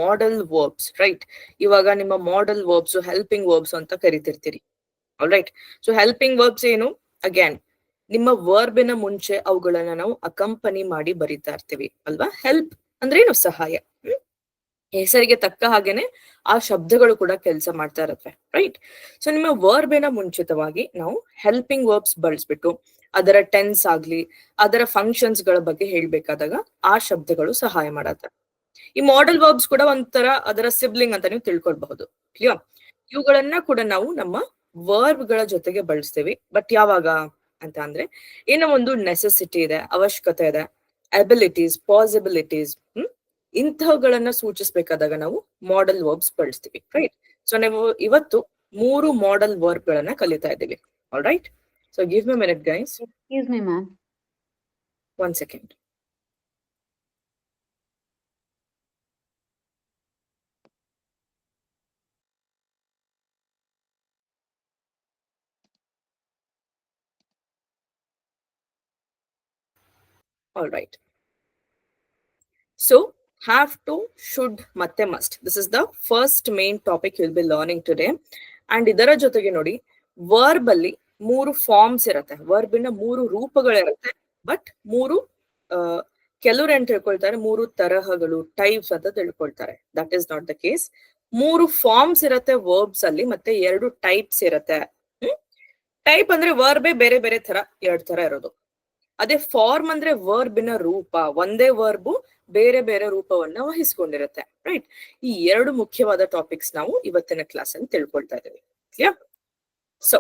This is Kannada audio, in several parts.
Model verbs, right? ಇವಾಗ ನಿಮ್ಮ ಮಾಡೆಲ್ ವರ್ಬ್ಸ್, ಹೆಲ್ಪಿಂಗ್ ವರ್ಬ್ಸ್ ಅಂತ ಕರಿತಿರ್ತೀರಿ. All right. So helping verbs ಏನು? ಅಗೇನ್ ನಿಮ್ಮ ವರ್ಬಿನ ಮುಂಚೆ ಅವುಗಳನ್ನ ನಾವು ಅಕಂಪನಿ ಮಾಡಿ ಬರಿತಾ ಇರ್ತೀವಿ ಅಲ್ವಾ? ಹೆಲ್ಪ್ ಅಂದ್ರೆ ಏನು? ಸಹಾಯ. ಹೆಸರಿಗೆ ತಕ್ಕ ಹಾಗೇನೆ ಆ ಶಬ್ದಗಳು ಕೂಡ ಕೆಲಸ ಮಾಡ್ತಾ ಇರತ್ವೆ, ರೈಟ್? ಸೊ ನಿಮ್ಮ ವರ್ಬಿನ ಮುಂಚಿತವಾಗಿ ನಾವು ಹೆಲ್ಪಿಂಗ್ ವರ್ಬ್ಸ್ ಬಳಸ್ಬಿಟ್ಟು ಅದರ ಟೆನ್ಸ್ ಆಗ್ಲಿ, ಅದರ ಫಂಕ್ಷನ್ಸ್ ಗಳ ಬಗ್ಗೆ ಹೇಳ್ಬೇಕಾದಾಗ ಆ ಶಬ್ದಗಳು ಸಹಾಯ ಮಾಡತ್ತೆ. ಈ ಮಾಡೆಲ್ ವರ್ಬ್ಸ್ ಕೂಡ ಒಂಥರ ಅದರ ಸಿಬ್ಲಿಂಗ್ ಅಂತ ನೀವು ತಿಳ್ಕೊಳ್ಬಹುದು. ಕ್ಲಿಯರ್? ಇವುಗಳನ್ನ ಕೂಡ ನಾವು ನಮ್ಮ ವರ್ಬ್ ಗಳ ಜೊತೆಗೆ ಬಳಸ್ತೀವಿ. ಬಟ್ ಯಾವಾಗ ಅಂತ ಅಂದ್ರೆ ಏನೋ ಒಂದು ನೆಸೆಸಿಟಿ ಇದೆ, ಅವಶ್ಯಕತೆ ಇದೆ, ಅಬಿಲಿಟೀಸ್, ಪಾಸಿಬಿಲಿಟೀಸ್, ಇಂಥವುಗಳನ್ನ ಸೂಚಿಸಬೇಕಾದಾಗ ನಾವು ಮಾಡೆಲ್ ವರ್ಬ್ಸ್ ಬಳಸ್ತೀವಿ, ರೈಟ್? ಸೊ ನಾವು ಇವತ್ತು 3 ಮಾಡೆಲ್ ವರ್ಬ್ ಗಳನ್ನ ಕಲಿತಾ ಇದ್ದೀವಿ. All right. So give me minute guys. Excuse me, ma'am. 1 second. All right. So have to, should ಮತ್ತೆ must. This is the first main topic you'll be learning today. And ಇದರ ಜೊತೆಗೆ ನೋಡಿ, ವರ್ಬ್ ಅಲ್ಲಿ 3 ಫಾರ್ಮ್ಸ್ ಇರತ್ತೆ, ವರ್ಬಿನ 3 ರೂಪಗಳಿರತ್ತೆ. ಬಟ್ 3 ಕೆಲವ್ರು ಏನ್ ತಿಳ್ಕೊಳ್ತಾರೆ, 3 ತರಹಗಳು, ಟೈಪ್ಸ್ ಅಂತ ತಿಳ್ಕೊಳ್ತಾರೆ. That is not the case. 3 forms ಇರತ್ತೆ ವರ್ಬ್ಸ್ ಅಲ್ಲಿ, ಮತ್ತೆ 2 ಟೈಪ್ಸ್ ಇರತ್ತೆ. ಟೈಪ್ ಅಂದ್ರೆ ವರ್ಬೇ ಬೇರೆ ಬೇರೆ ತರ 2 ತರ ಇರೋದು. ಅದೇ ಫಾರ್ಮ್ ಅಂದ್ರೆ ವರ್ಬಿನ ರೂಪ, ಒಂದೇ ವರ್ಬು ಬೇರೆ ಬೇರೆ ರೂಪವನ್ನ ವಹಿಸ್ಕೊಂಡಿರುತ್ತೆ, ರೈಟ್? ಈ 2 ಮುಖ್ಯವಾದ ಟಾಪಿಕ್ಸ್ ನಾವು ಇವತ್ತಿನ ಕ್ಲಾಸ್ ಅಲ್ಲಿ ತಿಳ್ಕೊಳ್ತಾ ಇದ್ದೀವಿ. ಕ್ಲಿಯರ್? ಸೊ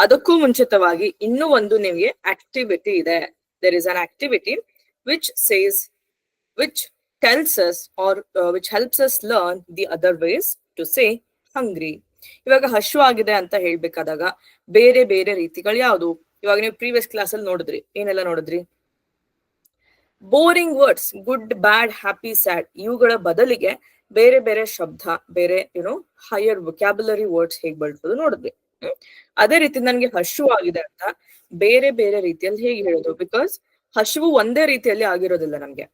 ಅದಕ್ಕೂ ಮುಂಚಿತವಾಗಿ ಇನ್ನೂ ಒಂದು ನಿಮ್ಗೆ ಆಕ್ಟಿವಿಟಿ ಇದೆ. There is an activity which says, which tells us or which helps us learn the other ways to say hungry. ಇವಾಗ ಹಶ್ವಾಗಿದೆ ಅಂತ ಹೇಳ್ಬೇಕಾದಾಗ ಬೇರೆ ಬೇರೆ ರೀತಿಗಳು ಯಾವುದು? ಇವಾಗ ನೀವು ಪ್ರೀವಿಯಸ್ ಕ್ಲಾಸ್ ಅಲ್ಲಿ ನೋಡಿದ್ರಿ, ಏನೆಲ್ಲ ನೋಡಿದ್ರಿ? ಬೋರಿಂಗ್ ವರ್ಡ್ಸ್, ಗುಡ್, ಬ್ಯಾಡ್, ಹ್ಯಾಪಿ, ಸ್ಯಾಡ್, ಇವುಗಳ ಬದಲಿಗೆ ಬೇರೆ ಬೇರೆ ಶಬ್ದ, ಬೇರೆ ಹೈಯರ್ ವೊಕ್ಯಾಬುಲರಿ ವರ್ಡ್ಸ್ ಹೇಗ್ ಬಳಸೋದು ನೋಡಿದ್ವಿ. ಅದೇ ರೀತಿ ನನ್ಗೆ ಹಶುವಾಗಿದೆ ಅಂತ ಬೇರೆ ಬೇರೆ ರೀತಿಯಲ್ಲಿ ಹೇಗೆ ಹೇಳೋದು? ಬಿಕಾಸ್ ಹಶುವು ಒಂದೇ ರೀತಿಯಲ್ಲಿ ಆಗಿರೋದಿಲ್ಲ ನಮ್ಗೆ,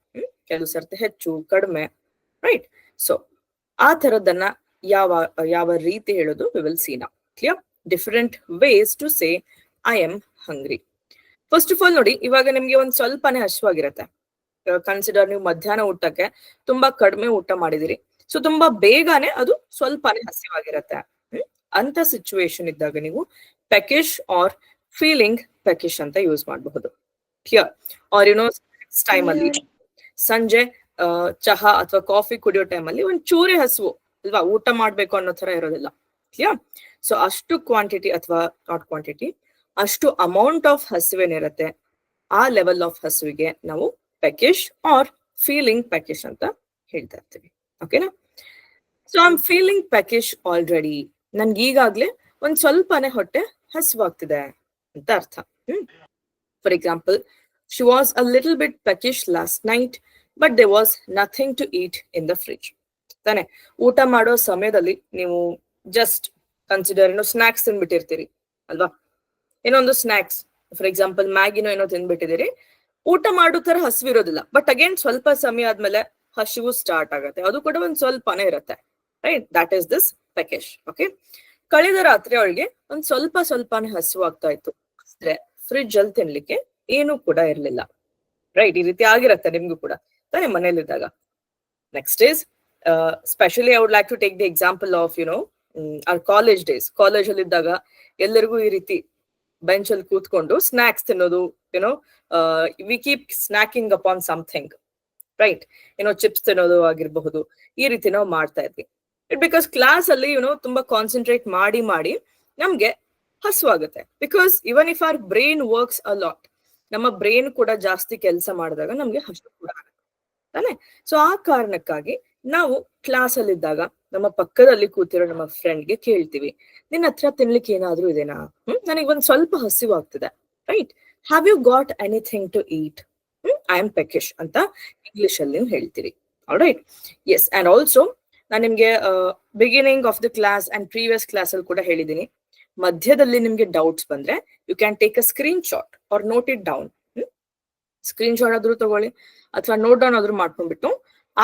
ಕೆಲವು ಸರ್ತಿ ಹೆಚ್ಚು ಕಡಿಮೆ, ರೈಟ್? ಸೊ ಆ ತರದನ್ನ ಯಾವ ಯಾವ ರೀತಿ ಹೇಳೋದು we will see now. Clear? Different ways to say I am hungry. First of all ನೋಡಿ, ಇವಾಗ ನಿಮ್ಗೆ ಒಂದ್ ಸ್ವಲ್ಪನೇ ಹಶ್ವಾಗಿರತ್ತೆ. ಕನ್ಸಿಡರ್ ನೀವು ಮಧ್ಯಾಹ್ನ ಊಟಕ್ಕೆ ತುಂಬಾ ಕಡಿಮೆ ಊಟ ಮಾಡಿದಿರಿ, ಸೊ ತುಂಬಾ ಬೇಗನೆ ಅದು ಸ್ವಲ್ಪನೇ ಹಸಿವಾಗಿರತ್ತೆ. ಅಂತ ಸಿಚುವೇಶನ್ ಇದ್ದಾಗ ನೀವು ಪೆಕಿಶ್ ಆರ್ ಫೀಲಿಂಗ್ ಪೆಕಿಶ್ ಅಂತ ಯೂಸ್ ಮಾಡಬಹುದು. ಕ್ಲಿಯರ್? ಆರ್ ಟೈಮ್ ಅಲ್ಲಿ ಸಂಜೆ ಚಹಾ ಅಥವಾ ಕಾಫಿ ಕುಡಿಯೋ ಟೈಮ್ ಅಲ್ಲಿ ಒಂದ್ ಚೂರೆ ಹಸುವು ಅಲ್ವಾ, ಊಟ ಮಾಡ್ಬೇಕು ಅನ್ನೋ ತರ ಇರೋದಿಲ್ಲ. ಕ್ಲಿಯರ್? ಸೊ ಅಷ್ಟು ಕ್ವಾಂಟಿಟಿ ಅಥವಾ ನಾಟ್ ಕ್ವಾಂಟಿಟಿ, ಅಷ್ಟು ಅಮೌಂಟ್ ಆಫ್ ಹಸುವೇನಿರತ್ತೆ, ಆ ಲೆವೆಲ್ ಆಫ್ ಹಸುವಿಗೆ ನಾವು ಪೆಕಿಶ್ ಆರ್ ಫೀಲಿಂಗ್ ಪೆಕಿಶ್ ಅಂತ ಹೇಳ್ತಾ ಇರ್ತೀವಿ. ಓಕೆನಾ? So I am feeling peckish already, ನನ್ಗೆ ಈಗಾಗ್ಲೇ ಒಂದ್ ಸ್ವಲ್ಪನೇ ಹೊಟ್ಟೆ ಹಸುವಾಗ್ತಿದೆ ಅಂತ ಅರ್ಥ. For example, she was a little bit peckish last night but there was nothing to eat in the fridge. ತಾನೆ? ಊಟ ಮಾಡೋ ಸಮಯದಲ್ಲಿ ನೀವು ಜಸ್ಟ್ ಕನ್ಸಿಡರ್ ಸ್ನಾಕ್ಸ್ ತಿನ್ಬಿಟ್ಟಿರ್ತೀರಿ ಅಲ್ವಾ? ಏನೊಂದು ಸ್ನಾಕ್ಸ್, ಫಾರ್ ಎಕ್ಸಾಂಪಲ್ ಮ್ಯಾಗಿನೋ ಏನೋ ತಿನ್ಬಿಟ್ಟಿದ್ದೀರಿ, ಊಟ ಮಾಡೋ ತರ ಹಸಿವಿರೋದಿಲ್ಲ. ಬಟ್ ಅಗೇನ್ ಸ್ವಲ್ಪ ಸಮಯ ಆದ್ಮೇಲೆ ಹಸಿವು ಸ್ಟಾರ್ಟ್ ಆಗತ್ತೆ, ಅದು ಕೂಡ ಒಂದ್ ಸ್ವಲ್ಪನೇ ಇರುತ್ತೆ, right? That is this peckish. Okay. ಕಳೆದ ರಾತ್ರಿ ಅವಳಿಗೆ ಒಂದ್ ಸ್ವಲ್ಪನೇ ಹಸಿವು ಆಗ್ತಾ ಇತ್ತು, ಆದ್ರೆ ಫ್ರಿಡ್ಜ್ ಅಲ್ಲಿ ತಿನ್ಲಿಕ್ಕೆ ಏನೂ ಕೂಡ ಇರ್ಲಿಲ್ಲ, ರೈಟ್? ಈ ರೀತಿ ಆಗಿರತ್ತೆ ನಿಮ್ಗೂ ಕೂಡ ತಾನೇ ಮನೇಲಿದ್ದಾಗ. Next is specially I would like to take the example of our college days. College ಅಲ್ಲಿ ಇದ್ದಾಗ ಎಲ್ಲರಿಗೂ ಈ ರೀತಿ ಬೆಂಚ್ ಅಲ್ಲಿ ಕೂತ್ಕೊಂಡು ಸ್ನಾಕ್ಸ್ ತಿನ್ನೋದು, we keep snacking upon something, right? Chips ತಿನ್ನೋದು ಆಗಿರಬಹುದು, ಈ ರೀತಿ ನಾವು ಮಾಡ್ತಾ ಇದ್ವಿ. ಇಟ್ ಬಿಕಾಸ್ ಕ್ಲಾಸ್ ಅಲ್ಲಿ ತುಂಬಾ ಕಾನ್ಸಂಟ್ರೇಟ್ ಮಾಡಿ ಮಾಡಿ ನಮ್ಗೆ ಹಸುವಾಗುತ್ತೆ. Because even if our brain works a lot, ನಮ್ಮ ಬ್ರೈನ್ ಕೂಡ ಜಾಸ್ತಿ ಕೆಲಸ ಮಾಡಿದಾಗ ನಮ್ಗೆ ಹಸು ಕೂಡ ಆಗುತ್ತೆ ತಾನೆ? ಸೊ ಆ ಕಾರಣಕ್ಕಾಗಿ ನಾವು ಕ್ಲಾಸ್ ಅಲ್ಲಿ ಇದ್ದಾಗ ನಮ್ಮ ಪಕ್ಕದಲ್ಲಿ ಕೂತಿರೋ ನಮ್ಮ ಫ್ರೆಂಡ್ಗೆ ಕೇಳ್ತೀವಿ, ನಿನ್ನ ಹತ್ರ ತಿನ್ಲಿಕ್ಕೆ ಏನಾದ್ರೂ ಇದೆನಾ? ನನಗೆ ಒಂದ್ ಸ್ವಲ್ಪ ಹಸಿವಾಗ್ತಿದೆ, right? Have you got anything to eat? I am peckish ಅಂತ ಇಂಗ್ಲಿಷ್ ಅಲ್ಲಿ ನೀವು ಹೇಳ್ತೀರಿ. ಆಲ್ರೈಟ್? ಎಸ್. ಅಂಡ್ ಆಲ್ಸೋ ನಾನು ನಿಮ್ಗೆ beginning of the class and previous class ಅಲ್ಲಿ ಕೂಡ ಹೇಳಿದ್ದೀನಿ, ಮಧ್ಯದಲ್ಲಿ ನಿಮ್ಗೆ ಡೌಟ್ಸ್ ಬಂದ್ರೆ you can take a screenshot or note it down. Screenshot ಆದ್ರೂ ತಗೊಳ್ಳಿ ಅಥವಾ ನೋಟ್ ಡೌನ್ ಆದ್ರೂ ಮಾಡ್ಕೊಂಡ್ಬಿಟ್ಟು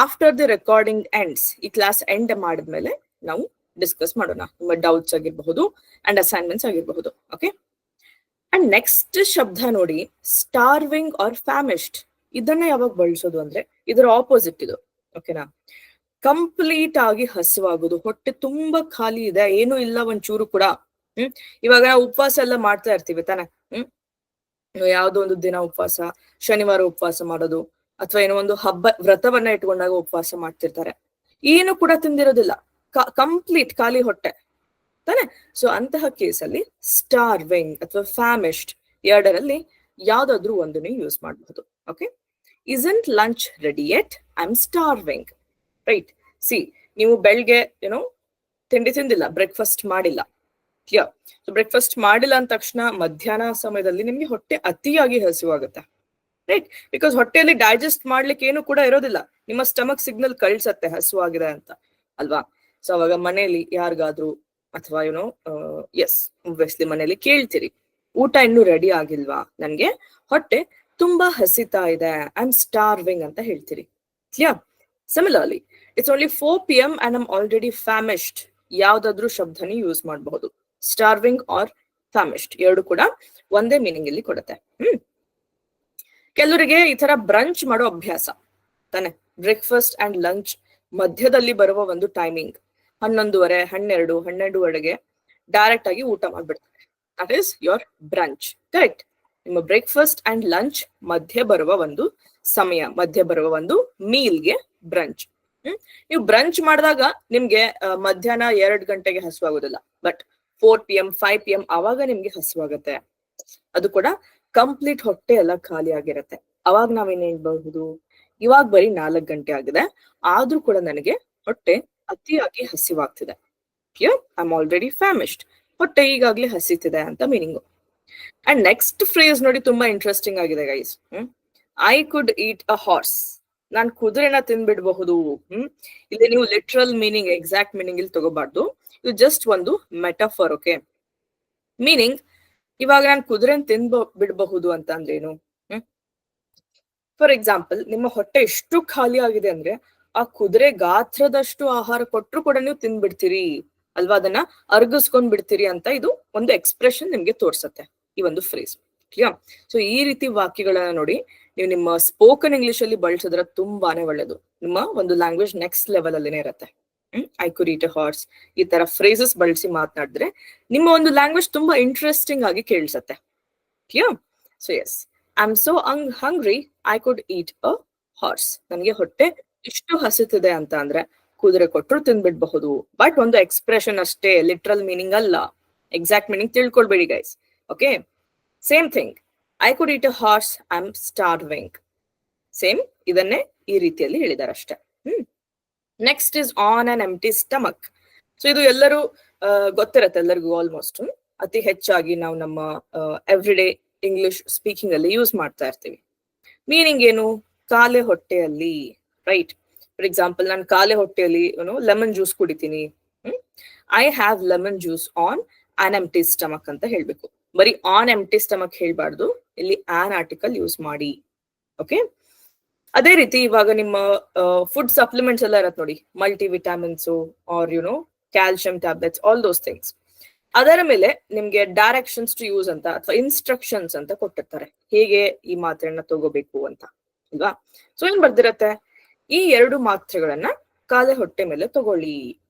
ಆಫ್ಟರ್ ದಿ ರೆಕಾರ್ಡಿಂಗ್ ಎಂಡ್ಸ್, ಈ ಕ್ಲಾಸ್ ಎಂಡ್ ಮಾಡಿದ್ಮೇಲೆ ನಾವು ಡಿಸ್ಕಸ್ ಮಾಡೋಣ, ನಿಮ್ಮ ಡೌಟ್ಸ್ ಆಗಿರಬಹುದು ಅಂಡ್ ಅಸೈನ್ಮೆಂಟ್ಸ್ ಆಗಿರಬಹುದು. ಓಕೆ, ಅಂಡ್ ನೆಕ್ಸ್ಟ್ ಶಬ್ದ ನೋಡಿ, ಸ್ಟಾರ್ವಿಂಗ್ ಆರ್ ಫ್ಯಾಮಿಶ್ಡ್. ಇದನ್ನ ಯಾವಾಗ ಬಳಸೋದು ಅಂದ್ರೆ ಇದರ ಆಪೋಸಿಟ್ ಇದು. ಓಕೆನಾ, ಕಂಪ್ಲೀಟ್ ಆಗಿ ಹಸಿವಾಗುದು, ಹೊಟ್ಟೆ ತುಂಬಾ ಖಾಲಿ ಇದೆ, ಏನು ಇಲ್ಲ ಒಂಚೂರು ಕೂಡ. ಇವಾಗ ನಾವು ಉಪವಾಸ ಎಲ್ಲ ಮಾಡ್ತಾ ಇರ್ತೀವಿ ತಾನೆ. ಯಾವ್ದೋ ಒಂದು ದಿನ ಉಪವಾಸ, ಶನಿವಾರ ಉಪವಾಸ ಮಾಡೋದು, ಅಥವಾ ಏನೋ ಒಂದು ಹಬ್ಬ ವ್ರತವನ್ನ ಇಟ್ಕೊಂಡಾಗ ಉಪವಾಸ ಮಾಡ್ತಿರ್ತಾರೆ, ಏನು ಕೂಡ ತಿಂದಿರೋದಿಲ್ಲ, ಕಂಪ್ಲೀಟ್ ಖಾಲಿ ಹೊಟ್ಟೆ ತಾನೆ. ಸೊ ಅಂತಹ ಕೇಸಲ್ಲಿ ಸ್ಟಾರ್ವಿಂಗ್ ಅಥವಾ ಫ್ಯಾಮಿಶ್ಡ್ ಎರಡರಲ್ಲಿ ಯಾವ್ದಾದ್ರು ಒಂದನ್ನು ಯೂಸ್ ಮಾಡಬಹುದು. Okay, isn't lunch ready yet? I'm starving. Right. C, ನೀವು ಬೆಳ್ಗೆ ಏನೋ ತಿಂಡಿ ತಿಂದಿಲ್ಲ, ಬ್ರೇಕ್ಫಾಸ್ಟ್ ಮಾಡಿಲ್ಲ, ಕ್ಲಿಯರ್. ಸೊ ಬ್ರೇಕ್ಫಾಸ್ಟ್ ಮಾಡಿಲ್ಲ ಅಂದ ತಕ್ಷಣ ಮಧ್ಯಾಹ್ನ ಸಮಯದಲ್ಲಿ ನಿಮ್ಗೆ ಹೊಟ್ಟೆ ಅತಿಯಾಗಿ ಹಸಿವಾಗುತ್ತೆ, ರೈಟ್. ಬಿಕಾಸ್ ಹೊಟ್ಟೆಯಲ್ಲಿ ಡೈಜೆಸ್ಟ್ ಮಾಡ್ಲಿಕ್ಕೆ ಏನು ಕೂಡ ಇರೋದಿಲ್ಲ, ನಿಮ್ಮ ಸ್ಟಮಕ್ ಸಿಗ್ನಲ್ ಕಳ್ಸತ್ತೆ ಹಸಿವಾಗಿದೆ ಅಂತ, ಅಲ್ವಾ. ಸೊ ಅವಾಗ ಮನೇಲಿ ಯಾರಿಗಾದ್ರು ಅಥವಾ ಏನೋ ಎಸ್ ಒಬ್ವಿಯಸ್ಲಿ ಮನೇಲಿ ಕೇಳ್ತೀರಿ, ಊಟ ಇನ್ನೂ ರೆಡಿ ಆಗಿಲ್ವಾ, ನನ್ಗೆ ಹೊಟ್ಟೆ ತುಂಬಾ ಹಸಿತಾ ಇದೆ, ಐ ಆಮ್ ಸ್ಟಾರ್ವಿಂಗ್ ಅಂತ ಹೇಳ್ತೀರಿ, clear. Similarly, it's only 4 PM and I'm already famished. ಯಾವ್ದಾದ್ರು ಶಬ್ದನಿ ಯೂಸ್ ಮಾಡಬಹುದು, ಸ್ಟಾರ್ವಿಂಗ್ ಆರ್ ಫ್ಯಾಮಿಶ್ಡ್ ಎರಡು ಕೂಡ ಒಂದೇ ಮೀನಿಂಗ್ ಇಲ್ಲಿ ಕೊಡುತ್ತೆ. ಕೆಲವರಿಗೆ ಈ ತರ ಬ್ರಂಚ್ ಮಾಡೋ ಅಭ್ಯಾಸ ತಾನೆ. ಬ್ರೇಕ್ಫಾಸ್ಟ್ ಅಂಡ್ ಲಂಚ್ ಮಧ್ಯದಲ್ಲಿ ಬರುವ ಒಂದು ಟೈಮಿಂಗ್ 11:30, 12, 12:30 ಡೈರೆಕ್ಟ್ ಆಗಿ ಊಟ ಮಾಡ್ಬಿಡ್ತಾರೆ. That is your brunch, correct. ನಿಮ್ಮ ಬ್ರೇಕ್ಫಾಸ್ಟ್ ಅಂಡ್ ಲಂಚ್ ಮಧ್ಯೆ ಬರುವ ಒಂದು ಸಮಯ, ಮಧ್ಯೆ ಬರುವ ಒಂದು ಮೀಲ್ಗೆ ಬ್ರಂಚ್. ನೀವು ಬ್ರಂಚ್ ಮಾಡಿದಾಗ ನಿಮ್ಗೆ ಮಧ್ಯಾಹ್ನ 2 ಗಂಟೆಗೆ ಹಸುವಾಗೋದಿಲ್ಲ, ಬಟ್ 4 PM 5 PM ಅವಾಗ ನಿಮ್ಗೆ ಹಸುವಾಗತ್ತೆ. ಅದು ಕೂಡ ಕಂಪ್ಲೀಟ್ ಹೊಟ್ಟೆ ಎಲ್ಲ ಖಾಲಿ ಆಗಿರತ್ತೆ. ಅವಾಗ ನಾವೇನ್ ಹೇಳ್ಬಹುದು, ಇವಾಗ ಬರೀ 4 ಗಂಟೆ ಆಗಿದೆ, ಆದ್ರೂ ಕೂಡ ನನಗೆ ಹೊಟ್ಟೆ ಅತಿಯಾಗಿ ಹಸಿವಾಗ್ತಿದೆ, ಕ್ಲಿಯರ್. ಐ ಆಮ್ ಆಲ್ರೆಡಿ ಫ್ಯಾಮಿಶ್ಡ್, ಹೊಟ್ಟೆ ಈಗಾಗ್ಲೇ ಹಸಿತಿದೆ ಅಂತ ಮೀನಿಂಗು. ಅಂಡ್ ನೆಕ್ಸ್ಟ್ ಫ್ರೇಸ್ ನೋಡಿ, ತುಂಬಾ ಇಂಟ್ರೆಸ್ಟಿಂಗ್ ಆಗಿದೆ guys. I could eat a horse. ನಾನ್ ಕುದುರೆನ ತಿನ್ಬಿಡ್ಬಹುದು. ಇಲ್ಲಿ ನೀವು ಲಿಟ್ರಲ್ ಮೀನಿಂಗ್, ಎಕ್ಸಾಕ್ಟ್ ಮೀನಿಂಗ್ ಇಲ್ಲಿ ತಗೋಬಾರ್ದು, ಇದು ಜಸ್ಟ್ ಒಂದು ಮೆಟಾಫರ್. ಓಕೆ, ಮೀನಿಂಗ್ ಇವಾಗ ನಾನು ಕುದುರೆನ ಬಿಡಬಹುದು ಅಂತ ಅಂದ್ರೇನು. ಫಾರ್ ಎಕ್ಸಾಂಪಲ್, ನಿಮ್ಮ ಹೊಟ್ಟೆ ಎಷ್ಟು ಖಾಲಿ ಆಗಿದೆ ಅಂದ್ರೆ ಆ ಕುದುರೆ ಗಾತ್ರದಷ್ಟು ಆಹಾರ ಕೊಟ್ಟರು ಕೂಡ ನೀವು ತಿನ್ಬಿಡ್ತೀರಿ ಅಲ್ವಾ, ಅದನ್ನ ಅರ್ಗಿಸ್ಕೊಂಡ್ ಬಿಡ್ತೀರಿ ಅಂತ ಇದು ಒಂದು ಎಕ್ಸ್ಪ್ರೆಷನ್ ನಿಮ್ಗೆ ತೋರ್ಸತ್ತೆ ಈ ಒಂದು ಫ್ರೇಸ್, ಕ್ಲಿಯರ್. ಸೊ ಈ ರೀತಿ ವಾಕ್ಯಗಳನ್ನ ನೋಡಿ ನೀವು ನಿಮ್ಮ ಸ್ಪೋಕನ್ ಇಂಗ್ಲಿಷ್ ಅಲ್ಲಿ ಬಳಸಿದ್ರೆ ತುಂಬಾನೇ ಒಳ್ಳೇದು, ನಿಮ್ಮ ಒಂದು ಲ್ಯಾಂಗ್ವೇಜ್ ನೆಕ್ಸ್ಟ್ ಲೆವೆಲ್ ಅಲ್ಲಿನೇ ಇರತ್ತೆ. I could eat a horse, ಈ ತರ ಫ್ರೇಸಸ್ ಬಳಸಿ ಮಾತನಾಡಿದ್ರೆ ನಿಮ್ಮ ಒಂದು ಲ್ಯಾಂಗ್ವೇಜ್ ತುಂಬಾ ಇಂಟ್ರೆಸ್ಟಿಂಗ್ ಆಗಿ ಕೇಳಿಸತ್ತೆ, clear. So yes, I am so hungry, I could eat a horse. ನನಗೆ ಹೊಟ್ಟೆ ಇಷ್ಟು ಹಸಿತಿದೆ ಅಂತ ಅಂದ್ರೆ ಕುದುರೆ ಕೊಟ್ಟರು ತಿನ್ಬಿಡ್ಬಹುದು, ಬಟ್ ಒಂದು ಎಕ್ಸ್ಪ್ರೆಷನ್ ಅಷ್ಟೇ, ಲಿಟ್ರಲ್ ಮೀನಿಂಗ್ ಅಲ್ಲ. ಎಕ್ಸಾಕ್ಟ್ ಮೀನಿಂಗ್ ತಿಳ್ಕೊಳ್ಬೇಡಿ guys. Okay, same thing, I could eat a horse, I am starving. Same ಇದನ್ನೇ ಈ ರೀತಿಯಲ್ಲಿ ಹೇಳಿದ್ದಾರೆ ಅಷ್ಟೇ. Next is on an empty stomach. So ಇದು ಎಲ್ಲರೂ ಗೊತ್ತಿರತ್ತೆ ಎಲ್ಲರಿಗೂ ಆಲ್ಮೋಸ್ಟ್. ಅತಿ ಹೆಚ್ಚಾಗಿ ನಾವು ನಮ್ಮ ಎವ್ರಿ ಡೇ ಇಂಗ್ಲಿಷ್ ಸ್ಪೀಕಿಂಗ್ ಅಲ್ಲಿ ಯೂಸ್ ಮಾಡ್ತಾ ಇರ್ತೀವಿ. ಮೀನಿಂಗ್ ಏನು, ಖಾಲಿ ಹೊಟ್ಟೆಯಲ್ಲಿ, ರೈಟ್. ಫಾರ್ ಎಕ್ಸಾಂಪಲ್, ನಾನು ಖಾಲಿ ಹೊಟ್ಟೆಯಲ್ಲಿ ಲೆಮನ್ ಜ್ಯೂಸ್ ಕುಡಿತೀನಿ. I have lemon juice on on empty stomach ಅಂತ ಹೇಳ್ಬೇಕು. ಬರೀ ಆನ್ ಎಂಪ್ಟಿ ಸ್ಟಮಕ್ ಹೇಳ್ಬಾರ್ದು, ಇಲ್ಲಿ ಆನ್ ಆರ್ಟಿಕಲ್ ಯೂಸ್ ಮಾಡಿ. ಓಕೆ, ಅದೇ ರೀತಿ ಇವಾಗ ನಿಮ್ಮ ಫುಡ್ ಸಪ್ಲಿಮೆಂಟ್ಸ್ ಎಲ್ಲ ಇರತ್ತೆ ನೋಡಿ, multi vitamins or calcium tablets, all those things. ಅದರ ಮೇಲೆ ನಿಮ್ಗೆ ಡೈರೆಕ್ಷನ್ಸ್ ಟು ಯೂಸ್ ಅಂತ ಅಥವಾ ಇನ್ಸ್ಟ್ರಕ್ಷನ್ಸ್ ಅಂತ ಕೊಟ್ಟಿರ್ತಾರೆ, ಹೇಗೆ ಈ ಮಾತ್ರೆಯನ್ನ ತಗೋಬೇಕು ಅಂತ, ಅಲ್ವಾ. ಸೊ ಏನ್ ಬರ್ದಿರತ್ತೆ, ಈ 2 ಮಾತ್ರೆಗಳನ್ನ ಖಾಲಿ ಹೊಟ್ಟೆ ಮೇಲೆ ತಗೊಳ್ಳಿ,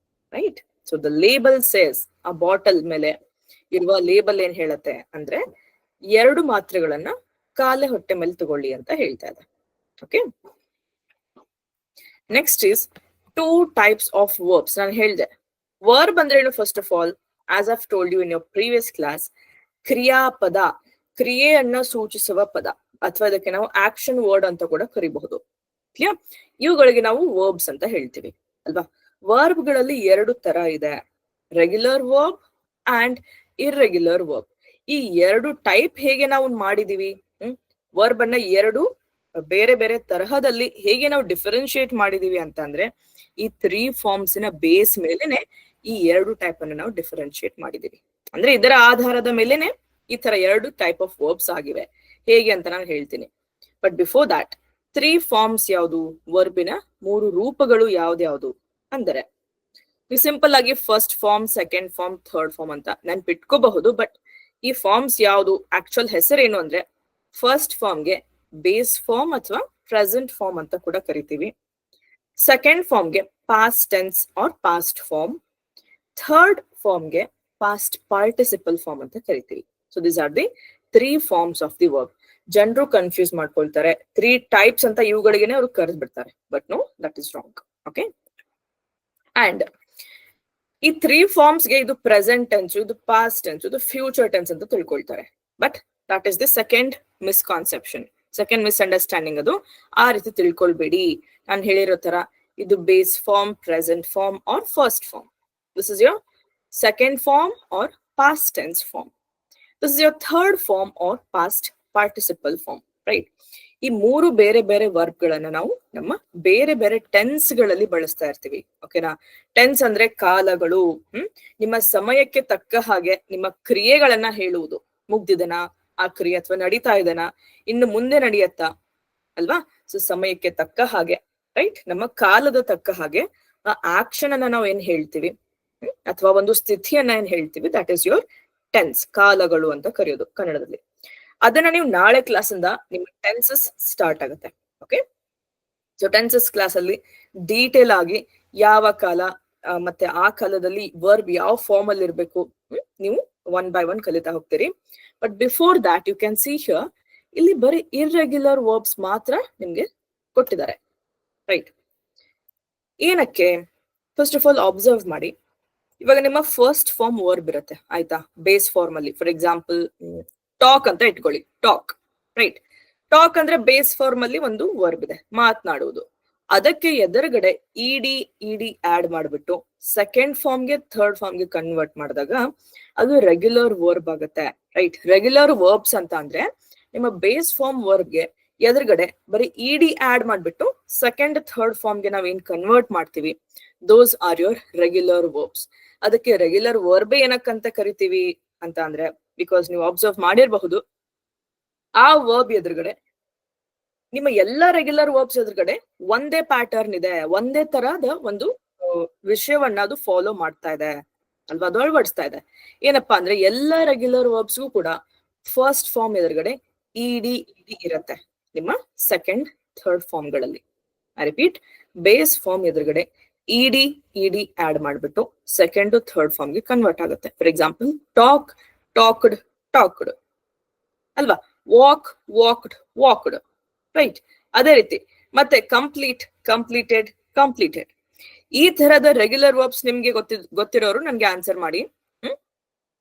right. So the label says, ಆ ಬಾಟಲ್ ಮೇಲೆ ಇರುವ ಲೇಬಲ್ ಏನ್ ಹೇಳತ್ತೆ ಅಂದ್ರೆ 2 ಮಾತ್ರೆಗಳನ್ನ ಖಾಲಿ ಹೊಟ್ಟೆ ಮೇಲೆ ತಗೊಳ್ಳಿ ಅಂತ ಹೇಳ್ತಾ ಇದೆ. Okay, next is 2 types of verbs. ನಾನು ಹೇಳ್ದೆ ವರ್ಬ್ ಅಂದ್ರೆ ಏನು, first of all as I've told you in your previous class, ಕ್ರಿಯಾಪದ, ಕ್ರಿಯೆಯನ್ನ ಸೂಚಿಸುವ ಪದ, ಅಥವಾ ಇದಕ್ಕೆ ನಾವು ಆಕ್ಷನ್ ವರ್ಡ್ ಅಂತ ಕೂಡ ಕರಿಬಹುದು, ಕ್ಲಿಯರ್. ಇವುಗಳಿಗೆ ನಾವು ವರ್ಬ್ಸ್ ಅಂತ ಹೇಳ್ತೀವಿ ಅಲ್ವಾ. ವರ್ಬ್ ಗಳಲ್ಲಿ 2 ತರ ಇದೆ, regular verb and irregular verb. ಈ 2 ಟೈಪ್ ಹೇಗೆ ನಾವು ಮಾಡಿದೀವಿ, ವರ್ಬ್ ಅನ್ನ 2 ಬೇರೆ ಬೇರೆ ತರಹದಲ್ಲಿ ಹೇಗೆ ನಾವು ಡಿಫರೆನ್ಶಿಯೇಟ್ ಮಾಡಿದೀವಿ ಅಂತ ಅಂದ್ರೆ, ಈ 3 ಫಾರ್ಮ್ಸ್ ನ ಬೇಸ್ ಮೇಲೆನೆ ಈ 2 ಟೈಪ್ ಅನ್ನು ನಾವು ಡಿಫರೆನ್ಶಿಯೇಟ್ ಮಾಡಿದೀವಿ. ಅಂದ್ರೆ ಇದರ ಆಧಾರದ ಮೇಲೆನೆ ಈ ತರ 2 ಟೈಪ್ ಆಫ್ ವರ್ಬ್ಸ್ ಆಗಿವೆ. ಹೇಗೆ ಅಂತ ನಾನು ಹೇಳ್ತೀನಿ, ಬಟ್ ಬಿಫೋರ್ ದಾಟ್ 3 ಫಾರ್ಮ್ಸ್ ಯಾವುದು, ವರ್ಬಿನ 3 ರೂಪಗಳು ಯಾವ್ದ್ಯಾವ್ದು ಅಂದರೆ ನೀವು ಸಿಂಪಲ್ ಆಗಿ first form, second form, third form ಅಂತ ನೆನ್ಪಿಟ್ಕೋಬಹುದು. ಬಟ್ ಈ ಫಾರ್ಮ್ಸ್ ಯಾವುದು ಆಕ್ಚುಯಲ್ ಹೆಸರೇನು ಅಂದ್ರೆ ಫಸ್ಟ್ ಫಾರ್ಮ್ಗೆ ಬೇಸ್ ಫಾರ್ಮ್ ಅಥವಾ ಪ್ರೆಸೆಂಟ್ ಫಾರ್ಮ್ ಅಂತ ಕೂಡ ಕರಿತೀವಿ. ಸೆಕೆಂಡ್ ಫಾರ್ಮ್ಗೆ past tense or past form. Third ಫಾರ್ಮ್ಗೆ ಪಾಸ್ಟ್ ಪಾರ್ಟಿಸಿಪಲ್ ಫಾರ್ಮ್ ಅಂತ ಕರಿತೀವಿ. So these are the 3 forms of the verb. ಜನರು ಕನ್ಫ್ಯೂಸ್ ಮಾಡ್ಕೊಳ್ತಾರೆ 3 ಟೈಪ್ಸ್ ಅಂತ ಇವುಗಳಿಗೆನೆ ಅವ್ರು ಕರೆದು ಬಿಡ್ತಾರೆ. But no, that is wrong. Okay, and ಈ 3 ಫಾರ್ಮ್ಸ್ ಗೆ ಇದು ಪ್ರೆಸೆಂಟ್ ಟೆನ್ಸ್, ಇದು ಪಾಸ್ಟ್ ಟೆನ್ಸ್, ಇದು ಫ್ಯೂಚರ್ ಟೆನ್ಸ್ ಅಂತ ತಿಳ್ಕೊಳ್ತಾರೆ. But that is the second misconception, second misunderstanding. ಅದು ಆ ರೀತಿ ತಿಳ್ಕೊಳ್ಬೇಡಿ. ನಾನು ಹೇಳಿರೋ ತರ ಇದು base form, present form or first form. This is your second form or past tense form. This is your third form or past participle form, right? ಈ 3 ಬೇರೆ ಬೇರೆ ವರ್ಬ್ ಗಳನ್ನ ನಾವು ನಮ್ಮ ಬೇರೆ ಬೇರೆ ಟೆನ್ಸ್ ಗಳಲ್ಲಿ ಬಳಸ್ತಾ ಇರ್ತೀವಿ. ಓಕೆನಾ? ಟೆನ್ಸ್ ಅಂದ್ರೆ ಕಾಲಗಳು. ನಿಮ್ಮ ಸಮಯಕ್ಕೆ ತಕ್ಕ ಹಾಗೆ ನಿಮ್ಮ ಕ್ರಿಯೆಗಳನ್ನ ಹೇಳುವುದು. ಮುಗ್ದಿದನಾ ಆ ಕ್ರಿಯೆ, ಅಥವಾ ನಡೀತಾ ಇದನಾ, ಇನ್ನು ಮುಂದೆ ನಡೆಯತ್ತಾ, ಅಲ್ವಾ? ಸೊ ಸಮಯಕ್ಕೆ ತಕ್ಕ ಹಾಗೆ, ರೈಟ್? ನಮ್ಮ ಕಾಲದ ತಕ್ಕ ಹಾಗೆ ಆ ಆಕ್ಷನ್ ಅನ್ನ ನಾವು ಏನ್ ಹೇಳ್ತೀವಿ ಅಥವಾ ಒಂದು ಸ್ಥಿತಿಯನ್ನ ಏನ್ ಹೇಳ್ತೀವಿ, ದಟ್ ಈಸ್ ಯುವರ್ ಟೆನ್ಸ್. ಕಾಲಗಳು ಅಂತ ಕರೆಯೋದು ಕನ್ನಡದಲ್ಲಿ. ಅದನ್ನ ನೀವು ನಾಳೆ ಕ್ಲಾಸ್ ಇಂದ ನಿಮ್ಮ ಟೆನ್ಸಸ್ ಸ್ಟಾರ್ಟ್ ಆಗುತ್ತೆ. ಓಕೆ, ಸೊ ಟೆನ್ಸಸ್ ಕ್ಲಾಸ್ ಅಲ್ಲಿ ಡೀಟೇಲ್ ಆಗಿ ಯಾವ ಕಾಲ ಮತ್ತೆ ಆ ಕಾಲದಲ್ಲಿ ವರ್ಬ್ ಯಾವ ಫಾರ್ಮ್ ಅಲ್ಲಿ ಇರ್ಬೇಕು ನೀವು ಒನ್ ಬೈ ಒನ್ ಕಲಿತಾ ಹೋಗ್ತೀರಿ. But before that you can see here, ಇಲ್ಲಿ ಬರೀ ಇರ್ರೆಗ್ಯುಲರ್ ವರ್ಬ್ಸ್ ಮಾತ್ರ ನಿಮ್ಗೆ ಕೊಟ್ಟಿದ್ದಾರೆ, ರೈಟ್? ಏನಕ್ಕೆ? ಫಸ್ಟ್ ಆಫ್ ಆಲ್ ಅಬ್ಸರ್ವ್ ಮಾಡಿ. ಇವಾಗ ನಿಮ್ಮ ಫಸ್ಟ್ ಫಾರ್ಮ್ ವರ್ಬ್ ಇರುತ್ತೆ, ಆಯ್ತಾ? ಬೇಸ್ ಫಾರ್ಮ್ ಅಲ್ಲಿ ಫಾರ್ ಎಕ್ಸಾಂಪಲ್ ಟಾಕ್ ಅಂತ ಇಟ್ಕೊಳ್ಳಿ, ಟಾಕ್, ರೈಟ್? ಟಾಕ್ ಅಂದ್ರೆ ಬೇಸ್ ಫಾರ್ಮ್ ಅಲ್ಲಿ ಒಂದು ವರ್ಬ್ ಇದೆ, ಮಾತನಾಡುವುದು. ಅದಕ್ಕೆ ಎದುರುಗಡೆ ಇಡಿ ಆಡ್ ಮಾಡ್ಬಿಟ್ಟು ಸೆಕೆಂಡ್ ಫಾರ್ಮ್ಗೆ ಥರ್ಡ್ ಫಾರ್ಮ್ಗೆ ಕನ್ವರ್ಟ್ ಮಾಡಿದಾಗ ಅದು ರೆಗ್ಯುಲರ್ ವರ್ಬ್ ಆಗುತ್ತೆ, ರೈಟ್? ರೆಗ್ಯುಲರ್ ವರ್ಬ್ಸ್ ಅಂತ ಅಂದ್ರೆ ನಿಮ್ಮ ಬೇಸ್ ಫಾರ್ಮ್ ವರ್ಬ್ಗೆ ಎದುರುಗಡೆ ಬರೀ ಇಡಿ ಆಡ್ ಮಾಡ್ಬಿಟ್ಟು ಸೆಕೆಂಡ್ ಥರ್ಡ್ ಫಾರ್ಮ್ಗೆ ನಾವೇನ್ ಕನ್ವರ್ಟ್ ಮಾಡ್ತೀವಿ, those are your regular verbs. ಅದಕ್ಕೆ ರೆಗ್ಯುಲರ್ ವರ್ಬೇ ಏನಕ್ಕಂತ ಕರಿತೀವಿ ಅಂತ ಅಂದ್ರೆ, ಬಿಕಾಸ್ ನೀವು ಅಬ್ಸರ್ವ್ ಮಾಡಿರಬಹುದು, ಆ ವರ್ಬ್ ಎದುರುಗಡೆ ನಿಮ್ಮ ಎಲ್ಲಾ ರೆಗ್ಯುಲರ್ ವರ್ಬ್ಸ್ ಎದುರುಗಡೆ ಒಂದೇ ಪ್ಯಾಟರ್ನ್ ಇದೆ, ಒಂದೇ ತರಹದ ಒಂದು ವಿಷಯವನ್ನ ಅದು ಫಾಲೋ ಮಾಡ್ತಾ ಇದೆ, ಅಲ್ವಾ? ಅದು ಅಳವಡಿಸ್ತಾ ಇದೆ. ಏನಪ್ಪಾ ಅಂದ್ರೆ ಎಲ್ಲಾ ರೆಗ್ಯುಲರ್ ವರ್ಬ್ಸ್ಗೂ ಕೂಡ ಫಸ್ಟ್ ಫಾರ್ಮ್ ಎದುರುಗಡೆ ಇಡಿ ಇರುತ್ತೆ ನಿಮ್ಮ ಸೆಕೆಂಡ್ ಥರ್ಡ್ ಫಾರ್ಮ್ ಗಳಲ್ಲಿ. ಐ ರಿಪೀಟ್, ಬೇಸ್ ಫಾರ್ಮ್ ಎದುರುಗಡೆ ಇಡಿ ಆಡ್ ಮಾಡ್ಬಿಟ್ಟು ಸೆಕೆಂಡ್ ಥರ್ಡ್ ಫಾರ್ಮ್ಗೆ ಕನ್ವರ್ಟ್ ಆಗುತ್ತೆ. For example talk, talked, talked, ಅಲ್ವಾ? Walk, walked, walked, right? ಅದೇ ರೀತಿ ಮತ್ತೆ ಕಂಪ್ಲೀಟ್, ಕಂಪ್ಲೀಟೆಡ್, ಕಂಪ್ಲೀಟೆಡ್. ಈ ತರದ ರೆಗ್ಯುಲರ್ ವರ್ಬ್ಸ್ ನಿಮ್ಗೆ ಗೊತ್ತಿರೋರು ನನ್ಗೆ ಆನ್ಸರ್ ಮಾಡಿ.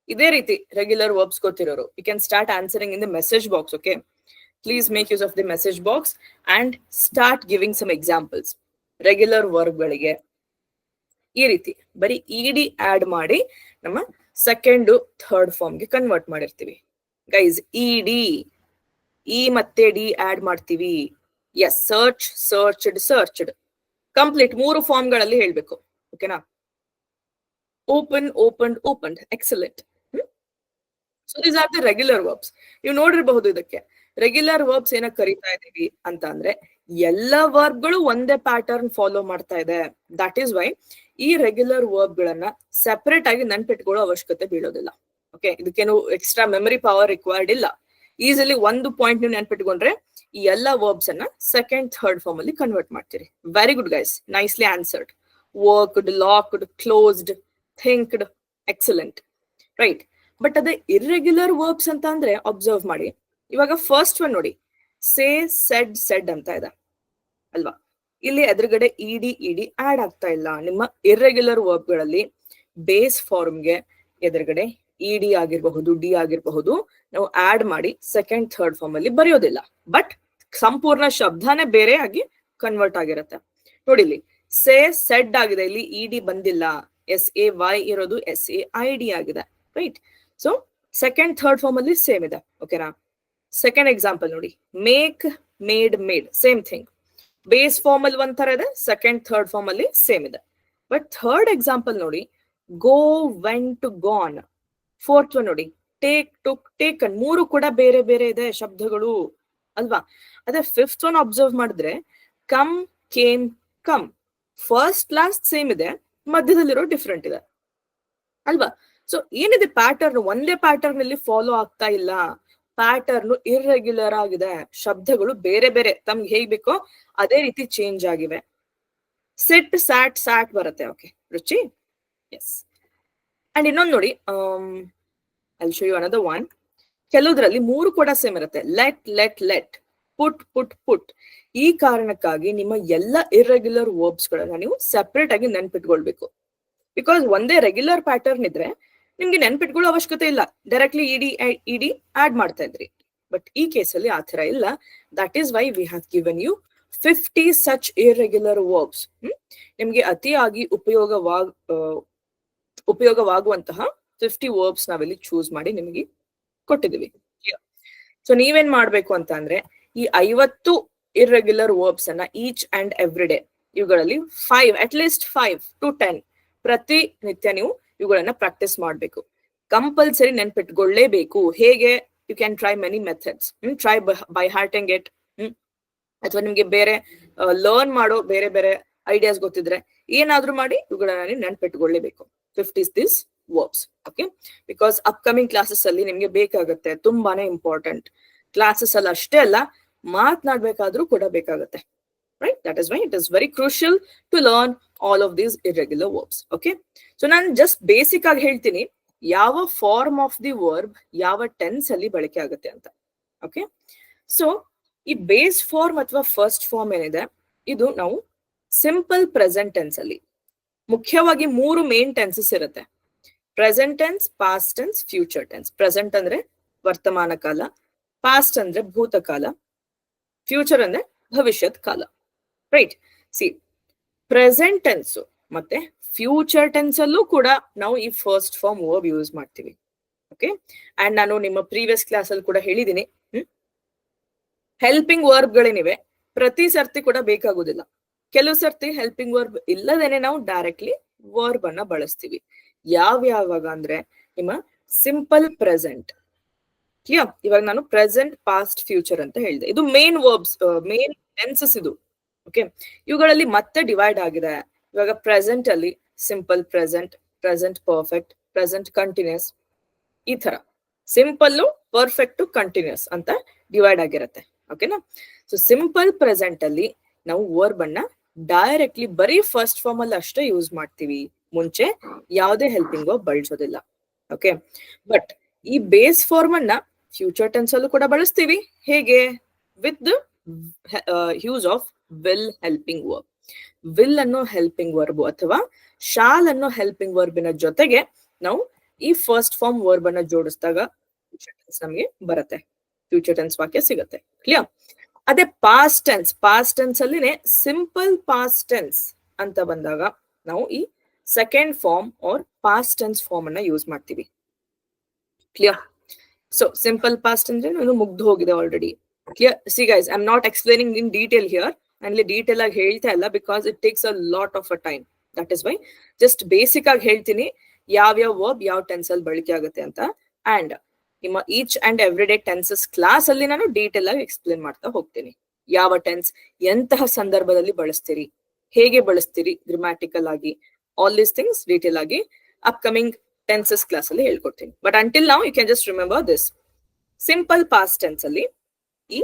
ಇದೇ ರೀತಿ ರೆಗ್ಯುಲರ್ ವರ್ಬ್ಸ್ ಗೊತ್ತಿರೋರು you can start answering in the message box. Okay, please make use of the message box and start giving some examples. Regular verb ಗಳಿಗೆ ಈ ರೀತಿ ಬರೀ ಇಡಿ ಆಡ್ ಮಾಡಿ ನಮ್ಮ ಸೆಕೆಂಡ್ ಥರ್ಡ್ ಫಾರ್ಮ್ಗೆ ಕನ್ವರ್ಟ್ ಮಾಡಿರ್ತೀವಿ. ಗೈಸ್, ಇ ಮತ್ತೆ ಡಿ ಆಡ್ ಮಾಡ್ತೀವಿ. Yes, search, searched, searched, complete 3 form ಗಳಲ್ಲಿ ಹೇಳ್ಬೇಕು. ಓಕೆನಾ? Open, opened, opened, excellent. So these are the regular verbs. ನೀವು ನೋಡಿರಬಹುದು ಇದಕ್ಕೆ ರೆಗ್ಯುಲರ್ ವರ್ಬ್ಸ್ ಏನಕ್ಕೆ ಕರಿತಾ ಇದೀವಿ ಅಂತ ಅಂದ್ರೆ ಎಲ್ಲ ವರ್ಬ್ಗಳು ಒಂದೇ ಪ್ಯಾಟರ್ನ್ ಫಾಲೋ ಮಾಡ್ತಾ ಇದೆ. ದಟ್ ಈಸ್ ವೈ ಈ ರೆಗ್ಯುಲರ್ ವರ್ಬ್ ಗಳನ್ನ ಸೆಪರೇಟ್ ಆಗಿ ನೆನ್ಪಿಟ್ಕೊಳ್ಳೋ ಅವಶ್ಯಕತೆ ಬೀಳೋದಿಲ್ಲ. ಓಕೆ, ಇದಕ್ಕೇನು ಎಕ್ಸ್ಟ್ರಾ ಮೆಮರಿ ಪವರ್ ರಿಕ್ವೈರ್ಡ್ ಇಲ್ಲ. ಈಸಿಲಿ ಒಂದು ಪಾಯಿಂಟ್ ನೀವು ನೆನ್ಪಿಟ್ಕೊಂಡ್ರೆ ಈ ಎಲ್ಲ ವರ್ಬ್ಸ್ ಅನ್ನ ಸೆಕೆಂಡ್ ಥರ್ಡ್ ಫಾರ್ಮ್ ಅಲ್ಲಿ ಕನ್ವರ್ಟ್ ಮಾಡ್ತೀರಿ. Very good guys, nicely answered. Worked, locked, closed, thinked, excellent, right? But ಅದೇ ಇರ್ರೆಗ್ಯುಲರ್ ವರ್ಬ್ಸ್ ಅಂತ ಅಂದ್ರೆ ಅಬ್ಸರ್ವ್ ಮಾಡಿ. ಇವಾಗ ಫಸ್ಟ್ ಒನ್ ನೋಡಿ, ಸೇ, ಸೆಡ್, ಸೆಡ್ ಅಂತ ಇದೆ, ಅಲ್ವಾ? ಇಲ್ಲಿ ಎದುರುಗಡೆ ಇಡಿ ಆಡ್ ಆಗ್ತಾ ಇಲ್ಲ. ನಿಮ್ಮ ಇರ್ರೆಗ್ಯುಲರ್ ವರ್ಬ್ ಗಳಲ್ಲಿ ಬೇಸ್ ಫಾರ್ಮ್ಗೆ ಎದುರುಗಡೆ ಇಡಿ ಆಗಿರಬಹುದು, ಡಿ ಆಗಿರಬಹುದು, ನಾವು ಆಡ್ ಮಾಡಿ ಸೆಕೆಂಡ್ ಥರ್ಡ್ ಫಾರ್ಮ್ ಅಲ್ಲಿ ಬರೆಯೋದಿಲ್ಲ. ಬಟ್ ಸಂಪೂರ್ಣ ಶಬ್ದನೇ ಬೇರೆ ಆಗಿ ಕನ್ವರ್ಟ್ ಆಗಿರುತ್ತೆ. ನೋಡಿ, ಇಲ್ಲಿ ಸೇ, ಸೆಡ್ ಆಗಿದೆ, ಇಲ್ಲಿ ಇಡಿ ಬಂದಿಲ್ಲ. SAY ಇರೋದು SAID ಆಗಿದೆ, right? So second third form ಅಲ್ಲಿ ಸೇಮ್ ಇದೆ. ಓಕೆನಾ? ಸೆಕೆಂಡ್ ಎಕ್ಸಾಂಪಲ್ ನೋಡಿ, make, made, made, same thing. Base form ಅಲ್ಲಿ ಒಂಥರ ಇದೆ, ಸೆಕೆಂಡ್ ಥರ್ಡ್ ಫಾರ್ಮ್ ಅಲ್ಲಿ ಸೇಮ್ ಇದೆ. ಬಟ್ ಥರ್ಡ್ ಎಕ್ಸಾಂಪಲ್ ನೋಡಿ, go, went, gone. Fourth one ನೋಡಿ, ಟೇಕ್, ಟುಕ್, ಟೇಕನ್. 3 ಕೂಡ ಬೇರೆ ಬೇರೆ ಇದೆ ಶಬ್ದಗಳು. ಅಲ್ವಾ? ಅದೇ ಫಿಫ್ತ್ ಒನ್ ಅಬ್ಸರ್ವ್ ಮಾಡಿದ್ರೆ come, came, come, first last same ಇದೆ, ಮಧ್ಯದಲ್ಲಿರೋ ಡಿಫ್ರೆಂಟ್ ಇದೆ ಅಲ್ವಾ? ಸೊ ಏನಿದೆ ಪ್ಯಾಟರ್ನ್, ಒಂದೇ ಪ್ಯಾಟರ್ನ್ ಅಲ್ಲಿ ಫಾಲೋ ಆಗ್ತಾ ಇಲ್ಲ, ಪ್ಯಾಟರ್ನ್ ಇರ್ರೆಗ್ಯುಲರ್ ಆಗಿದೆ, ಶಬ್ದಗಳು ಬೇರೆ ಬೇರೆ ತಮ್ಗೆ ಹೇಗ್ ಬೇಕೋ ಅದೇ ರೀತಿ ಚೇಂಜ್ ಆಗಿವೆ. ಸಿಟ್, ಸ್ಯಾಟ್, ಸ್ಯಾಟ್ ಬರುತ್ತೆ. Okay Ruchi, yes. ಅಂಡ್ ಇನ್ನೊಂದು ನೋಡಿ, I show you another one. ಕೆಲವುದ್ರಲ್ಲಿ ಮೂರು ಕೂಡ ಸೇಮ್ ಇರುತ್ತೆ, let, let, let, put, put, put. ಈ ಕಾರಣಕ್ಕಾಗಿ ನಿಮ್ಮ ಎಲ್ಲ ಇರ್ರೆಗ್ಯುಲರ್ ವರ್ಬ್ಸ್ ಗಳನ್ನ ನೀವು ಸೆಪರೇಟ್ ಆಗಿ ನೆನ್ಪಿಟ್ಕೊಳ್ಬೇಕು. ಬಿಕಾಸ್ ಒಂದೇ ರೆಗ್ಯುಲರ್ ಪ್ಯಾಟರ್ನ್ ಇದ್ರೆ ನಿಮ್ಗೆ ನೆನ್ಪಿಟ್ಕೊಳ್ಳೋ ಅವಶ್ಯಕತೆ ಇಲ್ಲ, ಡೈರೆಕ್ಟ್ಲಿ ಇಡಿ ಆಡ್ ಮಾಡ್ತಾ ಇದ್ರಿ. ಬಟ್ ಈ ಕೇಸಲ್ಲಿ ಆ ತರ ಇಲ್ಲ. That is why we have given you 50 such irregular verbs. ನಿಮ್ಗೆ ಅತಿಯಾಗಿ ಉಪಯೋಗವಾಗುವಂತಹ 50 ವರ್ಬ್ಸ್ ನಾವಿಲ್ಲಿ ಚೂಸ್ ಮಾಡಿ ನಿಮಗೆ ಕೊಟ್ಟಿದೀವಿ. ಸೊ ನೀವೇನ್ ಮಾಡ್ಬೇಕು ಅಂತ ಅಂದ್ರೆ, ಈ 50 ಇರ್ರೆಗ್ಯುಲರ್ ವರ್ಬ್ಸ್ ಅನ್ನ ಈಚ್ ಅಂಡ್ ಎವ್ರಿ ಡೇ ಇವುಗಳಲ್ಲಿ 5, ಅಟ್ ಲೀಸ್ಟ್ 5 to 10 ಪ್ರತಿನಿತ್ಯ ನೀವು ಇವುಗಳನ್ನ ಪ್ರಾಕ್ಟೀಸ್ ಮಾಡ್ಬೇಕು. ಕಂಪಲ್ಸರಿ ನೆನ್ಪಿಟ್ಕೊಳ್ಳೇಬೇಕು. ಹೇಗೆ? You can try many methods. Try by hearting it, ಅಥವಾ ನಿಮ್ಗೆ ಬೇರೆ ಲರ್ನ್ ಮಾಡೋ ಬೇರೆ ಬೇರೆ ಐಡಿಯಾಸ್ ಗೊತ್ತಿದ್ರೆ ಏನಾದ್ರೂ ಮಾಡಿ ಇವುಗಳನ್ನ ನೀವು ನೆನ್ಪಿಟ್ಕೊಳ್ಳೇಬೇಕು. 50 this verbs. Okay, because upcoming classes ಅಲ್ಲಿ ನಿಮ್ಗೆ ಬೇಕಾಗುತ್ತೆ, ತುಂಬಾನೇ ಇಂಪಾರ್ಟೆಂಟ್. ಕ್ಲಾಸಸ್ ಅಲ್ಲಿ ಅಷ್ಟೇ ಅಲ್ಲ, ಮಾತನಾಡ್ಬೇಕಾದ್ರೂ ಕೂಡ ಬೇಕಾಗುತ್ತೆ. Right? That is why it is very crucial to learn all of these irregular verbs. Okay? So ನಾನು just basic ಆಗಿ ಹೇಳ್ತೀನಿ ಯಾವ ಫಾರ್ಮ್ ಆಫ್ ದಿ ವರ್ಬ್ ಯಾವ ಟೆನ್ಸ್ ಅಲ್ಲಿ ಬಳಕೆ ಆಗುತ್ತೆ ಅಂತ. ಓಕೆ, ಸೊ ಈ ಬೇಸ್ ಫಾರ್ಮ್ ಅಥವಾ ಫಸ್ಟ್ ಫಾರ್ಮ್ ಏನಿದೆ, ಇದು ನಾವು ಸಿಂಪಲ್ ಪ್ರೆಸೆಂಟ್ ಟೆನ್ಸ್ ಅಲ್ಲಿ ಮುಖ್ಯವಾಗಿ 3 ಮೇನ್ ಟೆನ್ಸಸ್ ಇರುತ್ತೆ. Present tense, past tense, future tense. Present ಅಂದ್ರೆ ವರ್ತಮಾನ ಕಾಲ, ಪಾಸ್ಟ್ ಅಂದ್ರೆ ಭೂತಕಾಲ, ಫ್ಯೂಚರ್ ಅಂದ್ರೆ ಭವಿಷ್ಯತ್ ಕಾಲ. ರೈಟ್? ಸಿ, ಪ್ರೆಸೆಂಟ್ ಟೆನ್ಸ್ ಮತ್ತೆ ಫ್ಯೂಚರ್ ಟೆನ್ಸ್ ಅಲ್ಲೂ ಕೂಡ ನಾವು ಈ ಫಸ್ಟ್ ಫಾರ್ಮ್ ವರ್ಬ್ ಯೂಸ್ ಮಾಡ್ತೀವಿ. ಓಕೆ, ಅಂಡ್ ನಾನು ನಿಮ್ಮ ಪ್ರೀವಿಯಸ್ ಕ್ಲಾಸ್ ಅಲ್ಲಿ ಕೂಡ ಹೇಳಿದ್ದೀನಿ, ಹೆಲ್ಪಿಂಗ್ ವರ್ಬ್ ಗಳೇನಿವೆ ಪ್ರತಿ ಸರ್ತಿ ಕೂಡ ಬೇಕಾಗುದಿಲ್ಲ. ಕೆಲವು ಸರ್ತಿ ಹೆಲ್ಪಿಂಗ್ ವರ್ಬ್ ಇಲ್ಲದೇನೆ ನಾವು ಡೈರೆಕ್ಟ್ಲಿ ವರ್ಬ್ ಅನ್ನ ಬಳಸ್ತೀವಿ. ಯಾವ್ಯಾವಾಗ ಅಂದ್ರೆ ನಿಮ್ಮ ಸಿಂಪಲ್ ಪ್ರೆಸೆಂಟ್. ಕ್ಲಿಯರ್? ಇವಾಗ ನಾನು ಪ್ರೆಸೆಂಟ್, ಪಾಸ್ಟ್, ಫ್ಯೂಚರ್ ಅಂತ ಹೇಳಿದೆ. ಇದು ಮೇನ್ ವರ್ಬ್ಸ್, ಮೇನ್ ಟೆನ್ಸಸ್ ಇದು. ಓಕೆ, ಇವುಗಳಲ್ಲಿ ಮತ್ತೆ ಡಿವೈಡ್ ಆಗಿದೆ. ಇವಾಗ ಪ್ರೆಸೆಂಟ್ ಅಲ್ಲಿ simple present, present perfect, present continuous, ಈ ತರ ಸಿಂಪಲ್, ಪರ್ಫೆಕ್ಟ್, ಕಂಟಿನ್ಯೂಸ್ ಅಂತ ಡಿವೈಡ್ ಆಗಿರುತ್ತೆ. ಓಕೆನಾ? ಸೊ ಸಿಂಪಲ್ ಪ್ರೆಸೆಂಟ್ ಅಲ್ಲಿ ನಾವು ವರ್ಬ್ ಅನ್ನ ಡೈರೆಕ್ಟ್ಲಿ ಬರೀ ಫಸ್ಟ್ ಫಾರ್ಮ್ ಅಲ್ಲಿ ಅಷ್ಟೇ ಯೂಸ್ ಮಾಡ್ತೀವಿ, ಮುಂಚೆ ಯಾವುದೇ ಹೆಲ್ಪಿಂಗ್ ವರ್ಬ್ ಬಳಸೋದಿಲ್ಲ. ಓಕೆ, ಬಟ್ ಈ ಬೇಸ್ ಫಾರ್ಮ್ ಅನ್ನ ಫ್ಯೂಚರ್ ಟೆನ್ಸ್ ಅಲ್ಲೂ ಕೂಡ ಬಳಸ್ತೀವಿ. ಹೇಗೆ? With the use of will helping verb. Will ಅನ್ನೋ ಹೆಲ್ಪಿಂಗ್ ವರ್ಬ್ ಅಥವಾ ಶಾಲ್ ಅನ್ನೋ ಹೆಲ್ಪಿಂಗ್ ವರ್ಬಿನ ಜೊತೆಗೆ ನಾವು ಈ ಫಸ್ಟ್ ಫಾರ್ಮ್ ವರ್ಬ್ ಅನ್ನ ಜೋಡಿಸಿದಾಗ ಫ್ಯೂಚರ್ ಟೆನ್ಸ್ ನಮಗೆ ಬರುತ್ತೆ, ಫ್ಯೂಚರ್ ಟೆನ್ಸ್ ವಾಕ್ಯ ಸಿಗುತ್ತೆ. ಕ್ಲಿಯರ್? ಅದೇ ಪಾಸ್ಟ್ ಟೆನ್ಸ್, ಪಾಸ್ಟ್ ಟೆನ್ಸ್ ಅಲ್ಲಿನೇ ಸಿಂಪಲ್ ಪಾಸ್ಟ್ ಟೆನ್ಸ್ ಅಂತ ಬಂದಾಗ ನಾವು ಈ second form or past tense form ಅನ್ನ ಯೂಸ್ ಮಾಡ್ತೀವಿ. ಕ್ಲಿಯರ್? ಸೊ ಸಿಂಪಲ್ ಪಾಸ್ಟ್ ಅಂದ್ರೆ ನಾನು ಮುಗ್ದು ಹೋಗಿದೆ already. Clear? See guys, I am not explaining in detail here. ಅಲ್ಲಿ ಡೀಟೇಲ್ ಆಗಿ ಹೇಳ್ತಾ ಇಲ್ಲ, because it takes a lot of a time. That is why just basic ಆಗಿ ಹೇಳ್ತೀನಿ ಯಾವ್ಯಾವ ವರ್ಬ್ ಯಾವ ಟೆನ್ಸ್ ಅಲ್ಲಿ ಬಳಕೆ ಆಗುತ್ತೆ ಅಂತ. ಅಂಡ್ ನಿಮ್ಮ each and every day tenses class ಅಲ್ಲಿ ನಾನು ಡೀಟೇಲ್ ಆಗಿ ಎಕ್ಸ್ಪ್ಲೇನ್ ಮಾಡ್ತಾ ಹೋಗ್ತೀನಿ. ಯಾವ ಟೆನ್ಸ್ ಎಂತಹ ಸಂದರ್ಭದಲ್ಲಿ ಬಳಸ್ತೀರಿ, ಹೇಗೆ ಬಳಸ್ತೀರಿ ಗ್ರಾಮ್ಯಾಟಿಕಲ್ ಆಗಿ, ಆಲ್ ದೀಸ್ ಥಿಂಗ್ಸ್ ಡೀಟೇಲ್ ಆಗಿ ಅಪ್ಕಮಿಂಗ್ ಟೆನ್ಸಸ್ ಕ್ಲಾಸ್ ಅಲ್ಲಿ ಹೇಳ್ಕೊಡ್ತೀನಿ. But until now you can just remember this. Simple past tense ಅಲ್ಲಿ ಈ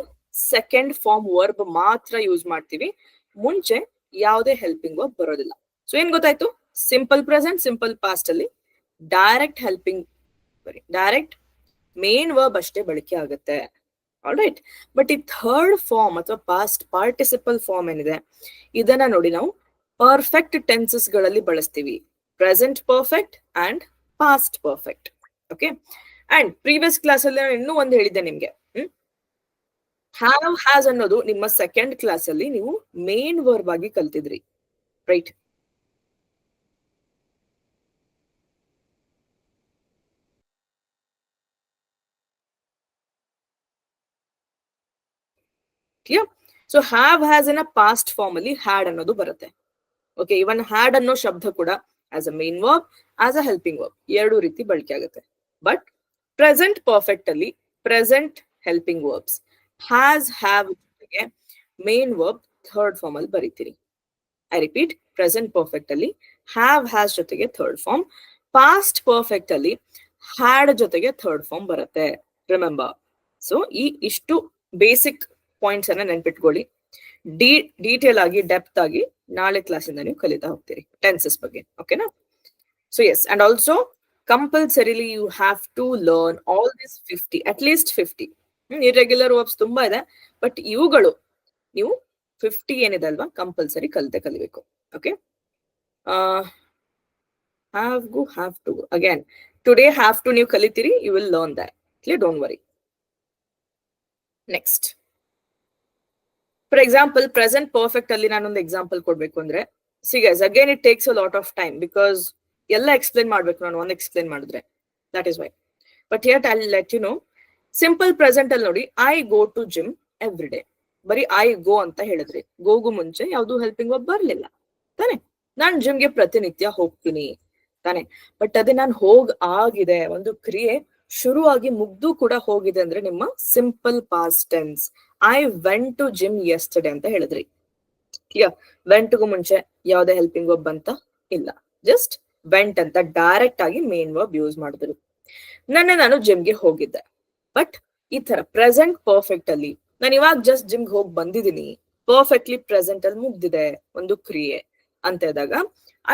ಸೆಕೆಂಡ್ ಫಾರ್ಮ್ ವರ್ಬ್ ಮಾತ್ರ ಯೂಸ್ ಮಾಡ್ತೀವಿ, ಮುಂಚೆ ಯಾವುದೇ ಹೆಲ್ಪಿಂಗ್ ವರ್ಬ್ ಬರೋದಿಲ್ಲ. ಸೊ ಏನ್ ಗೊತ್ತಾಯ್ತು? ಸಿಂಪಲ್ ಪ್ರೆಸೆಂಟ್, ಸಿಂಪಲ್ ಪಾಸ್ಟ್ ಅಲ್ಲಿ direct helping, direct main verb ಅಷ್ಟೇ ಬಳಕೆ ಆಗುತ್ತೆ. ಆಲ್ರೈಟ್? ಬಟ್ ಈ ಥರ್ಡ್ ಫಾರ್ಮ್ ಅಥವಾ ಪಾಸ್ಟ್ ಪಾರ್ಟಿಸಿಪಲ್ ಫಾರ್ಮ್ ಏನಿದೆ, ಇದನ್ನ ನೋಡಿ ನಾವು ಪರ್ಫೆಕ್ಟ್ ಟೆನ್ಸಸ್ ಗಳಲ್ಲಿ ಬಳಸ್ತೀವಿ. Present perfect and past perfect. Okay, and previous class ಅಲ್ಲಿ ನಾನು ಇನ್ನೂ ಒಂದು ಹೇಳಿದ್ದೆ ನಿಮ್ಗೆ, ಹ್ಯಾವ್, ಹ್ಯಾಸ್ ಅನ್ನೋದು ನಿಮ್ಮ ಸೆಕೆಂಡ್ ಕ್ಲಾಸ್ ಅಲ್ಲಿ ನೀವು ಮೇನ್ ವರ್ಬ್ ಆಗಿ ಕಲ್ತಿದ್ರಿ. Right? Clear? So have, has in past form ಅಲ್ಲಿ ಹ್ಯಾಡ್ ಅನ್ನೋದು ಬರುತ್ತೆ. ಓಕೆ, ಇವನ್ ಹ್ಯಾಡ್ ಅನ್ನೋ ಶಬ್ದ ಕೂಡ as a main verb, as a helping verb ಎರಡು ರೀತಿ ಬಳಕೆ ಆಗುತ್ತೆ. ಬಟ್ ಪ್ರೆಸೆಂಟ್ ಪರ್ಫೆಕ್ಟ್ ಅಲ್ಲಿ present helping verbs, has have ಜೊತೆಗೆ ಮೇನ್ ವರ್ಬ್ ಥರ್ಡ್ ಫಾರ್ಮ್ ಅಲ್ಲಿ ಬರೀತೀರಿ. ಐ ರಿಪೀಟ್, ಪ್ರೆಸೆಂಟ್ ಪರ್ಫೆಕ್ಟ್ ಅಲ್ಲಿ ಹ್ಯಾವ್ ಹ್ಯಾಸ್ ಜೊತೆಗೆ ಥರ್ಡ್ ಫಾರ್ಮ್, ಪಾಸ್ಟ್ ಪರ್ಫೆಕ್ಟ್ ಅಲ್ಲಿ ಹ್ಯಾಡ್ ಜೊತೆಗೆ ಥರ್ಡ್ ಫಾರ್ಮ್ ಬರುತ್ತೆ. ರಿಮೆಂಬರ್. ಸೊ ಈ ಇಷ್ಟು ಬೇಸಿಕ್ ಪಾಯಿಂಟ್ಸ್ ಅನ್ನ ನೆನ್ಪಿಟ್ಕೊಳ್ಳಿ. ಡೀಟೇಲ್ ಆಗಿ ಡೆಪ್ತ್ ಆಗಿ ನಾಳೆ ಕ್ಲಾಸಿಂದ ನೀವು ಕಲಿತಾ ಹೋಗ್ತೀರಿ ಟೆನ್ಸಸ್ ಬಗ್ಗೆ. ಓಕೆನಾ? So yes, and also compulsorily you have to learn all this 50, at least 50. Irregular verbs ತುಂಬಾ ಇದೆ, ಬಟ್ ಇವುಗಳು ನೀವು 50 ಏನಿದೆ ಅಲ್ವಾ ಕಂಪಲ್ಸರಿ ಕಲಿಬೇಕು. Okay, have to again today have to ನೀವು ಕಲಿತೀರಿ, you will learn that. Clear? Don't worry. Next, for example present perfect ಅಲ್ಲಿ ನಾನೊಂದು ಎಕ್ಸಾಂಪಲ್ ಕೊಡ್ಬೇಕು ಅಂದ್ರೆ, see guys again it takes a lot of time because ಎಲ್ಲ ಎಕ್ಸ್ಪ್ಲೇನ್ ಮಾಡ್ಬೇಕು ನಾನು ಒಂದು ಎಕ್ಸ್ಪ್ಲೇನ್ ಮಾಡಿದ್ರೆ. That is why. But yet I let you know. Simple present ಅಲ್ಲಿ ನೋಡಿ, I go to gym every day. ಬರೀ ಐ ಗೋ ಅಂತ ಹೇಳಿದ್ರಿ, ಗೋಗು ಮುಂಚೆ ಯಾವ್ದು ಹೆಲ್ಪಿಂಗ್ ವರ್ಬ್ ಬರ್ಲಿಲ್ಲ ತಾನೆ. ನಾನ್ ಜಿಮ್ಗೆ ಪ್ರತಿನಿತ್ಯ ಹೋಗ್ತೀನಿ ತಾನೆ. ಬಟ್ ಅದೇ ನಾನು ಆಗಿದೆ, ಒಂದು ಕ್ರಿಯೆ ಶುರುವಾಗಿ ಮುಗ್ದು ಕೂಡ ಹೋಗಿದೆ ಅಂದ್ರೆ ನಿಮ್ಮ simple past tense. I went to gym yesterday ಅಂತ ಹೇಳಿದ್ರಿ. ಕ್ಲಿಯರ್? ವೆಂಟ್ಗೂ ಮುಂಚೆ ಯಾವ್ದೇ ಹೆಲ್ಪಿಂಗ್ ವರ್ಬ್ ಅಂತ ಇಲ್ಲ, ಜಸ್ಟ್ ವೆಂಟ್ ಅಂತ ಡೈರೆಕ್ಟ್ ಆಗಿ ಮೇನ್ ವರ್ಬ್ ಯೂಸ್ ಮಾಡಿದ್ರು. ನಾನು ಜಿಮ್ಗೆ ಹೋಗಿದ್ದೆ. ಬಟ್ ಈ ತರ ಪ್ರೆಸೆಂಟ್ ಪರ್ಫೆಕ್ಟ್ ಅಲ್ಲಿ ನಾನು ಇವಾಗ ಜಸ್ಟ್ ಜಿಮ್ಗೆ ಹೋಗಿ ಬಂದಿದ್ದೀನಿ, ಪರ್ಫೆಕ್ಟ್ಲಿ ಪ್ರೆಸೆಂಟ್ ಅಲ್ಲಿ ಮುಗ್ದಿದೆ ಒಂದು ಕ್ರಿಯೆ ಅಂತ ಇದ್ದಾಗ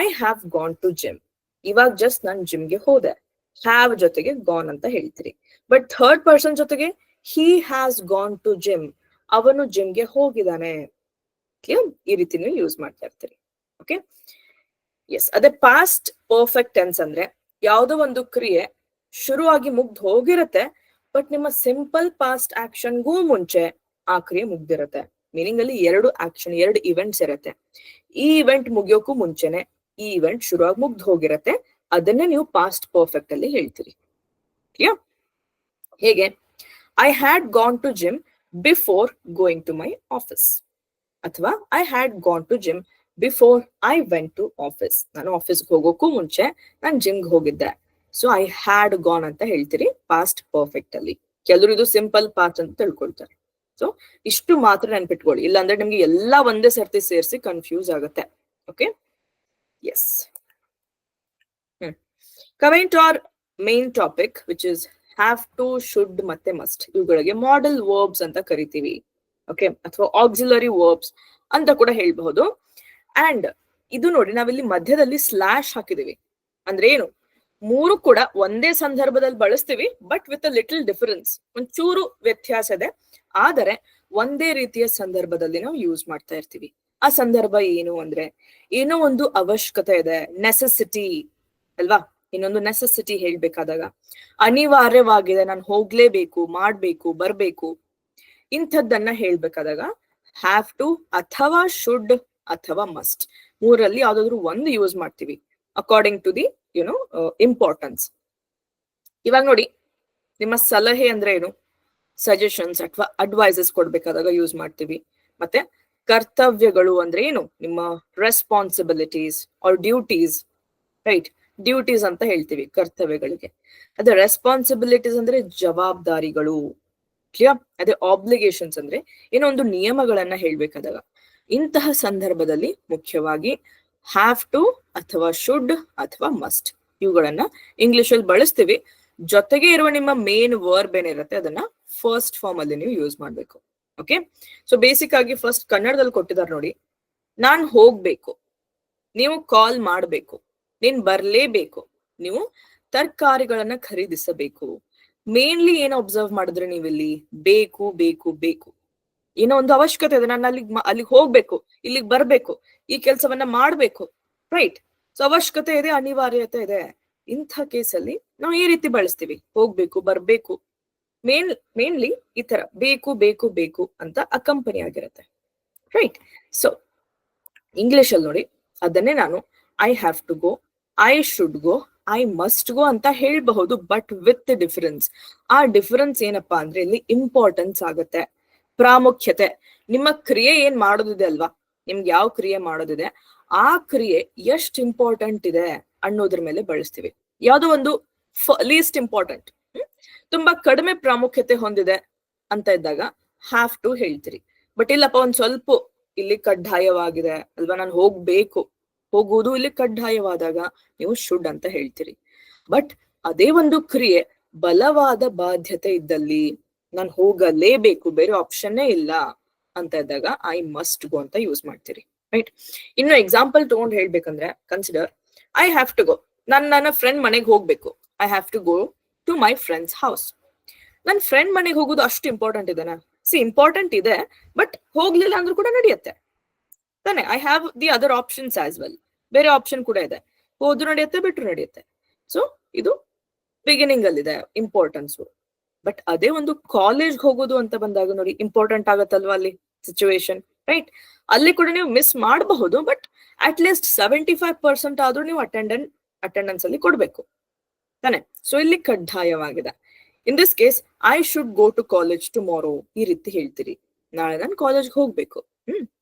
I have gone to gym. ಇವಾಗ ಜಸ್ಟ್ ನಾನು ಜಿಮ್ಗೆ ಹೋದೆ, ಹ್ಯಾವ್ ಜೊತೆಗೆ ಗಾನ್ ಅಂತ ಹೇಳ್ತೀರಿ. ಬಟ್ ಥರ್ಡ್ ಪರ್ಸನ್ ಜೊತೆಗೆ he has gone to gym, ಅವನು ಜಿಮ್ಗೆ ಹೋಗಿದ್ದಾನೆ. ಕ್ಲಿಯರ್? ಈ ರೀತಿ ನೀವು ಯೂಸ್ ಮಾಡ್ತಾ ಇರ್ತೀರಿ. Okay, yes. ಅದೇ ಪಾಸ್ಟ್ ಪರ್ಫೆಕ್ಟ್ ಟೆನ್ಸ್ ಅಂದ್ರೆ ಯಾವುದೋ ಒಂದು ಕ್ರಿಯೆ ಶುರುವಾಗಿ ಮುಗ್ದು ಹೋಗಿರತ್ತೆ, ಬಟ್ ನಿಮ್ಮ ಸಿಂಪಲ್ ಪಾಸ್ಟ್ ಆಕ್ಷನ್ಗೂ ಮುಂಚೆ ಆ ಕ್ರಿಯೆ ಮುಗ್ದಿರತ್ತೆ. ಮೀನಿಂಗ್ ಅಲ್ಲಿ ಎರಡು ಇವೆಂಟ್ಸ್ ಇರತ್ತೆ. ಈ ಇವೆಂಟ್ ಮುಗಿಯೋಕ್ಕೂ ಮುಂಚೆನೆ ಈ ಇವೆಂಟ್ ಶುರುವಾಗಿ ಮುಗ್ದು ಹೋಗಿರತ್ತೆ. ಅದನ್ನೇ ನೀವು ಪಾಸ್ಟ್ ಪರ್ಫೆಕ್ಟ್ ಅಲ್ಲಿ ಹೇಳ್ತೀರಿ. ಕ್ಲಿಯರ್? ಹೇಗೆ? I had gone to gym before going to my office. ಅಥವಾ I had gone to gym before I went to office. ನಾನು ಆಫೀಸ್ಗೆ ಹೋಗೋಕ್ಕೂ ಮುಂಚೆ ನಾನು ಜಿಮ್ಗೆ ಹೋಗಿದ್ದೆ. ಸೊ ಐ ಹ್ಯಾಡ್ ಗಾನ್ ಅಂತ ಹೇಳ್ತೀರಿ ಪಾಸ್ಟ್ ಪರ್ಫೆಕ್ಟ್ ಅಲ್ಲಿ. ಕೆಲವರು ಇದು ಸಿಂಪಲ್ ಪಾಸ್ಟ್ ಅಂತ ತಿಳ್ಕೊಳ್ತಾರೆ. ಸೊ ಇಷ್ಟು ಮಾತ್ರ ನೆನ್ಪಿಟ್ಕೊಳ್ಳಿ, ಇಲ್ಲಾಂದ್ರೆ ನಿಮ್ಗೆ ಎಲ್ಲಾ ಒಂದೇ ಸರ್ತಿ ಸೇರಿಸಿ ಕನ್ಫ್ಯೂಸ್ ಆಗುತ್ತೆ. Okay, yes. Coming to our main topic which is have to, should ಮತ್ತೆ ಮಸ್ಟ್. ಇವುಗಳಿಗೆ ಮಾಡೆಲ್ ವರ್ಬ್ಸ್ ಅಂತ ಕರಿತೀವಿ. ಓಕೆ, ಅಥವಾ ಆಕ್ಸಿಲರಿ ವರ್ಬ್ಸ್ ಅಂತ ಕೂಡ ಹೇಳ್ಬಹುದು. ಅಂಡ್ ಇದು ನೋಡಿ, ನಾವಿಲ್ಲಿ ಮಧ್ಯದಲ್ಲಿ ಸ್ಲಾಶ್ ಹಾಕಿದೀವಿ. ಅಂದ್ರೆ ಏನು? ಮೂರು ಕೂಡ ಒಂದೇ ಸಂದರ್ಭದಲ್ಲಿ ಬಳಸ್ತೀವಿ, but with a little difference. ಒಂಚೂರು ವ್ಯತ್ಯಾಸ ಇದೆ, ಆದರೆ ಒಂದೇ ರೀತಿಯ ಸಂದರ್ಭದಲ್ಲಿ ನಾವು ಯೂಸ್ ಮಾಡ್ತಾ ಇರ್ತೀವಿ. ಆ ಸಂದರ್ಭ ಏನು ಅಂದ್ರೆ, ಏನೋ ಒಂದು ಅವಶ್ಯಕತೆ ಇದೆ, ನೆಸೆಸಿಟಿ ಅಲ್ವಾ? ಇನ್ನೊಂದು ನೆಸೆಸಿಟಿ ಹೇಳ್ಬೇಕಾದಾಗ ಅನಿವಾರ್ಯವಾಗಿದೆ, ನಾನು ಹೋಗ್ಲೇಬೇಕು, ಮಾಡ್ಬೇಕು, ಬರ್ಬೇಕು, ಇಂಥದ್ದನ್ನ ಹೇಳ್ಬೇಕಾದಾಗ ಹ್ಯಾವ್ ಟು ಅಥವಾ ಶುಡ್ ಅಥವಾ ಮಸ್ಟ್, ಮೂರಲ್ಲಿ ಯಾವ್ದಾದ್ರು ಒಂದು ಯೂಸ್ ಮಾಡ್ತೀವಿ ಅಕಾರ್ಡಿಂಗ್ ಟು ದಿ ಇಂಪಾರ್ಟೆನ್ಸ್. ಇವಾಗ ನೋಡಿ, ನಿಮ್ಮ ಸಲಹೆ ಅಂದ್ರೆ ಏನು? ಸಜೆಷನ್ಸ್ ಅಥವಾ ಅಡ್ವೈಸಸ್ ಕೊಡ್ಬೇಕಾದಾಗ ಯೂಸ್ ಮಾಡ್ತೀವಿ. ಮತ್ತೆ ಕರ್ತವ್ಯಗಳು ಅಂದ್ರೆ ಏನು? ನಿಮ್ಮ responsibilities or duties, right? Duties ಅಂತ ಹೇಳ್ತೀವಿ ಕರ್ತವ್ಯಗಳಿಗೆ. ಅದೇ ರೆಸ್ಪಾನ್ಸಿಬಿಲಿಟೀಸ್ ಅಂದ್ರೆ ಜವಾಬ್ದಾರಿಗಳು. ಕ್ಲಿಯರ್? ಅದೇ ಆಬ್ಲಿಗೇಷನ್ಸ್ ಅಂದ್ರೆ ಏನೋ ಒಂದು ನಿಯಮಗಳನ್ನ ಹೇಳ್ಬೇಕಾದಾಗ ಇಂತಹ ಸಂದರ್ಭದಲ್ಲಿ ಮುಖ್ಯವಾಗಿ ಹ್ಯಾವ್ ಟು ಅಥವಾ ಶುಡ್ ಅಥವಾ ಮಸ್ಟ್ ಇವುಗಳನ್ನ ಇಂಗ್ಲಿಷ್ ಅಲ್ಲಿ ಬಳಸ್ತೀವಿ. ಜೊತೆಗೆ ಇರುವ ನಿಮ್ಮ ಮೇನ್ ವರ್ಬ್ ಏನಿರುತ್ತೆ ಅದನ್ನ ಫಸ್ಟ್ ಫಾರ್ಮ್ ಅಲ್ಲಿ ನೀವು ಯೂಸ್ ಮಾಡ್ಬೇಕು. ಓಕೆ, ಸೊ ಬೇಸಿಕ್ ಆಗಿ ಫಸ್ಟ್ ಕನ್ನಡದಲ್ಲಿ ಕೊಟ್ಟಿದ್ದಾರೆ ನೋಡಿ. ನಾನ್ ಹೋಗ್ಬೇಕು, ನೀವು ಕಾಲ್ ಮಾಡ್ಬೇಕು, ನೀನ್ ಬರ್ಲೇಬೇಕು, ನೀವು ತರಕಾರಿಗಳನ್ನ ಖರೀದಿಸಬೇಕು. ಮೇನ್ಲಿ ಏನು ಅಬ್ಸರ್ವ್ ಮಾಡಿದ್ರೆ ನೀವಿಲ್ಲಿ ಬೇಕು ಬೇಕು ಬೇಕು, ಏನೋ ಒಂದು ಅವಶ್ಯಕತೆ ಇದೆ, ನಾನು ಅಲ್ಲಿಗೆ ಹೋಗ್ಬೇಕು, ಇಲ್ಲಿಗೆ ಬರ್ಬೇಕು, ಈ ಕೆಲಸವನ್ನ ಮಾಡ್ಬೇಕು, ರೈಟ್? ಸೊ ಅವಶ್ಯಕತೆ ಇದೆ, ಅನಿವಾರ್ಯತೆ ಇದೆ. ಇಂಥ ಕೇಸಲ್ಲಿ ನಾವು ಈ ರೀತಿ ಬಳಸ್ತೀವಿ, ಹೋಗ್ಬೇಕು, ಬರ್ಬೇಕು. ಮೇನ್ಲಿ ಈ ತರ ಬೇಕು ಬೇಕು ಬೇಕು ಅಂತ ಅಕಂಪನಿ ಆಗಿರುತ್ತೆ, ರೈಟ್? ಸೊ ಇಂಗ್ಲಿಷ್ ಅಲ್ಲಿ ನೋಡಿ, ಅದನ್ನೇ ನಾನು I have to go, I should go, I must go ಅಂತ ಹೇಳ್ಬಹುದು, ಬಟ್ ವಿತ್ ಡಿಫರೆನ್ಸ್. ಆ ಡಿಫರೆನ್ಸ್ ಏನಪ್ಪಾ ಅಂದ್ರೆ ಇಲ್ಲಿ ಇಂಪಾರ್ಟೆನ್ಸ್ ಆಗುತ್ತೆ, ಪ್ರಾಮುಖ್ಯತೆ. ನಿಮ್ಮ ಕ್ರಿಯೆ ಏನ್ ಮಾಡೋದಿದೆ ಅಲ್ವಾ, ನಿಮ್ಗೆ ಯಾವ ಕ್ರಿಯೆ ಮಾಡೋದಿದೆ ಆ ಕ್ರಿಯೆ ಎಷ್ಟು ಇಂಪಾರ್ಟೆಂಟ್ ಇದೆ ಅನ್ನೋದ್ರ ಮೇಲೆ ಬಳಸ್ತೀವಿ. ಯಾವ್ದೋ ಒಂದು ಲೀಸ್ಟ್ ಇಂಪಾರ್ಟೆಂಟ್, ತುಂಬಾ ಕಡಿಮೆ ಪ್ರಾಮುಖ್ಯತೆ ಹೊಂದಿದೆ ಅಂತ ಇದ್ದಾಗ ಹ್ಯಾವ್ ಟು ಹೇಳ್ತೀರಿ. ಬಟ್ ಇಲ್ಲಪ್ಪ ಒಂದ್ ಸ್ವಲ್ಪ ಇಲ್ಲಿ ಕಡ್ಡಾಯವಾಗಿದೆ ಅಲ್ವಾ, ನಾನು ಹೋಗ್ಬೇಕು, ಹೋಗುವುದು ಇಲ್ಲಿ ಕಡ್ಡಾಯವಾದಾಗ ನೀವು ಶುಡ್ ಅಂತ ಹೇಳ್ತೀರಿ. ಬಟ್ ಅದೇ ಒಂದು ಕ್ರಿಯೆ ಬಲವಾದ ಬಾಧ್ಯತೆ ಇದ್ದಲ್ಲಿ, ನಾನು ಹೋಗಲೇಬೇಕು, ಬೇರೆ ಆಪ್ಷನ್ನೇ ಇಲ್ಲ ಅಂತ ಇದ್ದಾಗ ಐ ಮಸ್ಟ್ ಗೋ ಅಂತ ಯೂಸ್ ಮಾಡ್ತೀರಿ. ರೈಟ್. ಇನ್ನು ಎಕ್ಸಾಂಪಲ್ ತಗೊಂಡ್ ಹೇಳ್ಬೇಕಂದ್ರೆ, consider I have to go. ನನ್ನ ಫ್ರೆಂಡ್ ಮನೆಗೆ ಹೋಗ್ಬೇಕು. I have to go to my friends house. ನನ್ ಫ್ರೆಂಡ್ ಮನೆಗೆ ಹೋಗೋದು ಅಷ್ಟು ಇಂಪಾರ್ಟೆಂಟ್ ಇದೆನಾ? ಇಂಪಾರ್ಟೆಂಟ್ ಇದೆ, ಬಟ್ ಹೋಗ್ಲಿಲ್ಲ ಅಂದ್ರೂ ಕೂಡ ನಡೆಯುತ್ತೆ ತಾನೆ. I have the other options as well. ಬೇರೆ ಆಪ್ಷನ್ ಕೂಡ ಇದೆ, ಹೋದ್ರು ನಡೆಯುತ್ತೆ, ಬಿಟ್ರು ನಡೆಯುತ್ತೆ. ಸೊ ಇದು ಬಿಗಿನಿಂಗ್ ಅಲ್ಲಿ ಇದೆ ಇಂಪಾರ್ಟೆನ್ಸ್. ಬಟ್ ಅದೇ ಒಂದು ಕಾಲೇಜ್ ಹೋಗೋದು ಅಂತ ಬಂದಾಗ ನೋಡಿ, ಇಂಪಾರ್ಟೆಂಟ್ ಆಗತ್ತಲ್ವಾ ಅಲ್ಲಿ ಸಿಚುವೇಶನ್, ರೈಟ್? ಅಲ್ಲಿ ಕೂಡ ನೀವು ಮಿಸ್ ಮಾಡಬಹುದು, ಬಟ್ ಅಟ್ ಲೀಸ್ಟ್ 75% ಆದ್ರೂ ನೀವು ಅಟೆಂಡೆನ್ಸ್ ಅಲ್ಲಿ ಕೊಡ್ಬೇಕು ತಾನೆ. ಸೊ ಇಲ್ಲಿ ಕಡ್ಡಾಯವಾಗಿದೆ. In this case I should go to college tomorrow, ಈ ರೀತಿ ಹೇಳ್ತೀರಿ. ನಾಳೆ ನಾನು ಕಾಲೇಜ್ಗೆ ಹೋಗ್ಬೇಕು.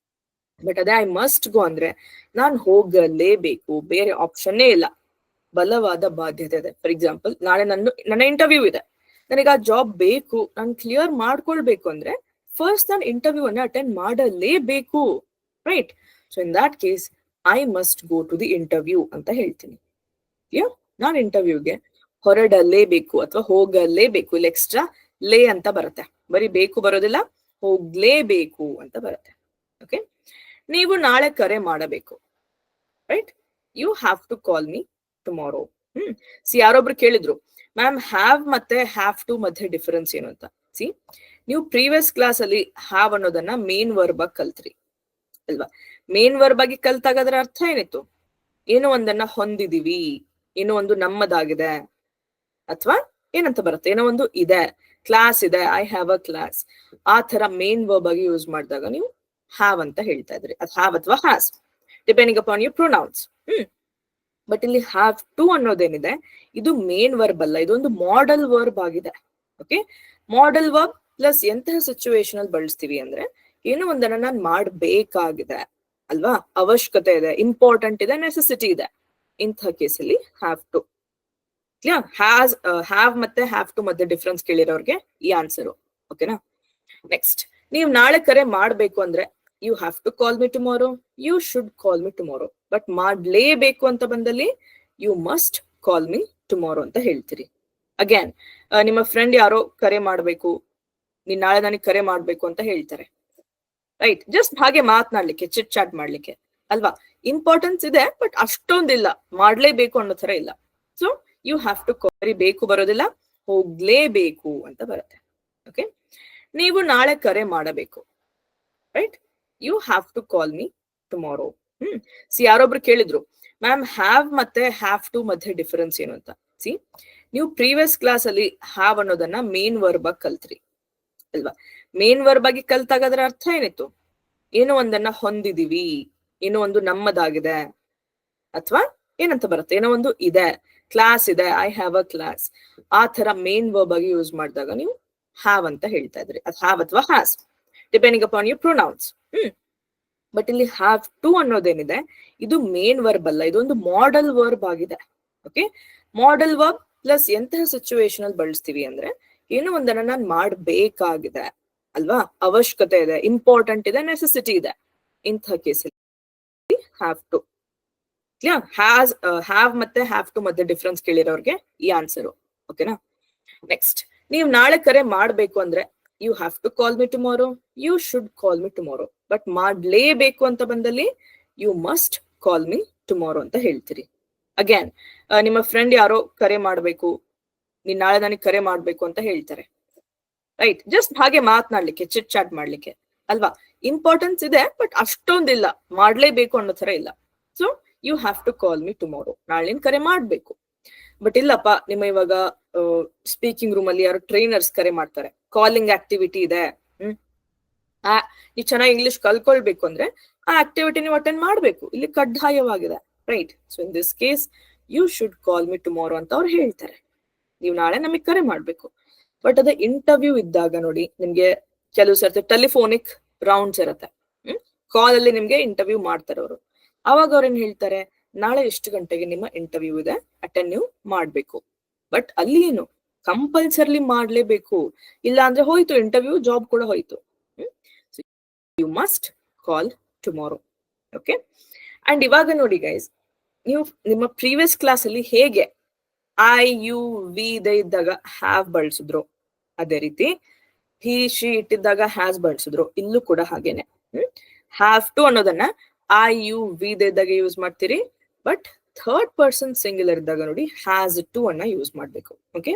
ಬಟ್ ಅದೇ ಐ ಮಸ್ಟ್ ಗೋ ಅಂದ್ರೆ ನಾನು ಹೋಗಲೇಬೇಕು, ಬೇರೆ ಆಪ್ಷನ್ನೇ ಇಲ್ಲ, ಬಲವಾದ ಬಾಧ್ಯತೆ ಇದೆ. ಫಾರ್ ಎಕ್ಸಾಂಪಲ್, ನಾಳೆ ನನ್ನ ಇಂಟರ್ವ್ಯೂ ಇದೆ, ನನಗೆ ಆ ಜಾಬ್ ಬೇಕು, ನಾನು ಕ್ಲಿಯರ್ ಮಾಡ್ಕೊಳ್ಬೇಕು ಅಂದ್ರೆ ಫಸ್ಟ್ ನಾನು ಇಂಟರ್ವ್ಯೂ ಅನ್ನ ಅಟೆಂಡ್ ಮಾಡಲೇಬೇಕು, right? So in that case I must go to the interview ಅಂತ ಹೇಳ್ತೀನಿ. ನಾನು ಇಂಟರ್ವ್ಯೂಗೆ ಹೊರಡಲೇಬೇಕು ಅಥವಾ ಹೋಗಲೇಬೇಕು. ಇಲ್ಲಿ ಎಕ್ಸ್ಟ್ರಾ ಲೇ ಅಂತ ಬರುತ್ತೆ, ಬರೀ ಬೇಕು ಬರೋದಿಲ್ಲ, ಹೋಗ್ಲೇಬೇಕು ಅಂತ ಬರುತ್ತೆ. ಓಕೆ. ನೀವು ನಾಳೆ ಕರೆ ಮಾಡಬೇಕು, right? You have to call me tomorrow. ಯಾರೊಬ್ರು ಕೇಳಿದ್ರು, ಮ್ಯಾಮ್ ಹ್ಯಾವ್ ಮತ್ತೆ ಹ್ಯಾವ್ ಟು ಮಧ್ಯೆ ಡಿಫರೆನ್ಸ್ ಏನು ಅಂತ. ನೀವು ಪ್ರೀವಿಯಸ್ ಕ್ಲಾಸ್ ಅಲ್ಲಿ ಹ್ಯಾವ್ ಅನ್ನೋದನ್ನ ಮೇನ್ ವರ್ಬ್ ಆಗಿ ಕಲ್ತ್ರಿ ಅಲ್ವಾ? ಮೇನ್ ವರ್ಬ್ ಆಗಿ ಕಲ್ತಾಗ ಅದರ ಅರ್ಥ ಏನಿತ್ತು? ಏನೋ ಒಂದನ್ನ ಹೊಂದಿದೀವಿ, ಏನೋ ಒಂದು ನಮ್ಮದಾಗಿದೆ, ಅಥವಾ ಏನಂತ ಬರುತ್ತೆ, ಏನೋ ಒಂದು ಇದೆ, ಕ್ಲಾಸ್ ಇದೆ, ಐ ಹ್ಯಾವ್ ಅ ಕ್ಲಾಸ್. ಆ ತರ ಮೇನ್ ವರ್ಬ್ ಆಗಿ ಯೂಸ್ ಮಾಡಿದಾಗ ನೀವು ಹ್ಯಾವ್ ಅಂತ ಹೇಳ್ತಾ ಇದ್ರಿ. ಅದು ಹ್ಯಾವ್ ಅಥವಾ has, depending upon your pronouns. But ಇಲ್ಲಿ ಹ್ಯಾವ್ ಟು ಅನ್ನೋದೇನಿದೆ, ಇದು ಮೇನ್ ವರ್ಬ್ ಅಲ್ಲ, ಇದೊಂದು ಮಾಡೆಲ್ ವರ್ಬ್ ಆಗಿದೆ. ಓಕೆ. ಮಾಡೆಲ್ ವರ್ಬ್ ಪ್ಲಸ್ ಎಂತಹ ಸಿಚುವೇಶನ್ ಅಲ್ಲಿ ಬಳಸ್ತೀವಿ ಅಂದ್ರೆ, ಏನೋ ಒಂದನ್ನ ನಾನು ಮಾಡ್ಬೇಕಾಗಿದೆ ಅಲ್ವಾ, ಅವಶ್ಯಕತೆ ಇದೆ, ಇಂಪಾರ್ಟೆಂಟ್ ಇದೆ, ನೆಸೆಸಿಟಿ ಇದೆ. ಇಂಥ ಕೇಸಲ್ಲಿ ಹ್ಯಾವ್ ಟು. ಹ್ಯಾವ್ ಮತ್ತೆ ಹ್ಯಾವ್ ಟು ಮಧ್ಯೆ ಡಿಫ್ರೆನ್ಸ್ ಕೇಳಿರೋರ್ಗೆ ಈ ಆನ್ಸರು. ಓಕೆನಾ? ನೆಕ್ಸ್ಟ್, ನೀವು ನಾಳೆ ಕರೆ ಮಾಡ್ಬೇಕು ಅಂದ್ರೆ you have to call me tomorrow, you should call me tomorrow. But ಮಾಡ್ಲೇಬೇಕು ಅಂತ ಬಂದಲ್ಲಿ you must call me tomorrow ಅಂತ ಹೇಳ್ತೀರಿ. ಅಗೇನ್, ನಿಮ್ಮ ಫ್ರೆಂಡ್ ಯಾರೋ ಕರೆ ಮಾಡ್ಬೇಕು, ನೀನ್ ನಾಳೆ ನನಗೆ ಕರೆ ಮಾಡ್ಬೇಕು ಅಂತ ಹೇಳ್ತಾರೆ, ರೈಟ್? ಜಸ್ಟ್ ಹಾಗೆ ಮಾತನಾಡ್ಲಿಕ್ಕೆ, ಚಿಟ್ ಚಾಟ್ ಮಾಡ್ಲಿಕ್ಕೆ ಅಲ್ವಾ? ಇಂಪಾರ್ಟೆನ್ಸ್ ಇದೆ, ಬಟ್ ಅಷ್ಟೊಂದಿಲ್ಲ, ಮಾಡ್ಲೇಬೇಕು ಅನ್ನೋ ತರ ಇಲ್ಲ. ಸೊ ಯು ಹ್ಯಾವ್ ಟು ಕಾಲ್. ಬೇಕು ಬರೋದಿಲ್ಲ, ಹೋಗ್ಲೇಬೇಕು ಅಂತ ಬರುತ್ತೆ. ಓಕೆ. ನೀವು ನಾಳೆ ಕರೆ ಮಾಡಬೇಕು, right? You have to call me tomorrow. ಯಾರೊಬ್ರು ಕೇಳಿದ್ರು, ಮ್ಯಾಮ್ ಹ್ಯಾವ್ ಮತ್ತೆ ಹ್ಯಾವ್ ಟು ಮಧ್ಯೆ ಡಿಫರೆನ್ಸ್ ಏನು ಅಂತ. ನೀವು ಪ್ರೀವಿಯಸ್ ಕ್ಲಾಸ್ ಅಲ್ಲಿ ಹ್ಯಾವ್ ಅನ್ನೋದನ್ನ ಮೇನ್ ವರ್ಬ್ ಆಗಿ ಕಲ್ತ್ರಿ ಅಲ್ವಾ? ಮೇನ್ ವರ್ಬ್ ಆಗಿ ಕಲ್ತಾಗ ಅದರ ಅರ್ಥ ಏನಿತ್ತು? ಏನೋ ಒಂದನ್ನ ಹೊಂದಿದೀವಿ, ಏನೋ ಒಂದು ನಮ್ಮದಾಗಿದೆ, ಅಥವಾ ಏನಂತ ಬರುತ್ತೆ, ಏನೋ ಒಂದು ಇದೆ, ಕ್ಲಾಸ್ ಇದೆ, ಐ ಹ್ಯಾವ್ ಅ ಕ್ಲಾಸ್. ಆ ತರ ಮೇನ್ ವರ್ಬ್ ಆಗಿ ಯೂಸ್ ಮಾಡಿದಾಗ ನೀವು ಹ್ಯಾವ್ ಅಂತ ಹೇಳ್ತಾ ಇದ್ರಿ. ಅದು ಹ್ಯಾವ್ ಅಥವಾ has, depending upon your pronouns. But ಇಲ್ಲಿ ಹ್ಯಾವ್ ಟು ಅನ್ನೋದೇನಿದೆ, ಇದು ಮೇನ್ ವರ್ಬ್ ಅಲ್ಲ, ಇದೊಂದು ಮಾಡೆಲ್ ವರ್ಬ್ ಆಗಿದೆ. ಓಕೆ. ಮಾಡೆಲ್ ವರ್ಬ್ ಪ್ಲಸ್ ಎಂತಹ ಸಿಚುವೇಶನ್ ಅಲ್ಲಿ ಬಳಸ್ತೀವಿ ಅಂದ್ರೆ, ಏನೋ ಒಂದನ್ನ ನಾನು ಮಾಡ್ಬೇಕಾಗಿದೆ ಅಲ್ವಾ, ಅವಶ್ಯಕತೆ ಇದೆ, ಇಂಪಾರ್ಟೆಂಟ್ ಇದೆ, ನೆಸೆಸಿಟಿ ಇದೆ. ಇಂಥ ಕೇಸಲ್ಲಿ ಹ್ಯಾವ್ ಟು. ಹ್ಯಾವ್ ಮತ್ತೆ ಹ್ಯಾವ್ ಟು ಮಧ್ಯೆ ಡಿಫ್ರೆನ್ಸ್ ಕೇಳಿರೋರ್ಗೆ ಈ ಆನ್ಸರು. ಓಕೆನಾ? ನೆಕ್ಸ್ಟ್, ನೀವು ನಾಳೆ ಕರೆ ಮಾಡ್ಬೇಕು ಅಂದ್ರೆ you have to call me tomorrow, you should call me tomorrow. But ಮಾಡ್ಲೇಬೇಕು ಅಂತ ಬಂದಲ್ಲಿ you must call me tomorrow ಅಂತ ಹೇಳ್ತೀರಿ. ಅಗೇನ್, ನಿಮ್ಮ ಫ್ರೆಂಡ್ ಯಾರೋ ಕರೆ ಮಾಡ್ಬೇಕು, ನೀನ್ ನಾಳೆ ನನಗೆ ಕರೆ ಮಾಡ್ಬೇಕು ಅಂತ ಹೇಳ್ತಾರೆ, ರೈಟ್? ಜಸ್ಟ್ ಹಾಗೆ ಮಾತನಾಡ್ಲಿಕ್ಕೆ, ಚಿಟ್ ಚಾಟ್ ಮಾಡ್ಲಿಕ್ಕೆ ಅಲ್ವಾ? ಇಂಪಾರ್ಟೆನ್ಸ್ ಇದೆ, ಬಟ್ ಅಷ್ಟೊಂದಿಲ್ಲ, ಮಾಡ್ಲೇಬೇಕು ಅನ್ನೋ ತರ ಇಲ್ಲ. So you have to call me tomorrow, ನಾಳೆ ಕರೆ ಮಾಡ್ಬೇಕು. ಬಟ್ ಇಲ್ಲಪ್ಪ, ನಿಮ್ಮ ಇವಾಗ ಸ್ಪೀಕಿಂಗ್ ರೂಮ್ ಅಲ್ಲಿ ಯಾರು ಟ್ರೈನರ್ಸ್ ಕರೆ ಮಾಡ್ತಾರೆ, ಕಾಲಿಂಗ್ ಆಕ್ಟಿವಿಟಿ ಇದೆ, ನೀವು ಚೆನ್ನಾಗಿ ಇಂಗ್ಲಿಷ್ ಕಲ್ಕೊಳ್ಬೇಕು ಅಂದ್ರೆ ಆ ಆಕ್ಟಿವಿಟಿ ನೀವು ಅಟೆಂಡ್ ಮಾಡ್ಬೇಕು, ಇಲ್ಲಿ ಕಡ್ಡಾಯವಾಗಿದೆ, right? So in this case you should call me tomorrow ಅಂತ ಅವ್ರು ಹೇಳ್ತಾರೆ. ನೀವು ನಾಳೆ ನಮಗೆ ಕರೆ ಮಾಡ್ಬೇಕು. ಬಟ್ ಅದೇ ಇಂಟರ್ವ್ಯೂ ಇದ್ದಾಗ ನೋಡಿ, ನಿಮ್ಗೆ ಕೆಲವು ಸರ್ತಿ ಟೆಲಿಫೋನಿಕ್ ರೌಂಡ್ಸ್ ಇರತ್ತೆ, ಕಾಲ್ ಅಲ್ಲಿ ನಿಮ್ಗೆ ಇಂಟರ್ವ್ಯೂ ಮಾಡ್ತಾರೆ ಅವರು. ಅವಾಗ ಅವ್ರೇನ್ ಹೇಳ್ತಾರೆ, ನಾಳೆ ಎಷ್ಟು ಗಂಟೆಗೆ ನಿಮ್ಮ ಇಂಟರ್ವ್ಯೂ ಇದೆ, ಅಟೆಂಡ್ ನೀವು ಮಾಡ್ಬೇಕು. ಬಟ್ ಅಲ್ಲಿ ಏನು ಕಂಪಲ್ಸರ್ಲಿ ಮಾಡ್ಲೇಬೇಕು, ಇಲ್ಲ ಅಂದ್ರೆ ಹೋಯ್ತು ಇಂಟರ್ವ್ಯೂ, ಜಾಬ್ ಕೂಡ ಹೋಯ್ತು. You must call tomorrow. Okay, and ಇವಾಗ ನೋಡಿ ಗೈಸ್, ನೀವು ನಿಮ್ಮ ಪ್ರೀವಿಯಸ್ ಕ್ಲಾಸ್ ಅಲ್ಲಿ ಹೇಗೆ ಐ ಯು ವಿ ದೇ ಇದ್ದಾಗ ಹ್ಯಾವ್ ಬಳಸಿದ್ರು, ಅದೇ ರೀತಿ ಹಿ ಶಿ ಇಟ್ಟಿದ್ದಾಗ ಹ್ಯಾಸ್ ಬಳಸಿದ್ರು, ಇಲ್ಲೂ ಕೂಡ ಹಾಗೇನೆ ಹ್ಯಾವ್ ಟು ಅನ್ನೋದನ್ನ ಐ ಯು ವಿ ದೇ ಇದ್ದಾಗ ಯೂಸ್ ಮಾಡ್ತೀರಿ, ಬಟ್ ಥರ್ಡ್ ಪರ್ಸನ್ ಸಿಂಗ್ಯುಲರ್ ಇದ್ದಾಗ ನೋಡಿ ಹ್ಯಾಸ್ ಟು ಅನ್ನ ಯೂಸ್ ಮಾಡ್ಬೇಕು. Okay,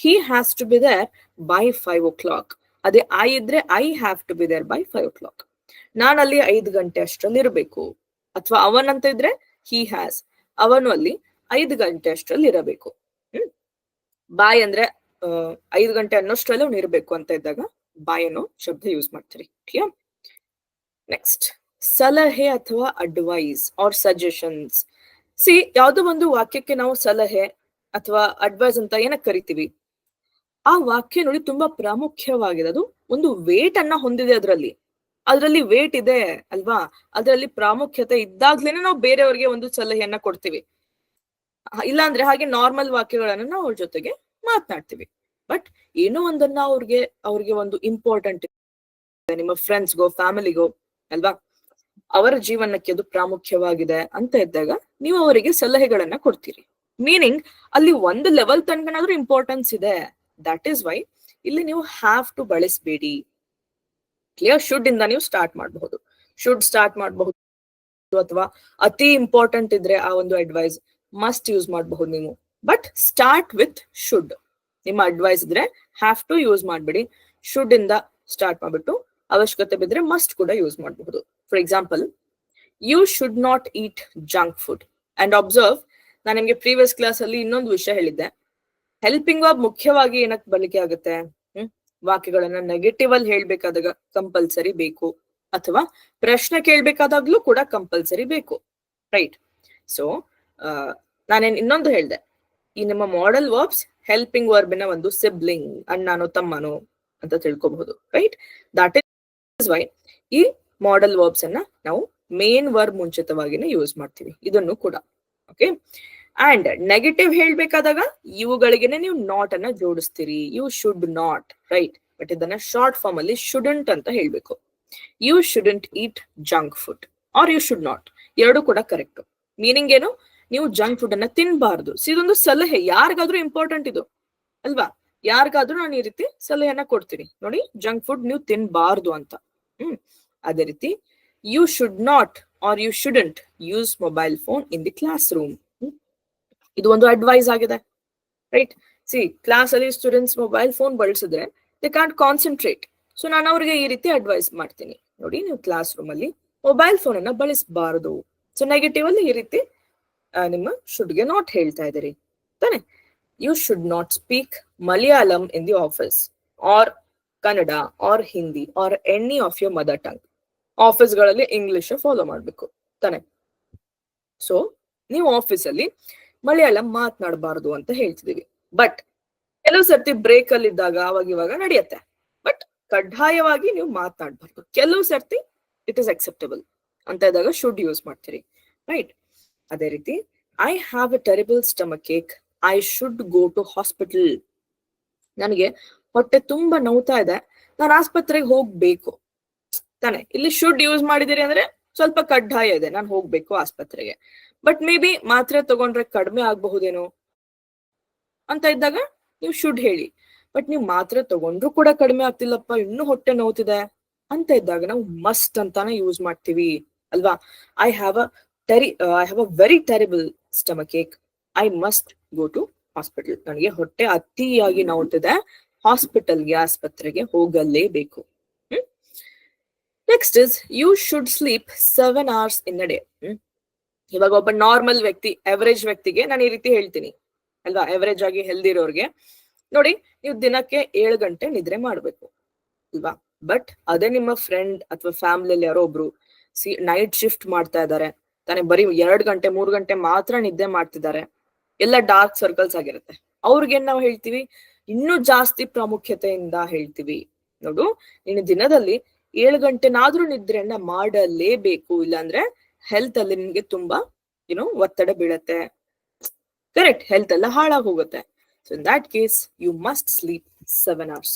he has to be there by 5 o'clock. ಅದೇ ಐ ಇದ್ರೆ I have to be there by 5 o'clock. ನಾನು ಅಲ್ಲಿ 5 ಗಂಟೆ ಅಷ್ಟರಲ್ಲಿ ಇರಬೇಕು. ಅಥವಾ ಅವನಂತ ಇದ್ರೆ ಹಿ ಹ್ಯಾಸ್, ಅವನು ಅಲ್ಲಿ 5 ಗಂಟೆ ಅಷ್ಟರಲ್ಲಿ ಇರಬೇಕು. ಬಾಯ್ ಅಂದ್ರೆ 5 ಗಂಟೆ ಅನ್ನೋಷ್ಟರಲ್ಲಿ ಅವ್ನು ಇರಬೇಕು ಅಂತ ಇದ್ದಾಗ ಬಾಯ್ ಅನ್ನೋ ಶಬ್ದ ಯೂಸ್ ಮಾಡ್ತೀರಿ. ಕ್ಲಿಯರ್? ನೆಕ್ಸ್ಟ್, ಸಲಹೆ ಅಥವಾ ಅಡ್ವೈಸ್ ಆರ್ ಸಜೆಷನ್ಸ್. ಸಿ, ಯಾವ್ದೋ ಒಂದು ವಾಕ್ಯಕ್ಕೆ ನಾವು ಸಲಹೆ ಅಥವಾ ಅಡ್ವೈಸ್ ಅಂತ ಏನಕ್ಕೆ ಕರಿತೀವಿ, ಆ ವಾಕ್ಯ ನೋಡಿ ತುಂಬಾ ಪ್ರಾಮುಖ್ಯವಾಗಿದೆ, ಅದು ಒಂದು ವೇಟ್ ಅನ್ನ ಹೊಂದಿದೆ, ಅದರಲ್ಲಿ ವೇಟ್ ಇದೆ ಅಲ್ವಾ, ಅದರಲ್ಲಿ ಪ್ರಾಮುಖ್ಯತೆ ಇದ್ದಾಗ್ಲೇನೆ ನಾವು ಬೇರೆಯವ್ರಿಗೆ ಒಂದು ಸಲಹೆಯನ್ನ ಕೊಡ್ತೀವಿ. ಇಲ್ಲಾಂದ್ರೆ ಹಾಗೆ ನಾರ್ಮಲ್ ವಾಕ್ಯಗಳನ್ನ ನಾವು ಅವ್ರ ಜೊತೆಗೆ ಮಾತನಾಡ್ತೀವಿ. ಬಟ್ ಏನೋ ಒಂದನ್ನ ಅವ್ರಿಗೆ ಒಂದು ಇಂಪಾರ್ಟೆಂಟ್, ನಿಮ್ಮ ಫ್ರೆಂಡ್ಸ್ಗೋ ಫ್ಯಾಮಿಲಿಗೋ ಅಲ್ವಾ, ಅವರ ಜೀವನಕ್ಕೆ ಅದು ಪ್ರಾಮುಖ್ಯವಾಗಿದೆ ಅಂತ ಇದ್ದಾಗ ನೀವು ಅವರಿಗೆ ಸಲಹೆಗಳನ್ನ ಕೊಡ್ತೀರಿ. ಮೀನಿಂಗ್ ಅಲ್ಲಿ ಒಂದು ಲೆವೆಲ್ ತನಕನಾದ್ರೂ ಇಂಪಾರ್ಟೆನ್ಸ್ ಇದೆ. ದಟ್ ಈಸ್ ವೈ ಇಲ್ಲಿ ನೀವು ಹ್ಯಾವ್ ಟು ಬಳಸಬೇಡಿ. ಕ್ಲಿಯರ್? ಶುಡ್ ಇಂದ ನೀವು ಸ್ಟಾರ್ಟ್ ಮಾಡಬಹುದು, ಶುಡ್ ಸ್ಟಾರ್ಟ್ ಮಾಡಬಹುದು, ಅಥವಾ ಅತಿ ಇಂಪಾರ್ಟೆಂಟ್ ಇದ್ರೆ ಆ ಒಂದು ಅಡ್ವೈಸ್ ಮಸ್ಟ್ ಯೂಸ್ ಮಾಡಬಹುದು ನೀವು. But start with should. ನಿಮ್ಮ ಅಡ್ವೈಸ್ ಇದ್ರೆ ಹ್ಯಾವ್ ಟು ಯೂಸ್ ಮಾಡ್ಬೇಡಿ, ಶುಡ್ ಇಂದ ಸ್ಟಾರ್ಟ್ ಮಾಡ್ಬಿಟ್ಟು ಅವಶ್ಯಕತೆ ಬಿದ್ರೆ ಮಸ್ಟ್ ಕೂಡ ಯೂಸ್ ಮಾಡಬಹುದು. For example, you should not eat junk food. And observe, ನಾನು ನಿಮ್ಗೆ ಪ್ರೀವಿಯಸ್ ಕ್ಲಾಸ್ ಅಲ್ಲಿ ಇನ್ನೊಂದು ವಿಷಯ ಹೇಳಿದ್ದೆ, ಹೆಲ್ಪಿಂಗ್ ವರ್ಬ್ ಮುಖ್ಯವಾಗಿ ಏನಕ್ಕೆ ಬಳಕೆ ಆಗುತ್ತೆ, ವಾಕ್ಯಗಳನ್ನ ನೆಗೆಟಿವ್ ಅಲ್ಲಿ ಹೇಳ್ಬೇಕಾದಾಗ ಕಂಪಲ್ಸರಿ ಬೇಕು, ಅಥವಾ ಪ್ರಶ್ನೆ ಕೇಳ್ಬೇಕಾದಾಗ್ಲೂ ಕೂಡ ಕಂಪಲ್ಸರಿ ಬೇಕು, ರೈಟ್? ಸೊ ನಾನೇನ್ ಇನ್ನೊಂದು ಹೇಳ್ದೆ, ಈ ನಿಮ್ಮ ಮಾಡೆಲ್ ವರ್ಬ್ಸ್ ಹೆಲ್ಪಿಂಗ್ ವರ್ಬಿನ ಒಂದು ಸಿಬ್ಲಿಂಗ್, ಅಣ್ಣನೋ ತಮ್ಮನೋ ಅಂತ ತಿಳ್ಕೊಬಹುದು, ರೈಟ್? ದಟ್ ಇಸ್ ವೈ ಈ ಮಾಡೆಲ್ ವರ್ಬ್ಸ್ ಅನ್ನ ನಾವು ಮೇನ್ ವರ್ಬ್ ಮುಂಚಿತವಾಗಿನೇ ಯೂಸ್ ಮಾಡ್ತೀವಿ, ಇದನ್ನು ಕೂಡ. ಓಕೆ, ಅಂಡ್ ನೆಗೆಟಿವ್ ಹೇಳ್ಬೇಕಾದಾಗ ಇವುಗಳಿಗೆನೆ ನೀವು ನಾಟ್ ಅನ್ನ ಜೋಡಿಸ್ತೀರಿ. You should not, right? But ಇದನ್ನ ಶಾರ್ಟ್ ಫಾರ್ಮ್ ಅಲ್ಲಿ ಶುಡಂಟ್ ಅಂತ ಹೇಳ್ಬೇಕು. You shouldn't eat junk food or you should not, ಎರಡು ಕೂಡ ಕರೆಕ್ಟ್. ಮೀನಿಂಗ್ ಏನು, ನೀವು ಜಂಕ್ ಫುಡ್ ಅನ್ನ ತಿನ್ಬಾರ್ದು. ಇದೊಂದು ಸಲಹೆ, ಯಾರಿಗಾದ್ರೂ ಇಂಪಾರ್ಟೆಂಟ್ ಇದು ಅಲ್ವಾ, ಯಾರಿಗಾದ್ರೂ ನಾನು ಈ ರೀತಿ ಸಲಹೆಯನ್ನ ಕೊಡ್ತೀನಿ, ನೋಡಿ ಜಂಕ್ ಫುಡ್ ನೀವು ತಿನ್ಬಾರ್ದು ಅಂತ. ಅದೇ ರೀತಿ you should not or you shouldn't use mobile phone in the class room. ಇದು ಒಂದು ಅಡ್ವೈಸ್ ಆಗಿದೆ, ರೈಟ್? ಸಿ, ಕ್ಲಾಸ್ ಅಲ್ಲಿ ಸ್ಟೂಡೆಂಟ್ಸ್ ಮೊಬೈಲ್ ಫೋನ್ ಬಳಸಿದ್ರೆ ದೇ ಕಾಂಟ್ ಕಾನ್ಸಂಟ್ರೇಟ್. ಸೊ ನಾನು ಅವ್ರಿಗೆ ಈ ರೀತಿ ಅಡ್ವೈಸ್ ಮಾಡ್ತೀನಿ, ನೋಡಿ ನೀವು ಕ್ಲಾಸ್ ರೂಮ್ ಅಲ್ಲಿ ಮೊಬೈಲ್ ಫೋನ್ ಅನ್ನ ಬಳಸಬಾರದು. ಸೊ ನೆಗೆಟಿವ್ ಅಲ್ಲಿ ಈ ರೀತಿ ನಿಮ್ಮ ಶುಡ್ಗೆ ನಾಟ್ ಹೇಳ್ತಾ ಇದ್ದೀರಿ ತಾನೆ. You should not speak Malayalam in the office or Kannada or Hindi or any of your mother tongue. ಆಫೀಸ್ಗಳಲ್ಲಿ ಇಂಗ್ಲಿಷ್ ಫಾಲೋ ಮಾಡ್ಬೇಕು ತಾನೆ. ಸೊ ನೀವು ಆಫೀಸ್ ಅಲ್ಲಿ ಮಲಯಾಳಂ ಮಾತನಾಡಬಾರದು ಅಂತ ಹೇಳ್ತಿದೀವಿ. ಬಟ್ ಕೆಲವು ಸರ್ತಿ ಬ್ರೇಕ್ ಅಲ್ಲಿ ಇದ್ದಾಗ ಅವಾಗ ಇವಾಗ ನಡೆಯುತ್ತೆ, ಬಟ್ ಕಡ್ಡಾಯವಾಗಿ ನೀವು ಮಾತನಾಡಬಾರ್ದು. ಕೆಲವು ಸರ್ತಿ ಇಟ್ ಇಸ್ ಅಕ್ಸೆಪ್ಟಬಲ್ ಅಂತ ಇದ್ದಾಗ ಶುಡ್ ಯೂಸ್ ಮಾಡ್ತೀರಿ, ರೈಟ್? ಅದೇ ರೀತಿ I have a terrible stomach ache, I should go to hospital. ನನಗೆ ಹೊಟ್ಟೆ ತುಂಬಾ ನೋವ್ತಾ ಇದೆ, ನಾನು ಆಸ್ಪತ್ರೆಗೆ ಹೋಗ್ಬೇಕು ತಾನೆ. ಇಲ್ಲಿ ಶುಡ್ ಯೂಸ್ ಮಾಡಿದಿರಿ ಅಂದ್ರೆ ಸ್ವಲ್ಪ ಕಡ್ಡಾಯ ಇದೆ, ನಾನು ಹೋಗ್ಬೇಕು ಆಸ್ಪತ್ರೆಗೆ. ಬಟ್ ಮೇ ಬಿ ಮಾತ್ರೆ ತಗೊಂಡ್ರೆ ಕಡಿಮೆ ಆಗಬಹುದೇನೋ ಅಂತ ಇದ್ದಾಗ ನೀವು ಶುಡ್ ಹೇಳಿ. ಬಟ್ ನೀವು ಮಾತ್ರೆ ತಗೊಂಡ್ರು ಕೂಡ ಕಡಿಮೆ ಆಗ್ತಿಲ್ಲಪ್ಪ, ಇನ್ನೂ ಹೊಟ್ಟೆ ನೋವ್ತಿದೆ ಅಂತ ಇದ್ದಾಗ ನಾವು ಮಸ್ಟ್ ಅಂತಾನೆ ಯೂಸ್ ಮಾಡ್ತೀವಿ ಅಲ್ವಾ. I have a very terrible stomach ache, I must go to hospital. ನನಗೆ ಹೊಟ್ಟೆ ಅತಿಯಾಗಿ ನೋವ್ತಿದೆ, ಹಾಸ್ಪಿಟಲ್ಗೆ ಆಸ್ಪತ್ರೆಗೆ ಹೋಗಲೇಬೇಕು. Next is you should sleep 7 hours in a day. ಇವಾಗ ಒಬ್ಬ ನಾರ್ಮಲ್ ವ್ಯಕ್ತಿ, ಅವರೇಜ್ ವ್ಯಕ್ತಿಗೆ ನಾನು ಈ ರೀತಿ ಹೇಳ್ತೀನಿ ಅಲ್ವಾ, ಅವರೇಜ್ ಆಗಿ ಹೆಲ್ದಿ ಇರೋರ್ಗೆ ನೋಡಿ, ನೀವು ದಿನಕ್ಕೆ 7 ಗಂಟೆ ನಿದ್ರೆ ಮಾಡ್ಬೇಕು ಅಲ್ವಾ. ಬಟ್ ಅದೇ ನಿಮ್ಮ ಫ್ರೆಂಡ್ ಅಥವಾ ಫ್ಯಾಮಿಲಿಯಲ್ಲಿ ಯಾರೋ ಒಬ್ರು ನೈಟ್ ಶಿಫ್ಟ್ ಮಾಡ್ತಾ ಇದ್ದಾರೆ ತಾನೆ, ಬರೀ 2 ಗಂಟೆ 3 ಗಂಟೆ ಮಾತ್ರ ನಿದ್ದೆ ಮಾಡ್ತಿದ್ದಾರೆ, ಎಲ್ಲ ಡಾರ್ಕ್ ಸರ್ಕಲ್ಸ್ ಆಗಿರುತ್ತೆ. ಅವ್ರಿಗೇನ್ ನಾವು ಹೇಳ್ತೀವಿ, ಇನ್ನೂ ಜಾಸ್ತಿ ಪ್ರಾಮುಖ್ಯತೆಯಿಂದ ಹೇಳ್ತೀವಿ, ನೋಡು ನೀನು ದಿನದಲ್ಲಿ 7 ಗಂಟೆನಾದ್ರೂ ನಿದ್ರೆಯನ್ನ ಮಾಡಲೇಬೇಕು, ಇಲ್ಲಾಂದ್ರೆ ಹೆಲ್ತ್ ಅಲ್ಲಿ ನಿನ್ಗೆ ತುಂಬಾ ಒತ್ತಡ ಬೀಳತ್ತೆ, ಕರೆಕ್ಟ್? ಹೆಲ್ತ್ ಎಲ್ಲ ಹಾಳಾಗಿ ಹೋಗುತ್ತೆ. So in that case you must sleep 7 hours.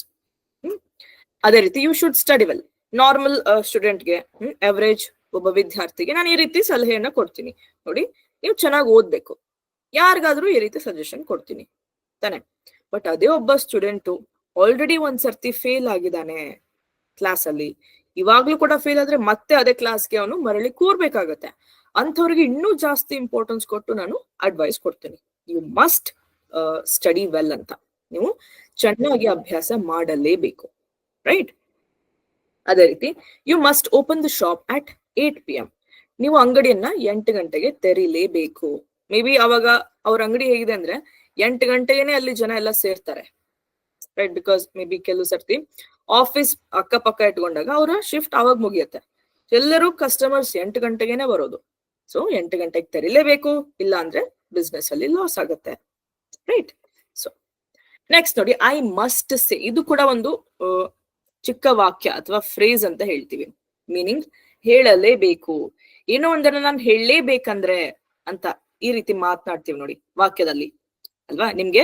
ಅದೇ ರೀತಿ you should study well. Normal ಸ್ಟೂಡೆಂಟ್ಗೆ, ಅವರೇಜ್ ಒಬ್ಬ ವಿದ್ಯಾರ್ಥಿಗೆ ನಾನು ಈ ರೀತಿ ಸಲಹೆಯನ್ನ ಕೊಡ್ತೀನಿ. ನೋಡಿ, ನೀವು ಚೆನ್ನಾಗಿ ಓದ್ಬೇಕು. ಯಾರಿಗಾದ್ರೂ ಈ ರೀತಿ ಸಜೆಷನ್ ಕೊಡ್ತೀನಿ ತಾನೆ. ಬಟ್ ಅದೇ ಒಬ್ಬ ಸ್ಟೂಡೆಂಟು ಆಲ್ರೆಡಿ ಒಂದ್ಸರ್ತಿ ಫೇಲ್ ಆಗಿದ್ದಾನೆ ಕ್ಲಾಸ್ ಅಲ್ಲಿ, ಇವಾಗ್ಲೂ ಕೂಡ ಫೇಲ್ ಆದ್ರೆ ಮತ್ತೆ ಅದೇ ಕ್ಲಾಸ್ಗೆ ಅವನು ಮರಳಿ ಕೂರ್ಬೇಕಾಗತ್ತೆ. ಅಂಥವ್ರಿಗೆ ಇನ್ನೂ ಜಾಸ್ತಿ ಇಂಪಾರ್ಟೆನ್ಸ್ ಕೊಟ್ಟು ನಾನು ಅಡ್ವೈಸ್ ಕೊಡ್ತೀನಿ. ಯು ಮಸ್ಟ್ ಸ್ಟಡಿ ವೆಲ್ ಅಂತ. ನೀವು ಚೆನ್ನಾಗಿ ಅಭ್ಯಾಸ ಮಾಡಲೇಬೇಕು, ರೈಟ್? ಅದೇ ರೀತಿ you must open the shop at 8 PM. ನೀವು ಅಂಗಡಿಯನ್ನ 8 ಗಂಟೆಗೆ ತೆರೀಲೇಬೇಕು. ಮೇ ಬಿ ಅವಾಗ ಅವ್ರ ಅಂಗಡಿ ಹೇಗಿದೆ ಅಂದ್ರೆ 8 ಗಂಟೆಗೇನೆ ಅಲ್ಲಿ ಜನ ಎಲ್ಲ ಸೇರ್ತಾರೆ, ರೈಟ್? ಬಿಕಾಸ್ ಮೇ ಬಿ ಕೆಲವು ಸರ್ತಿ ಆಫೀಸ್ ಅಕ್ಕಪಕ್ಕ ಇಟ್ಕೊಂಡಾಗ ಅವರ ಶಿಫ್ಟ್ ಅವಾಗ ಮುಗಿಯುತ್ತೆ. ಎಲ್ಲರೂ ಕಸ್ಟಮರ್ಸ್ 8 ಗಂಟೆಗೇನೆ ಬರೋದು. ಸೊ 8 ಗಂಟೆಗೆ ತೆರಿಲೇಬೇಕು, ಇಲ್ಲ ಅಂದ್ರೆ ಬಿಸ್ನೆಸ್ ಅಲ್ಲಿ ಲಾಸ್ ಆಗುತ್ತೆ, ರೈಟ್? ಸೊ ನೆಕ್ಸ್ಟ್ ನೋಡಿ, ಐ ಮಸ್ಟ್ ಸೇ. ಇದು ಕೂಡ ಒಂದು ಚಿಕ್ಕ ವಾಕ್ಯ ಅಥವಾ ಫ್ರೇಸ್ ಅಂತ ಹೇಳ್ತೀವಿ. ಮೀನಿಂಗ್ ಹೇಳಲೇಬೇಕು. ಏನೋ ಒಂದನ್ನ ನಾನು ಹೇಳಲೇಬೇಕಂದ್ರೆ ಅಂತ ಈ ರೀತಿ ಮಾತನಾಡ್ತೀವಿ ನೋಡಿ ವಾಕ್ಯದಲ್ಲಿ, ಅಲ್ವಾ? ನಿಮ್ಗೆ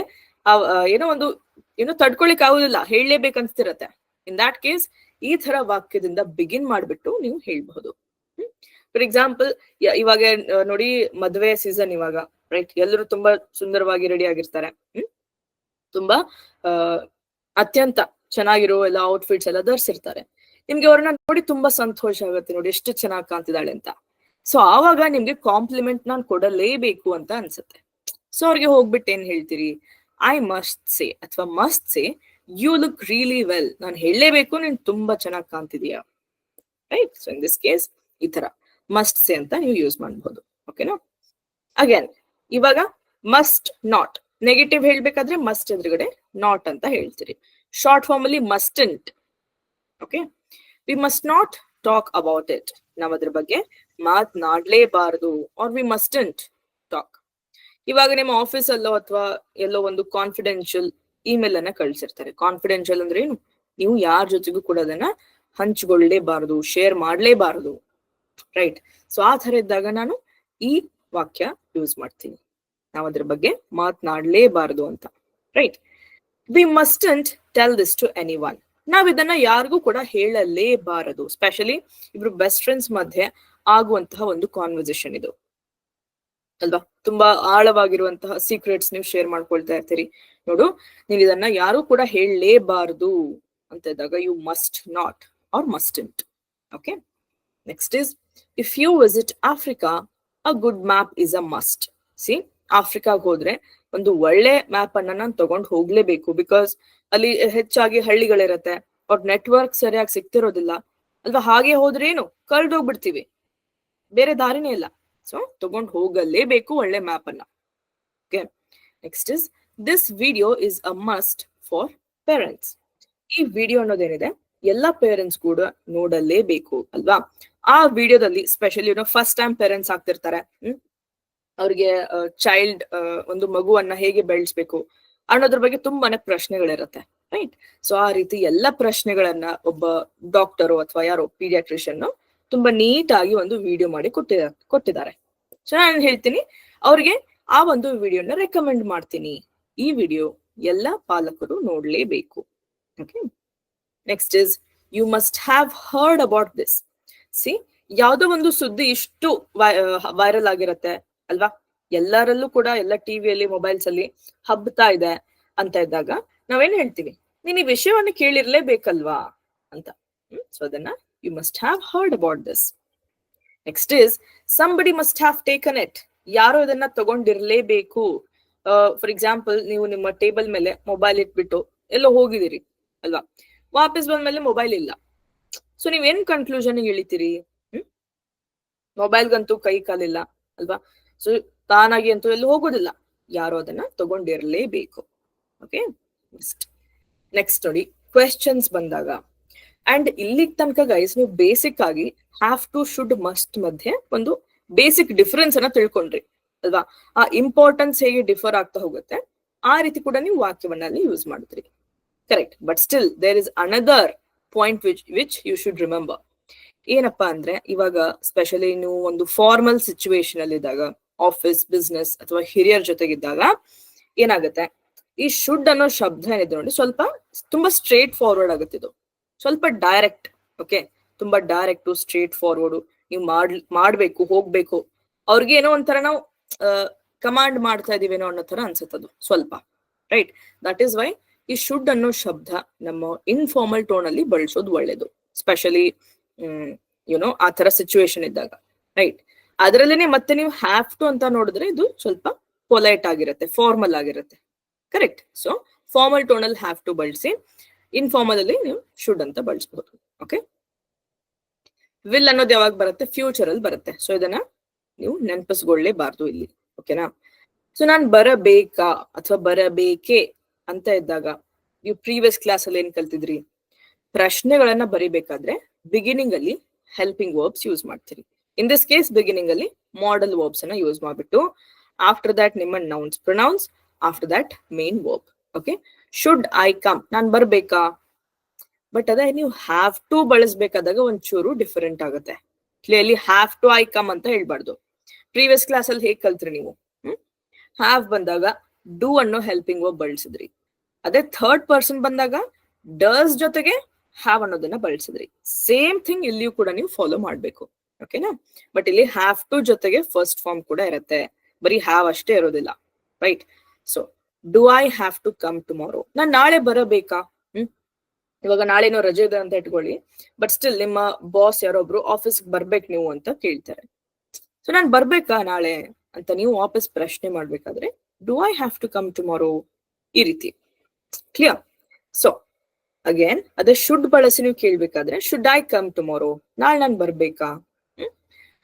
ಏನೋ ತಡ್ಕೊಳಿಕ್ ಆಗುದಿಲ್ಲ, ಹೇಳಲೇಬೇಕನ್ಸ್ತಿರತ್ತೆ. ಇನ್ ದಾಟ್ ಕೇಸ್ ಈ ತರ ವಾಕ್ಯದಿಂದ ಬಿಗಿನ್ ಮಾಡ್ಬಿಟ್ಟು ನೀವು ಹೇಳ್ಬಹುದು. ಫಾರ್ ಎಕ್ಸಾಂಪಲ್, ಇವಾಗ ನೋಡಿ, ಮದುವೆ ಸೀಸನ್ ಇವಾಗ, ರೈಟ್? ಎಲ್ಲರೂ ತುಂಬಾ ಸುಂದರವಾಗಿ ರೆಡಿ ಆಗಿರ್ತಾರೆ. ತುಂಬಾ ಅತ್ಯಂತ ಚೆನ್ನಾಗಿರೋ ಎಲ್ಲ ಔಟ್ಫಿಟ್ಸ್ ಎಲ್ಲ ಧರಿಸಿರ್ತಾರೆ. ನಿಮ್ಗೆ ಅವ್ರನ್ನ ನೋಡಿ ತುಂಬಾ ಸಂತೋಷ ಆಗುತ್ತೆ, ನೋಡಿ ಎಷ್ಟು ಚೆನ್ನಾಗಿ ಕಾಣ್ತಿದ್ದಾಳೆ ಅಂತ. ಸೊ ಆವಾಗ ನಿಮ್ಗೆ ಕಾಂಪ್ಲಿಮೆಂಟ್ ನಾನು ಕೊಡಲೇಬೇಕು ಅಂತ ಅನ್ಸುತ್ತೆ. ಸೊ ಅವ್ರಿಗೆ ಹೋಗ್ಬಿಟ್ಟು ಏನ್ ಹೇಳ್ತೀರಿ? ಐ ಮಸ್ಟ್ ಸೇ ಅಥವಾ must say you look really well. ನಾನು ಹೇಳಲೇಬೇಕು, ನೀನ್ ತುಂಬಾ ಚೆನ್ನಾಗಿ ಕಾಣ್ತಿದೀಯಾ, right? So in this case ಈ ತರ ಮಸ್ಟ್ ಸೇ ಅಂತ ನೀವು ಯೂಸ್ ಮಾಡಬಹುದು. ಓಕೆನಾ? ಅಗೇನ್ ಇವಾಗ ಮಸ್ಟ್ ನಾಟ್, ನೆಗೆಟಿವ್ ಹೇಳ್ಬೇಕಾದ್ರೆ ಮಸ್ಟ್ ಎದುರುಗಡೆ ನಾಟ್ ಅಂತ ಹೇಳ್ತೀರಿ. ಶಾರ್ಟ್ ಫಾರ್ಮ್ ಅಲ್ಲಿ mustn't. Okay, we must not talk about it. ನಾವ್ ಅದ್ರ ಬಗ್ಗೆ ಮಾತನಾಡ್ಲೇಬಾರದು, ಆರ್ ವಿ ಮಸ್ಟಂಟ್ ಟಾಕ್. ಇವಾಗ ನಿಮ್ಮ ಆಫೀಸ್ ಅಲ್ಲೋ ಅಥವಾ ಎಲ್ಲೋ ಒಂದು ಕಾನ್ಫಿಡೆನ್ಷಿಯಲ್ ಇಮೇಲ್ ಅನ್ನ ಕಳ್ಸಿರ್ತಾರೆ. ಕಾನ್ಫಿಡೆನ್ಷಿಯಲ್ ಅಂದ್ರೆ ಏನು? ನೀವು ಯಾರ ಜೊತೆಗೂ ಕೂಡ ಅದನ್ನ ಹಂಚ್ಕೊಳ್ಳೇಬಾರದು, ಶೇರ್ ಮಾಡ್ಲೇಬಾರದು, ರೈಟ್? ಸೊ ಆ ತರ ಇದ್ದಾಗ ನಾನು ಈ ವಾಕ್ಯ ಯೂಸ್ ಮಾಡ್ತೀನಿ. ನಾವ್ ಅದ್ರ ಬಗ್ಗೆ ಮಾತನಾಡ್ಲೇಬಾರದು ಅಂತ, right? We mustn't tell this to anyone. ನಾವ್ ಇದನ್ನ ಯಾರಿಗೂ ಕೂಡ ಹೇಳಲೇಬಾರದು. ಸ್ಪೆಷಲಿ ಇಬ್ರು ಬೆಸ್ಟ್ ಫ್ರೆಂಡ್ಸ್ ಮಧ್ಯೆ ಆಗುವಂತಹ ಒಂದು ಕಾನ್ವರ್ಸೇಷನ್ ಇದು, ಅಲ್ವಾ? ತುಂಬಾ ಆಳವಾಗಿರುವಂತಹ ಸೀಕ್ರೆಟ್ಸ್ ನೀವು ಶೇರ್ ಮಾಡ್ಕೊಳ್ತಾ ಇರ್ತೀರಿ. ನೋಡು, ನೀವು ಇದನ್ನ ಯಾರು ಕೂಡ ಹೇಳಲೇಬಾರದು ಅಂತ ಇದ್ದಾಗ you must not or mustn't. Okay, next is if you visit Africa a good map is a must. See, ಆಫ್ರಿಕಾಗ್ ಹೋದ್ರೆ ಒಂದು ಒಳ್ಳೆ ಮ್ಯಾಪ್ ಅನ್ನ ನಾನು ತಗೊಂಡ್ ಹೋಗ್ಲೇಬೇಕು. ಬಿಕಾಸ್ ಅಲ್ಲಿ ಹೆಚ್ಚಾಗಿ ಹಳ್ಳಿಗಳಿರತ್ತೆ, ಅವ್ರ ನೆಟ್ವರ್ಕ್ ಸರಿಯಾಗಿ ಸಿಗ್ತಿರೋದಿಲ್ಲ, ಅಲ್ವಾ? ಹಾಗೆ ಹೋದ್ರೆ ಏನು, ಕಳ್ದೋಗ್ಬಿಡ್ತೀವಿ, ಬೇರೆ ದಾರಿನೇ ಇಲ್ಲ. ಸೊ ತಗೊಂಡ್ ಹೋಗಲೇಬೇಕು ಒಳ್ಳೆ ಮ್ಯಾಪ್ ಅನ್ನ. Okay, next is this video is a must for parents. ಈ ವಿಡಿಯೋ ಅನ್ನೋದೇನಿದೆ ಎಲ್ಲಾ ಪೇರೆಂಟ್ಸ್ ಕೂಡ ನೋಡಲೇಬೇಕು, ಅಲ್ವಾ? ಆ ವಿಡಿಯೋದಲ್ಲಿ ಸ್ಪೆಷಲಿ ಫಸ್ಟ್ ಟೈಮ್ ಪೇರೆಂಟ್ಸ್ ಆಗ್ತಿರ್ತಾರೆ. ಅವ್ರಿಗೆ ಚೈಲ್ಡ್ ಒಂದು ಮಗುವನ್ನ ಹೇಗೆ ಬೆಳೆಸ್ಬೇಕು ಅನ್ನೋದ್ರ ಬಗ್ಗೆ ತುಂಬಾನೇ ಪ್ರಶ್ನೆಗಳಿರತ್ತೆ, ರೈಟ್? ಸೊ ಆ ರೀತಿ ಎಲ್ಲ ಪ್ರಶ್ನೆಗಳನ್ನ ಒಬ್ಬ ಡಾಕ್ಟರು ಅಥವಾ ಯಾರೋ ಪೀಡಿಯಾಟ್ರಿಷಿಯನ್ ತುಂಬಾ ನೀಟಾಗಿ ಒಂದು ವಿಡಿಯೋ ಮಾಡಿ ಕೊಟ್ಟಿದ್ದಾರೆ. ಸೊ ನಾನು ಹೇಳ್ತೀನಿ ಅವ್ರಿಗೆ ಆ ಒಂದು ವಿಡಿಯೋನ ರೆಕಮೆಂಡ್ ಮಾಡ್ತೀನಿ. ಈ ವಿಡಿಯೋ ಎಲ್ಲ ಪಾಲಕರು ನೋಡ್ಲೇಬೇಕು. Okay, next is you must have heard about this. See, ಯಾವ್ದೋ ಒಂದು ಸುದ್ದಿ ಇಷ್ಟು ವೈರಲ್ ಆಗಿರತ್ತೆ, ಅಲ್ವಾ? ಎಲ್ಲರಲ್ಲೂ ಕೂಡ ಎಲ್ಲ ಟಿವಿಯಲ್ಲಿ ಮೊಬೈಲ್ಸ್ ಅಲ್ಲಿ ಹಬ್ಬತಾ ಇದೆ ಅಂತ ಇದ್ದಾಗ ನಾವೇನ್ ಹೇಳ್ತೀವಿ? ನೀನ್ ಈ ವಿಷಯವನ್ನ ಕೇಳಿರ್ಲೇಬೇಕಲ್ವಾ ಅಂತ. ಸೊ ಅದನ್ನ you must have heard about this. Next is somebody must have taken it. ಯಾರೋ ಇದನ್ನ ತಗೊಂಡಿರ್ಲೇಬೇಕು. ಫಾರ್ ಎಕ್ಸಾಂಪಲ್, ನೀವು ನಿಮ್ಮ ಟೇಬಲ್ ಮೇಲೆ ಮೊಬೈಲ್ ಇಟ್ಬಿಟ್ಟು ಎಲ್ಲೋ ಹೋಗಿದ್ದೀರಿ, ಅಲ್ವಾ? ವಾಪಸ್ ಬಂದ್ಮೇಲೆ ಮೊಬೈಲ್ ಇಲ್ಲ. ಸೊ ನೀವೇನ್ ಕನ್ಕ್ಲೂಷನ್ ಇಳಿತೀರಿ? ಮೊಬೈಲ್ಗಂತೂ ಕೈ ಕಾಲಿಲ್ಲ, ಅಲ್ವಾ? ಸೊ ತಾನಾಗಿ ಅಂತೂ ಎಲ್ಲೂ ಹೋಗೋದಿಲ್ಲ, ಯಾರೋ ಅದನ್ನ ತಗೊಂಡಿರ್ಲೇಬೇಕು. ಓಕೆ, ನೆಕ್ಸ್ಟ್ ನೋಡಿ, ಕ್ವೆಶ್ಚನ್ಸ್ ಬಂದಾಗ ಅಂಡ್ ಇಲ್ಲಿ ತನಕ ಗೈಸ್ ನೀವು ಬೇಸಿಕ್ ಆಗಿ ಹ್ಯಾವ್ ಟು, ಶುಡ್, ಮಸ್ಟ್ ಮಧ್ಯೆ ಒಂದು ಬೇಸಿಕ್ ಡಿಫರೆನ್ಸ್ ಅನ್ನ ತಿಳ್ಕೊಂಡ್ರಿ, ಅಲ್ವಾ? ಆ ಇಂಪಾರ್ಟೆನ್ಸ್ ಹೇಗೆ ಡಿಫರ್ ಆಗ್ತಾ ಹೋಗುತ್ತೆ ಆ ರೀತಿ ಕೂಡ ನೀವು ವಾಕ್ಯವನ್ನ ಅಲ್ಲಿ ಯೂಸ್ ಮಾಡಿದ್ರಿ, correct? But still there is another point which you should remember. ಏನಪ್ಪಾ ಅಂದ್ರೆ, ಇವಾಗ ಸ್ಪೆಷಲಿ ನೀವು ಒಂದು ಫಾರ್ಮಲ್ ಸಿಚುವೇಶನ್ ಅಲ್ಲಿ ಇದ್ದಾಗ, ಆಫೀಸ್, ಬಿಸ್ನೆಸ್ ಅಥವಾ ಹಿರಿಯರ ಜೊತೆಗಿದ್ದಾಗ ಏನಾಗುತ್ತೆ, ಈ ಶುಡ್ ಅನ್ನೋ ಶಬ್ದ ಏನಿದೆ ನೋಡಿ, ಸ್ವಲ್ಪ ತುಂಬಾ ಸ್ಟ್ರೇಟ್ ಫಾರ್ವರ್ಡ್ ಆಗುತ್ತೆ. ಇದು ಸ್ವಲ್ಪ ಡೈರೆಕ್ಟ್. ಓಕೆ, ತುಂಬಾ ಡೈರೆಕ್ಟ್ ಸ್ಟ್ರೇಟ್ ಫಾರ್ವರ್ಡ್, ನೀವು ಮಾಡ್ಬೇಕು, ಹೋಗ್ಬೇಕು, ಅವ್ರಿಗೆ ಏನೋ ಒಂಥರ ನಾವು ಕಮಾಂಡ್ ಮಾಡ್ತಾ ಇದೀವೇನೋ ಅನ್ನೋ ತರ ಅನ್ಸುತ್ತದು ಸ್ವಲ್ಪ, ರೈಟ್? ದಟ್ ಈಸ್ ವೈ ಈ ಶುಡ್ ಅನ್ನೋ ಶಬ್ದ ನಮ್ಮ ಇನ್ಫಾರ್ಮಲ್ ಟೋನ್ ಅಲ್ಲಿ ಬಳಸೋದು ಒಳ್ಳೇದು, ಸ್ಪೆಷಲಿ ಯುನೋ ಆ ತರ ಸಿಚುವೇಶನ್ ಇದ್ದಾಗ, ರೈಟ್? ಅದರಲ್ಲೇನೆ ಮತ್ತೆ ನೀವು ಹ್ಯಾವ್ ಟು ಅಂತ ನೋಡಿದ್ರೆ ಇದು ಸ್ವಲ್ಪ ಪೊಲೈಟ್ ಆಗಿರುತ್ತೆ, ಫಾರ್ಮಲ್ ಆಗಿರುತ್ತೆ, ಕರೆಕ್ಟ್? ಸೊ ಫಾರ್ಮಲ್ ಟೋನ್ ಅಲ್ಲಿ ಹ್ಯಾವ್ ಟು ಬಳಸಿ, ಇನ್ಫಾರ್ಮಲ್ ಅಲ್ಲಿ ನೀವು ಶುಡ್ ಅಂತ ಬಳಸಬಹುದು. ಓಕೆ, ವಿಲ್ ಅನ್ನೋದು ಯಾವಾಗ ಬರುತ್ತೆ? ಫ್ಯೂಚರ್ ಅಲ್ಲಿ ಬರುತ್ತೆ. ಸೊ ಇದನ್ನ ನೀವು ನೆನಪಿಸ್ಕೊಳ್ಳೇಬಾರ್ದು ಇಲ್ಲಿ, ಓಕೆನಾ? ಸೊ ನಾನ್ ಬರಬೇಕಾ ಅಥವಾ ಬರಬೇಕೆ ಅಂತ ಇದ್ದಾಗ ನೀವು ಪ್ರೀವಿಯಸ್ ಕ್ಲಾಸ್ ಅಲ್ಲಿ ಏನ್ ಕಲ್ತಿದ್ರಿ? ಪ್ರಶ್ನೆಗಳನ್ನ ಬರಿಬೇಕಾದ್ರೆ ಬಿಗಿನಿಂಗ್ ಅಲ್ಲಿ ಹೆಲ್ಪಿಂಗ್ ವರ್ಬ್ಸ್ ಯೂಸ್ ಮಾಡ್ತೀರಿ. ಇನ್ ದಿಸ್ ಕೇಸ್ ಬಿಗಿನಿಂಗ್ ಅಲ್ಲಿ ಮಾಡಲ್ ವರ್ಬ್ಸ್ ಅನ್ನ ಯೂಸ್ ಮಾಡ್ಬಿಟ್ಟು ಆಫ್ಟರ್ ದಟ್ ನಿಮ್ಮ nouns, pronouns, after that main verb. Okay, should I come, ನಾನ್ ಬರ್ಬೇಕಾ? ಬಟ್ ಅದೇ ನೀವು ಹ್ಯಾವ್ ಟು ಬಳಸ್ಬೇಕಾದಾಗ ಒಂಚೂರು ಡಿಫರೆಂಟ್ ಆಗುತ್ತೆ. Clearly have to I come ಅಂತ ಹೇಳ್ಬಾರ್ದು. ಪ್ರೀವಿಯಸ್ ಕ್ಲಾಸ್ ಅಲ್ಲಿ ಹೇಗ್ ಕಲ್ತ್ರಿ ನೀವು? ಹ್ಯಾವ್ ಬಂದಾಗ ಡೂ ಅನ್ನೋ ಹೆಲ್ಪಿಂಗ್ ವರ್ಬ್ ಬಳಸಿದ್ರಿ. ಅದೇ ಥರ್ಡ್ ಪರ್ಸನ್ ಬಂದಾಗ ಡಸ್ ಜೊತೆಗೆ ಹ್ಯಾವ್ ಅನ್ನೋದನ್ನ ಬಳಸಿದ್ರಿ. ಸೇಮ್ ಥಿಂಗ್ ಇಲ್ಲಿಯೂ ಕೂಡ ನೀವು ಫಾಲೋ ಮಾಡ್ಬೇಕು, ಓಕೆನಾ? ಬಟ್ ಇಲ್ಲಿ ಹ್ಯಾವ್ ಟು ಜೊತೆಗೆ ಫಸ್ಟ್ ಫಾರ್ಮ್ ಕೂಡ ಇರುತ್ತೆ, ಬರೀ ಹ್ಯಾವ್ ಅಷ್ಟೇ ಇರೋದಿಲ್ಲ, right? So do I have to come tomorrow, ನಾನ್ ನಾಳೆ ಬರಬೇಕಾ? ಇವಾಗ ನಾಳೆನೋ ರಜೆ ಇದೆ ಅಂತ ಇಟ್ಕೊಳ್ಳಿ, ಬಟ್ ಸ್ಟಿಲ್ ನಿಮ್ಮ ಬಾಸ್ ಯಾರೊಬ್ರು ಆಫೀಸ್ಗೆ ಬರ್ಬೇಕು ನೀವು ಅಂತ ಕೇಳ್ತಾರೆ. ಸೊ ನಾನ್ ಬರ್ಬೇಕಾ ನಾಳೆ ಅಂತ ನೀವು ವಾಪಸ್ ಪ್ರಶ್ನೆ ಮಾಡ್ಬೇಕಾದ್ರೆ do I have to come tomorrow, ಈ ರೀತಿ. ಕ್ಲಿಯರ್? ಸೊ ಅಗೇನ್ ಅದೇ ಶುಡ್ ಬಳಸಿ ನೀವು ಕೇಳ್ಬೇಕಾದ್ರೆ ಶುಡ್ ಐ ಕಮ್ ಟುಮಾರೋ, ನಾಳೆ ನಾನ್ ಬರ್ಬೇಕಾ?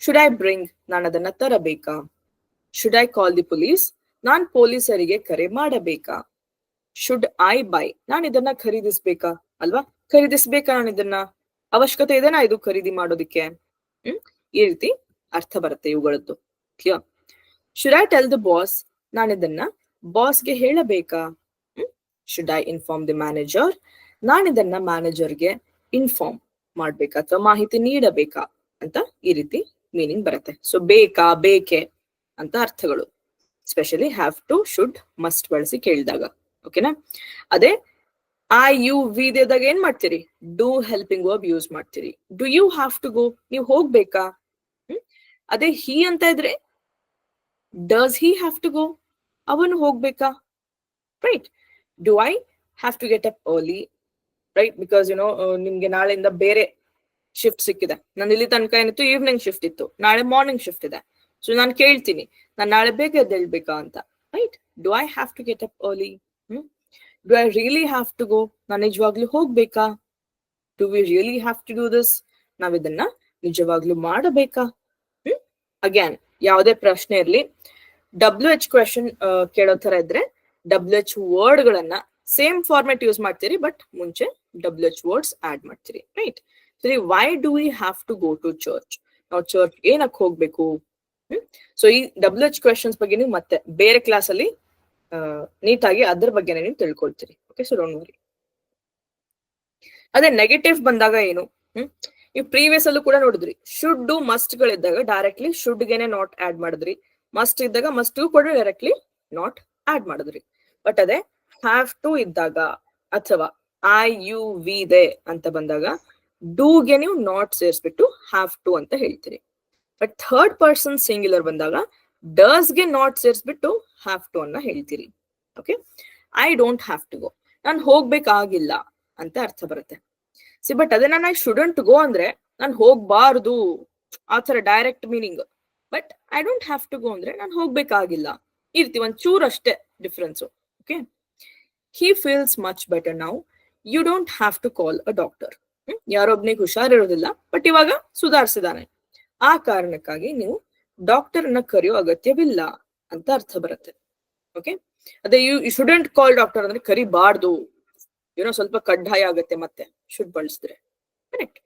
ಶುಡ್ ಐ ಬ್ರಿಂಗ್, ನಾನು ಅದನ್ನ ತರಬೇಕಾ? Should I call the police, ನಾನ್ ಪೊಲೀಸರಿಗೆ ಕರೆ ಮಾಡಬೇಕಾ? ಶುಡ್ ಐ ಬೈ, ನಾನು ಇದನ್ನ ಖರೀದಿಸ್ಬೇಕಾ? ಅಲ್ವಾ, ಖರೀದಿಸ್ಬೇಕಾ? ನಾನು ಇದನ್ನ ಅವಶ್ಯಕತೆ ಇದೆನಾ ಇದು ಖರೀದಿ ಮಾಡೋದಿಕ್ಕೆ? ಈ ರೀತಿ ಅರ್ಥ ಬರುತ್ತೆ ಇವುಗಳದ್ದು. Clear? Should I tell the boss, ನಾನು ಇದನ್ನ ಬಾಸ್ಗೆ ಹೇಳಬೇಕಾ? Should I inform the manager, ನಾನು ಇದನ್ನ ಮ್ಯಾನೇಜರ್ಗೆ ಇನ್ಫಾರ್ಮ್ ಮಾಡ್ಬೇಕಾ ಅಥವಾ ಮಾಹಿತಿ ನೀಡಬೇಕಾ ಅಂತ ಈ ರೀತಿ ಮೀನಿಂಗ್ ಬರುತ್ತೆ. ಸೊ ಬೇಕಾ, ಬೇಕೆ ಅಂತ ಅರ್ಥಗಳು, specially have to, should, must ಬಳಸಿ ಕೇಳಿದಾಗ, ಓಕೆನಾ? ಅದೇ ಐ ಯು ವಿ ಇದ್ದಾಗ ಏನ್ ಮಾಡ್ತೀರಿ? ಡೂ ಹೆಲ್ಪಿಂಗ್ ವರ್ಬ್ ಯೂಸ್ ಮಾಡ್ತೀರಿ. Do you have to go, ನೀವು ಹೋಗ್ಬೇಕಾ? ಅದೇ ಹಿ ಅಂತ ಇದ್ರೆ does he have to go, ಅವನು ಹೋಗ್ಬೇಕಾ? Right? Do I have to get up early, right? Because you know ನಿಮ್ಗೆ ನಾಳೆಯಿಂದ ಬೇರೆ ಶಿಫ್ಟ್ ಸಿಕ್ಕಿದೆ. ನಾನು ಇಲ್ಲಿ ತನಕ ಏನಿತ್ತು ಈವ್ನಿಂಗ್ ಶಿಫ್ಟ್ ಇತ್ತು, ನಾಳೆ ಮಾರ್ನಿಂಗ್ ಶಿಫ್ಟ್ ಇದೆ. ಸೊ ನಾನು ಕೇಳ್ತೀನಿ, ನಾನು ನಾಳೆ ಬೇಗ ಎದ್ದೇಳ್ಬೇಕಾ ಅಂತ, right? Do I have to get up early? Do I really have to go, ನಾನು ನಿಜವಾಗ್ಲೂ ಹೋಗ್ಬೇಕಾ? Do we really have to do this, ನಾವ್ ಇದನ್ನ ನಿಜವಾಗ್ಲೂ ಮಾಡಬೇಕಾ? ಅಗ್ಯಾನ್ ಯಾವುದೇ ಪ್ರಶ್ನೆ ಇರ್ಲಿ, WH ಕ್ವೆಶನ್ ಕೇಳೋ ತರ ಇದ್ರೆ WH ವರ್ಡ್ ಗಳನ್ನ ಸೇಮ್ ಫಾರ್ಮೆಟ್ ಯೂಸ್ ಮಾಡ್ತೀರಿ, ಬಟ್ ಮುಂಚೆ WH ವರ್ಡ್ಸ್ ಆಡ್ ಮಾಡ್ತೀರಿ, ರೈಟ್? ಸರಿ, why do we have to go to church, ನಾವು ಚರ್ಚ್ ಏನಕ್ಕೆ ಹೋಗ್ಬೇಕು? ಸೊ ಈ WH ಕ್ವೆಶನ್ಸ್ ಬಗ್ಗೆ ನೀವು ಮತ್ತೆ ಬೇರೆ ಕ್ಲಾಸ್ ಅಲ್ಲಿ ನೀಟಾಗಿ ಅದ್ರ ಬಗ್ಗೆನೇ ನೀವು ತಿಳ್ಕೊಳ್ತೀರಿ. Okay, so don't worry. ಅದೇ ನೆಗೆಟಿವ್ ಬಂದಾಗ ಏನು? ನೀವು ಪ್ರೀವಿಯಸ್ ಅಲ್ಲೂ ಕೂಡ ನೋಡಿದ್ರಿ, ಶುಡ್ ಡು ಮಸ್ಟ್ ಗಳಿದ್ದಾಗ ಡೈರೆಕ್ಟ್ಲಿ ಶುಡ್ ಗೆನೆ ನಾಟ್ ಆಡ್ ಮಾಡಿದ್ರಿ, ಮಸ್ಟ್ ಇದ್ದಾಗ ಮಸ್ಟ್ ಕೂಡ ಡೈರೆಕ್ಟ್ಲಿ ನಾಟ್ ಆಡ್ ಮಾಡಿದ್ರಿ. ಬಟ್ ಅದೇ ಹ್ಯಾವ್ ಟು ಇದ್ದಾಗ ಅಥವಾ ಐ ಯು ವಿ ದೆ ಅಂತ ಬಂದಾಗ ಡೂಗೆ ನೀವು ನಾಟ್ ಸೇರಿಸ್ಬಿಟ್ಟು ಹ್ಯಾವ್ ಟು ಅಂತ ಹೇಳ್ತೀರಿ. ಬಟ್ ಥರ್ಡ್ ಪರ್ಸನ್ ಸಿಂಗ್ಯುಲರ್ ಬಂದಾಗ ಡಸ್ಗೆ ನಾಟ್ ಸೇರಿಸ್ಬಿಟ್ಟು ಹ್ಯಾವ್ ಟು ಅನ್ನ ಹೇಳ್ತೀರಿ. Okay, I don't have to go, ನಾನು ಹೋಗ್ಬೇಕಾಗಿಲ್ಲ ಅಂತ ಅರ್ಥ ಬರುತ್ತೆ. ಸಿ ಬಟ್ ಅದೇ ನಾನು ಐ ಶುಡಂಟ್ ಗೋ ಅಂದ್ರೆ ನಾನು ಹೋಗ್ಬಾರ್ದು, ಆ ತರ direct meaning. But I don't have to go ಅಂದ್ರೆ ನಾನು ಹೋಗ್ಬೇಕಾಗಿಲ್ಲ, ಈ ರೀತಿ ಒಂಚೂರು ಅಷ್ಟೇ difference. Okay, he feels much better now, you don't have to call a doctor. ಯಾರೊಬ್ನಿಗೆ ಹುಷಾರಿರೋದಿಲ್ಲ ಬಟ್ ಇವಾಗ ಸುಧಾರಿಸಿದಾನೆ, ಆ ಕಾರಣಕ್ಕಾಗಿ ನೀವು ಡಾಕ್ಟರ್ ಅನ್ನ ಕರೆಯೋ ಅಗತ್ಯವಿಲ್ಲ ಅಂತ ಅರ್ಥ ಬರುತ್ತೆ. ಓಕೆ, ಅದೇ ಯು ಶುಡಂಟ್ ಕಾಲ್ ಡಾಕ್ಟರ್ ಅಂದ್ರೆ ಕರಿಬಾರ್ದು, ಏನೋ ಸ್ವಲ್ಪ ಕಡ್ಡಾಯ ಆಗುತ್ತೆ ಮತ್ತೆ ಶುಡ್ ಬಳಸಿದ್ರೆ, correct?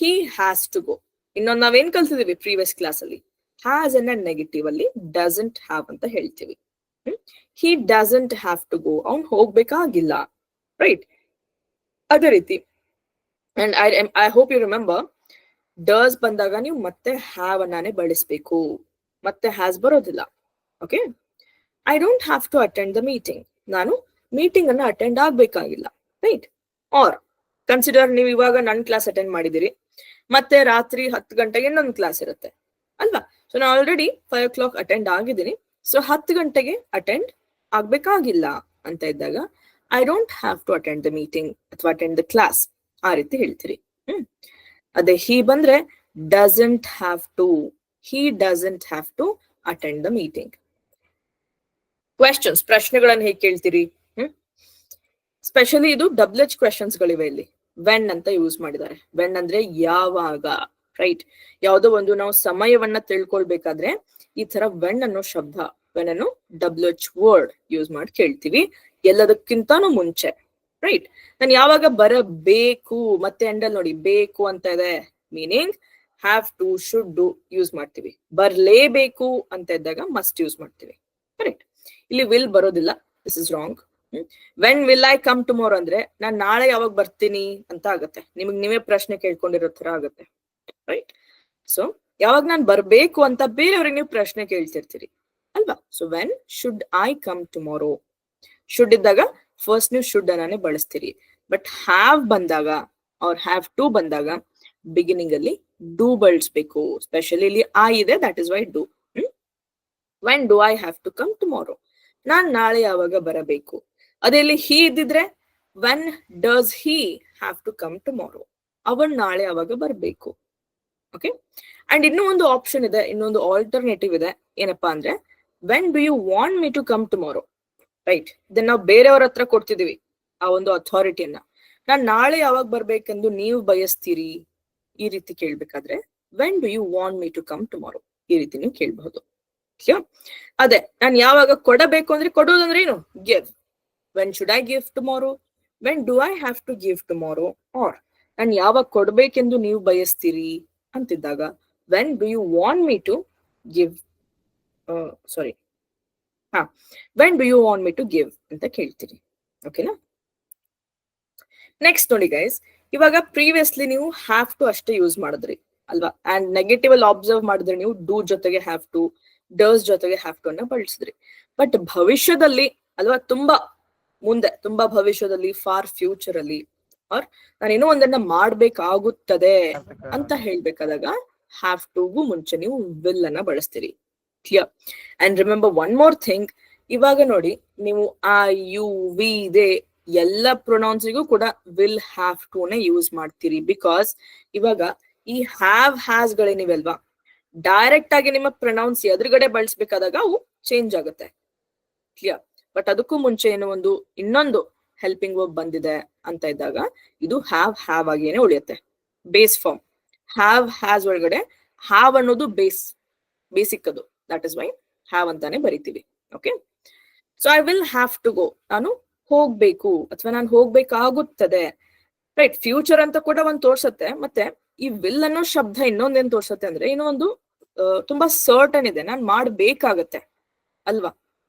He has to go, ಇನ್ನೊಂದು ನಾವೇನ್ ಕಲ್ತಿದೀವಿ ಪ್ರೀವಿಯಸ್ ಕ್ಲಾಸ್ ಅಲ್ಲಿ, ಹ್ಯಾಸ್ ಅನ್ನ ನೆಗೆಟಿವ್ ಅಲ್ಲಿ ಡಸಂಟ್ ಹ್ಯಾವ್ ಅಂತ ಹೇಳ್ತೀವಿ. He doesn't have to go, ಅವ್ನು ಹೋಗ್ಬೇಕಾಗಿಲ್ಲ, ರೈಟ್? ಅದೇ ರೀತಿ and I hope you remember, does ಬಂದಾಗ ನೀವು ಮತ್ತೆ ಹ್ಯಾವ್ ಅನ್ನೇ ಬಳಸಬೇಕು, ಮತ್ತೆ ಹ್ಯಾಸ್ ಬರೋದಿಲ್ಲ. Okay, I don't have to attend the meeting, ನಾನು ಮೀಟಿಂಗ್ ಅನ್ನ ಅಟೆಂಡ್ ಆಗ್ಬೇಕಾಗಿಲ್ಲ, ರೈಟ್? ಆರ್ ಕನ್ಸಿಡರ್, ನೀವು ಇವಾಗ ನನ್ನ ಕ್ಲಾಸ್ ಅಟೆಂಡ್ ಮಾಡಿದಿರಿ, ಮತ್ತೆ ರಾತ್ರಿ 10 ಗಂಟೆಗೆ ಇನ್ನೊಂದು ಕ್ಲಾಸ್ ಇರುತ್ತೆ ಅಲ್ವಾ. ಸೊ ನಾನು ಆಲ್ರೆಡಿ 5 o'clock ಅಟೆಂಡ್ ಆಗಿದ್ದೀನಿ. ಸೊ 10 ಗಂಟೆಗೆ ಅಟೆಂಡ್ ಆಗ್ಬೇಕಾಗಿಲ್ಲ ಅಂತ ಇದ್ದಾಗ I don't have to attend the meeting ಅಥವಾ ಅಟೆಂಡ್ ದ ಕ್ಲಾಸ್ ಆ ರೀತಿ ಹೇಳ್ತೀರಿ. ಅದೇ ಹಿ ಬಂದ್ರೆ doesn't have to, he doesn't have to attend the meeting. Questions, ಪ್ರಶ್ನೆಗಳನ್ನು ಹೇಗೆ ಕೇಳ್ತೀರಿ? ಸ್ಪೆಷಲಿ ಇದು ಡಬಲ್ ಎಚ್ ಕ್ವೆಶನ್ಸ್ ಗಳಿವೆ ಇಲ್ಲಿ. ವೆನ್ ಅಂತ ಯೂಸ್ ಮಾಡಿದ್ದಾರೆ. ವೆನ್ ಅಂದ್ರೆ ಯಾವಾಗ, ರೈಟ್? ಯಾವುದೋ ಒಂದು ನಾವು ಸಮಯವನ್ನ ತಿಳ್ಕೊಳ್ಬೇಕಾದ್ರೆ ಈ ತರ ವೆನ್ ಅನ್ನೋ ಶಬ್ದ, ವೆನ್ ಅನ್ನೋ ಡಬಲ್ ಎಚ್ ವರ್ಡ್ ಯೂಸ್ ಮಾಡಿ ಕೇಳ್ತೀವಿ ಎಲ್ಲದಕ್ಕಿಂತಾನು ಮುಂಚೆ, ರೈಟ್? ನಾನು ಯಾವಾಗ ಬರಬೇಕು, ಮತ್ತೆ ಎಂಡಲ್ ನೋಡಿ ಬೇಕು ಅಂತ ಇದೆ, meaning have to, should do use ಮಾಡ್ತೀವಿ. ಬರ್ಲೇಬೇಕು ಅಂತ ಇದ್ದಾಗ ಮಸ್ಟ್ ಯೂಸ್ ಮಾಡ್ತೀವಿ, ಕರೆಕ್ಟ್? ಇಲ್ಲಿ ವಿಲ್ ಬರೋದಿಲ್ಲ, this is wrong. When will I come tomorrow ಅಂದ್ರೆ ನಾನ್ ನಾಳೆ ಯಾವಾಗ ಬರ್ತೀನಿ ಅಂತ ಆಗತ್ತೆ. ನಿಮಗ್ ನೀವೇ ಪ್ರಶ್ನೆ ಕೇಳ್ಕೊಂಡಿರೋ ತರ ಆಗತ್ತೆ, ರೈಟ್? ಸೊ ಯಾವಾಗ ನಾನ್ ಬರ್ಬೇಕು ಅಂತ ಬೇರೆಯವ್ರಿಗೆ ನೀವು ಪ್ರಶ್ನೆ ಕೇಳ್ತಿರ್ತೀರಿ ಅಲ್ವಾ. So when should I come tomorrow, should ಇದ್ದಾಗ ಫಸ್ಟ್ ನೀವು ಶುಡ್ ಅನ್ನೇ ಬಳಸ್ತೀರಿ. ಬಟ್ ಹ್ಯಾವ್ ಬಂದಾಗ ಅವ್ರ ಹ್ಯಾವ್ ಟು ಬಂದಾಗ ಬಿಗಿನಿಂಗ್ ಅಲ್ಲಿ ಡೂ ಬಳಸ್ಬೇಕು. ಸ್ಪೆಷಲಿ ಇಲ್ಲಿ ಐ ಇದೆ, that is why do. When do I have to come tomorrow, ನಾನ್ ನಾಳೆ ಯಾವಾಗ ಬರಬೇಕು. ಅದೇ ಇಲ್ಲಿ ಹಿ ಇದ್ದಿದ್ರೆ when does he have to come tomorrow, ಅವನ್ ನಾಳೆ ಯಾವಾಗ ಬರ್ಬೇಕು. ಓಕೆ. ಅಂಡ್ ಇನ್ನೂ ಒಂದು ಆಪ್ಷನ್ ಇದೆ, ಇನ್ನೊಂದು ಆಲ್ಟರ್ನೇಟಿವ್ ಇದೆ. ಏನಪ್ಪಾ ಅಂದ್ರೆ when do you want me to come tomorrow, right? ಇದನ್ನ ನಾವು ಬೇರೆಯವ್ರ ಹತ್ರ ಕೊಡ್ತಿದೀವಿ ಆ ಒಂದು ಅಥಾರಿಟಿಯನ್ನ. ನಾನ್ ನಾಳೆ ಯಾವಾಗ ಬರ್ಬೇಕೆಂದು ನೀವು ಬಯಸ್ತೀರಿ, ಈ ರೀತಿ ಕೇಳ್ಬೇಕಾದ್ರೆ when do you want me to come tomorrow ಈ ರೀತಿ ನೀವು ಕೇಳಬಹುದು. ಅದೇ ನಾನು ಯಾವಾಗ ಕೊಡಬೇಕು ಅಂದ್ರೆ ಕೊಡೋದಂದ್ರೆ ಏನು, give. When should I give tomorrow, when do I have to give tomorrow, or ನಾನು ಯಾವಾಗ ಕೊಡ್ಬೇಕೆಂದು ನೀವು ಬಯಸ್ತೀರಿ ಅಂತಿದ್ದಾಗ when do you want me to give, when do you want me to give ಅಂತ ಕೇಳ್ತೀರಿ. ಓಕೆನಾ? ನೆಕ್ಸ್ಟ್ ನೋಡಿ ಗೈಸ್, ಇವಾಗ ಪ್ರೀವಿಯಸ್ಲಿ ನೀವು ಹ್ಯಾವ್ ಟು ಅಷ್ಟೇ ಯೂಸ್ ಮಾಡಿದ್ರಿ ಅಲ್ವಾ. ಅಂಡ್ ನೆಗೆಟಿವ್ ಅಲ್ಲಿ ಅಬ್ಸರ್ವ್ ಮಾಡಿದ್ರೆ ನೀವು ಡೂ ಜೊತೆಗೆ ಹ್ಯಾವ್ ಟು, ಡಸ್ ಜೊತೆಗೆ ಹ್ಯಾವ್ ಟು ಅನ್ನ ಬಳಸಿದ್ರಿ. ಬಟ್ ಭವಿಷ್ಯದಲ್ಲಿ ಅಲ್ವಾ, ತುಂಬಾ ಮುಂದೆ, ತುಂಬಾ ಭವಿಷ್ಯದಲ್ಲಿ, ಫಾರ್ ಫ್ಯೂಚರ್ ಅಲ್ಲಿ, ಆರ್ ನಾನು ಏನೋ ಒಂದನ್ನ ಮಾಡ್ಬೇಕಾಗುತ್ತದೆ ಅಂತ ಹೇಳ್ಬೇಕಾದಾಗ ಹ್ಯಾವ್ ಟುಗೂ ಮುಂಚೆ ನೀವು ವಿಲ್ ಅನ್ನ ಬಳಸ್ತೀರಿ. Clear? And remember one more thing, ಇವಾಗ ನೋಡಿ ನೀವು ಆ, ಯು, ವಿ, ದೇ ಎಲ್ಲ ಪ್ರೊನೌನ್ಸಿಗೂ ಕೂಡ ವಿಲ್, ಹ್ಯಾವ್ ಟು ನೇ ಯೂಸ್ ಮಾಡ್ತೀರಿ. ಬಿಕಾಸ್ ಇವಾಗ ಈ ಹ್ಯಾವ್, ಹ್ಯಾಸ್ ಗಳೇನಿವೆಲ್ವಾ, ಡೈರೆಕ್ಟ್ ಆಗಿ ನಿಮ್ಮ ಪ್ರೊನೌನ್ಸ್ ಎದುರುಗಡೆ ಬಳಸ್ಬೇಕಾದಾಗ ಅವು ಚೇಂಜ್ ಆಗುತ್ತೆ. ಕ್ಲಿಯರ್? ಬಟ್ ಅದಕ್ಕೂ ಮುಂಚೆ ಏನೋ ಒಂದು ಇನ್ನೊಂದು ಹೆಲ್ಪಿಂಗ್ ವರ್ಬ್ ಬಂದಿದೆ ಅಂತ ಇದ್ದಾಗ ಇದು ಹ್ಯಾವ್ ಆಗಿಯೇ ಉಳಿಯುತ್ತೆ. ಬೇಸ್ ಫಾರ್ಮ್ ಹ್ಯಾವ್, ಹ್ಯಾಸ್ ಒಳಗಡೆ ಹ್ಯಾವ್ ಅನ್ನೋದು ಬೇಸಿಕ್ ಅದು. ದಟ್ ಇಸ್ ವೈ ಹ್ಯಾವ್ ಅಂತಾನೆ ಬರಿತೀವಿ. Okay. So I will have to go, ನಾನು ಹೋಗ್ಬೇಕು ಅಥವಾ ನಾನು ಹೋಗ್ಬೇಕಾಗುತ್ತದೆ, ರೈಟ್? ಫ್ಯೂಚರ್ ಅಂತ ಕೂಡ ಒಂದು ತೋರ್ಸತ್ತೆ. ಮತ್ತೆ ಈ ವಿಲ್ ಅನ್ನೋ ಶಬ್ದ ಇನ್ನೊಂದೇನ್ ತೋರ್ಸತ್ತೆ ಅಂದ್ರೆ ಇನ್ನೂ ಒಂದು ತುಂಬಾ ಸರ್ಟನ್ ಇದೆ, ನಾನ್ ಮಾಡ್ಬೇಕಾಗತ್ತೆ ಅಲ್ವಾ.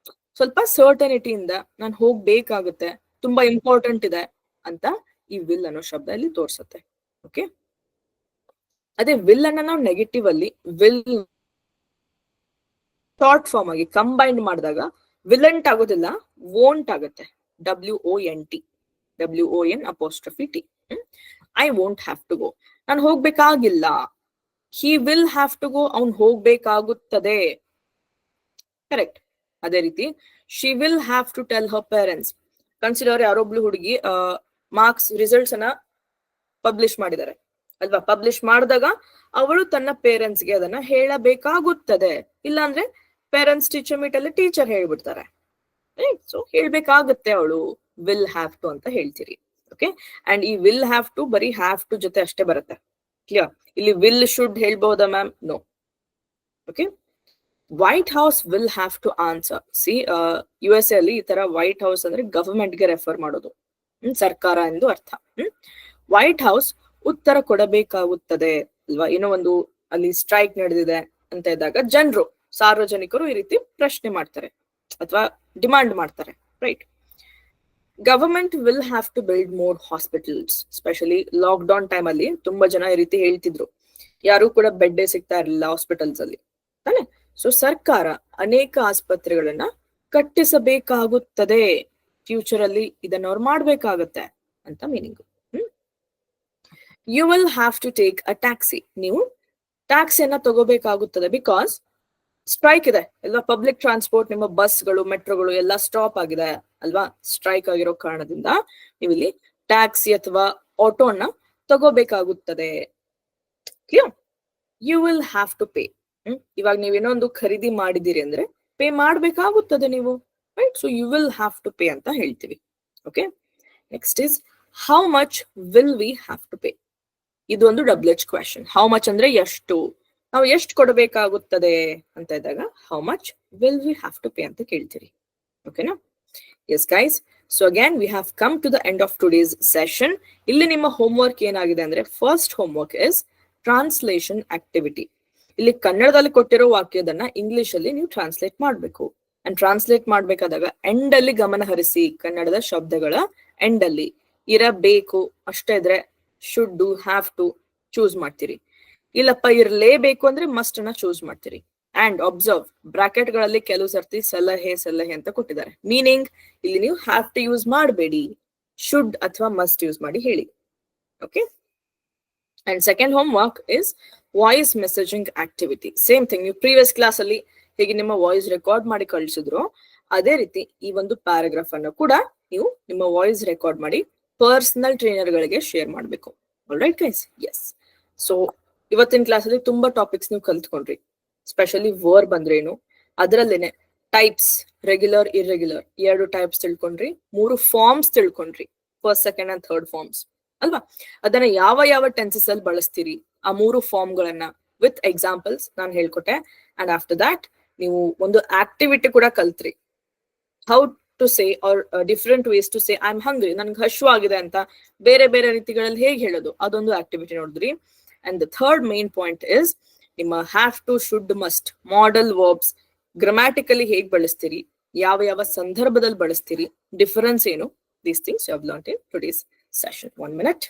ಸ್ವಲ್ಪ ಸರ್ಟನಿಟಿಯಿಂದ ನಾನು ಹೋಗ್ಬೇಕಾಗುತ್ತೆ, ತುಂಬಾ ಇಂಪಾರ್ಟೆಂಟ್ ಇದೆ ಅಂತ ಈ ವಿಲ್ ಅನ್ನೋ ಶಬ್ದ ಇಲ್ಲಿ ತೋರ್ಸತ್ತೆ. ಓಕೆ. ಅದೇ ವಿಲ್ ಅನ್ನ ನಾವು ನೆಗೆಟಿವ್ ಅಲ್ಲಿ ವಿಲ್ ಶಾರ್ಟ್ ಫಾರ್ಮ್ ಆಗಿ ಕಂಬೈಂಡ್ ಮಾಡಿದಾಗ ವಿಲೆಂಟ್ ಆಗೋದಿಲ್ಲ, ವೋಂಟ್ ಆಗುತ್ತೆ. WONT, WON'. I won't have to go, ನಾನು ಹೋಗ್ಬೇಕಾಗಿಲ್ಲ. He will have to go, ಅವ್ನ್ ಹೋಗ್ಬೇಕಾಗುತ್ತದೆ. ಕರೆಕ್ಟ್? ಅದೇ ರೀತಿ she will have to tell her parents. Consider ಯಾರೊಬ್ಳು ಹುಡುಗಿ ಮಾರ್ಕ್ಸ್ ರಿಸಲ್ಟ್ಸ್ ಅನ್ನ ಪಬ್ಲಿಷ್ ಮಾಡಿದ್ದಾರೆ ಅಲ್ವಾ. ಪಬ್ಲಿಷ್ ಮಾಡಿದಾಗ ಅವಳು ತನ್ನ ಪೇರೆಂಟ್ಸ್ಗೆ ಅದನ್ನ ಹೇಳಬೇಕಾಗುತ್ತದೆ. ಇಲ್ಲಾಂದ್ರೆ ಪೇರೆಂಟ್ಸ್ ಟೀಚರ್ ಮೀಟ್ ಅಲ್ಲಿ ಟೀಚರ್ ಹೇಳ್ಬಿಡ್ತಾರೆ. ಸೊ ಹೇಳ್ಬೇಕಾಗುತ್ತೆ, ಅವಳು ವಿಲ್ ಹ್ಯಾವ್ ಟು ಅಂತ ಹೇಳ್ತೀರಿ. ಓಕೆ. ಅಂಡ್ ಈ ವಿಲ್ ಹ್ಯಾವ್ ಟು ಬರೀ ಹ್ಯಾವ್ ಟು ಜೊತೆ ಅಷ್ಟೇ ಬರುತ್ತೆ. ಕ್ಲಿಯರ್? ಇಲ್ಲಿ ವಿಲ್, ಶುಡ್ ಹೇಳ್ಬಹುದಾ ma'am? No. Okay. White house will have to answer. See, USA ಅಲ್ಲಿ ಈ ತರ ವೈಟ್ ಹೌಸ್ ಅಂದ್ರೆ ಗವರ್ಮೆಂಟ್ ಗೆ ರೆಫರ್ ಮಾಡೋದು, ಸರ್ಕಾರ ಎಂದು ಅರ್ಥ. ವೈಟ್ ಹೌಸ್ ಉತ್ತರ ಕೊಡಬೇಕಾಗುತ್ತದೆ ಅಲ್ವಾ. ಏನೋ ಒಂದು ಅಲ್ಲಿ ಸ್ಟ್ರೈಕ್ ನಡೆದಿದೆ ಅಂತ ಇದ್ದಾಗ ಜನರು, ಸಾರ್ವಜನಿಕರು ಈ ರೀತಿ ಪ್ರಶ್ನೆ ಮಾಡ್ತಾರೆ ಅಥವಾ ಡಿಮಾಂಡ್ ಮಾಡ್ತಾರೆ, right? Government will have to build more hospitals. Specially lockdown time ಅಲ್ಲಿ ತುಂಬಾ ಜನ ಈ ರೀತಿ ಹೇಳ್ತಿದ್ರು, ಯಾರು ಕೂಡ ಬೆಡ್ ಸಿಗ್ತಾ ಇರಲಿಲ್ಲ ಹಾಸ್ಪಿಟಲ್ಸ್ ಅಲ್ಲಿ ತಾನೆ. ಸೊ ಸರ್ಕಾರ ಅನೇಕ ಆಸ್ಪತ್ರೆಗಳನ್ನ ಕಟ್ಟಿಸಬೇಕಾಗುತ್ತದೆ, ಫ್ಯೂಚರ್ ಅಲ್ಲಿ ಇದನ್ನ ಅವ್ರು ಮಾಡ್ಬೇಕಾಗತ್ತೆ ಅಂತ meaning. You will have to take a taxi. ನೀವು ಟ್ಯಾಕ್ಸಿಯನ್ನ ತಗೋಬೇಕಾಗುತ್ತದೆ ಬಿಕಾಸ್ ಸ್ಟ್ರೈಕ್ ಇದೆ ಅಲ್ವಾ. ಪಬ್ಲಿಕ್ ಟ್ರಾನ್ಸ್ಪೋರ್ಟ್, ನಿಮ್ಮ ಬಸ್ಗಳು, ಮೆಟ್ರೋಗಳು ಎಲ್ಲ ಸ್ಟಾಪ್ ಆಗಿದೆ ಅಲ್ವಾ. ಸ್ಟ್ರೈಕ್ ಆಗಿರೋ ಕಾರಣದಿಂದ ನೀವು ಇಲ್ಲಿ ಟ್ಯಾಕ್ಸಿ ಅಥವಾ ಆಟೋನ ತಗೋಬೇಕಾಗುತ್ತದೆ. Clear? You will have to pay. ಇವಾಗ ನೀವೇನೋ ಒಂದು ಖರೀದಿ ಮಾಡಿದಿರಿ ಅಂದ್ರೆ ಪೇ ಮಾಡ್ಬೇಕಾಗುತ್ತದೆ ನೀವು, right? So you will have to pay ಅಂತ ಹೇಳ್ತೀವಿ. Okay, next is how much will we have to pay. ಇದು ಒಂದು W H question. How much ಅಂದ್ರೆ ಎಷ್ಟು, ನಾವು ಎಷ್ಟು ಕೊಡಬೇಕಾಗುತ್ತದೆ ಅಂತ ಇದ್ದಾಗ how much will we have to pay ಅಂತ ಕೇಳ್ತೀರಿ. ಓಕೆನಾ? Yes guys, so again we have come to the end of today's session. ಇಲ್ಲಿ ನಿಮ್ಮ ಹೋಮ್ವರ್ಕ್ ಏನಾಗಿದೆ ಅಂದ್ರೆ, first homework is translation activity. ಇಲ್ಲಿ ಕನ್ನಡದಲ್ಲಿ ಕೊಟ್ಟಿರೋ ವಾಕ್ಯದನ್ನ ಇಂಗ್ಲಿಷ್ ಅಲ್ಲಿ ನೀವು ಟ್ರಾನ್ಸ್ಲೇಟ್ ಮಾಡಬೇಕು. ಅಂಡ್ ಟ್ರಾನ್ಸ್ಲೇಟ್ ಮಾಡ್ಬೇಕಾದಾಗ ಎಂಡ್ ಅಲ್ಲಿ ಗಮನ ಹರಿಸಿ. ಕನ್ನಡದ ಶಬ್ದಗಳ ಎಂಡ್ ಅಲ್ಲಿ ಇರಬೇಕು ಅಷ್ಟೇ ಇದ್ರೆ should do, have to choose ಮಾಡ್ತೀರಿ. ಇಲ್ಲಪ್ಪ ಇರಲೇಬೇಕು ಅಂದ್ರೆ ಮಸ್ಟ್ ನ ಚೂಸ್ ಮಾಡ್ತೀರಿ. ಅಂಡ್ ಅಬ್ಸರ್ವ್, ಬ್ರಾಕೆಟ್ ಗಳಲ್ಲಿ ಕೆಲವು ಸರ್ತಿ ಸಲಹೆ ಸಲಹೆ ಅಂತ ಕೊಟ್ಟಿದ್ದಾರೆ. ಮೀನಿಂಗ್ ಇಲ್ಲಿ ನೀವು ಹ್ಯಾವ್ ಟು ಯೂಸ್ ಮಾಡಬೇಡಿ, ಶುಡ್ ಅಥವಾ ಮಸ್ಟ್ ಯೂಸ್ ಮಾಡಿ ಹೇಳಿ. Okay, and second home work is voice messaging activity. Same thing, ನೀವು ಪ್ರೀವಿಯಸ್ ಕ್ಲಾಸ್ ಅಲ್ಲಿ ಹೇಗೆ ನಿಮ್ಮ ವಾಯ್ಸ್ ರೆಕಾರ್ಡ್ ಮಾಡಿ ಕಳಿಸಿದ್ರು ಅದೇ ರೀತಿ ಈ ಒಂದು ಪ್ಯಾರಾಗ್ರಾಫ್ ಅನ್ನು ಕೂಡ ನೀವು ನಿಮ್ಮ ವಾಯ್ಸ್ ರೆಕಾರ್ಡ್ ಮಾಡಿ ಪರ್ಸನಲ್ ಟ್ರೈನರ್ ಗಳಿಗೆ ಶೇರ್ ಮಾಡಬೇಕು. Alright guys? ಎಸ್. ಸೊ ಇವತ್ತಿನ ಕ್ಲಾಸ್ ಅಲ್ಲಿ ತುಂಬಾ ಟಾಪಿಕ್ಸ್ ನೀವು ಕಲ್ತ್ಕೊಂಡ್ರಿ. ಸ್ಪೆಷಲಿ ವರ್ಬ್ ಅಂದ್ರೇನು, ಅದರಲ್ಲೇನೆ ಟೈಪ್ಸ್, ರೆಗ್ಯುಲರ್, ಇರ್ರೆಗ್ಯುಲರ್ 2 ಟೈಪ್ಸ್ ತಿಳ್ಕೊಂಡ್ರಿ, 3 ಫಾರ್ಮ್ಸ್ ತಿಳ್ಕೊಂಡ್ರಿ, first, second and third forms ಅಲ್ವಾ. ಅದನ್ನ ಯಾವ ಯಾವ ಟೆನ್ಸಸ್ ಅಲ್ಲಿ ಬಳಸ್ತೀರಿ ಆ 3 ಫಾರ್ಮ್ ಗಳನ್ನ ವಿತ್ ಎಕ್ಸಾಂಪಲ್ಸ್ ನಾನು ಹೇಳ್ಕೊಟ್ಟೆ. ಅಂಡ್ ಆಫ್ಟರ್ ದಟ್ ನೀವು ಒಂದು ಆಕ್ಟಿವಿಟಿ ಕೂಡ ಕಲ್ತ್ರಿ. How to say or different ways to say I am hungry, ನನ್ಗೆ ಹಶ್ವಾಗಿದೆ ಅಂತ ಬೇರೆ ಬೇರೆ ರೀತಿಗಳಲ್ಲಿ ಹೇಗೆ ಹೇಳೋದು, ಅದೊಂದು ಆಕ್ಟಿವಿಟಿ ನೋಡಿದ್ರಿ. And the third main point is ನಿಮ್ಮ have to, should, must, model verbs grammatically ಹೇಗೆ ಬಳಸ್ತೀರಿ, ಯಾವ ಯಾವ ಸಂದರ್ಭದಲ್ಲಿ ಬಳಸ್ತೀರಿ, ಡಿಫರೆನ್ಸ್ ಏನು, these things you have learned in today's session. 1 minute.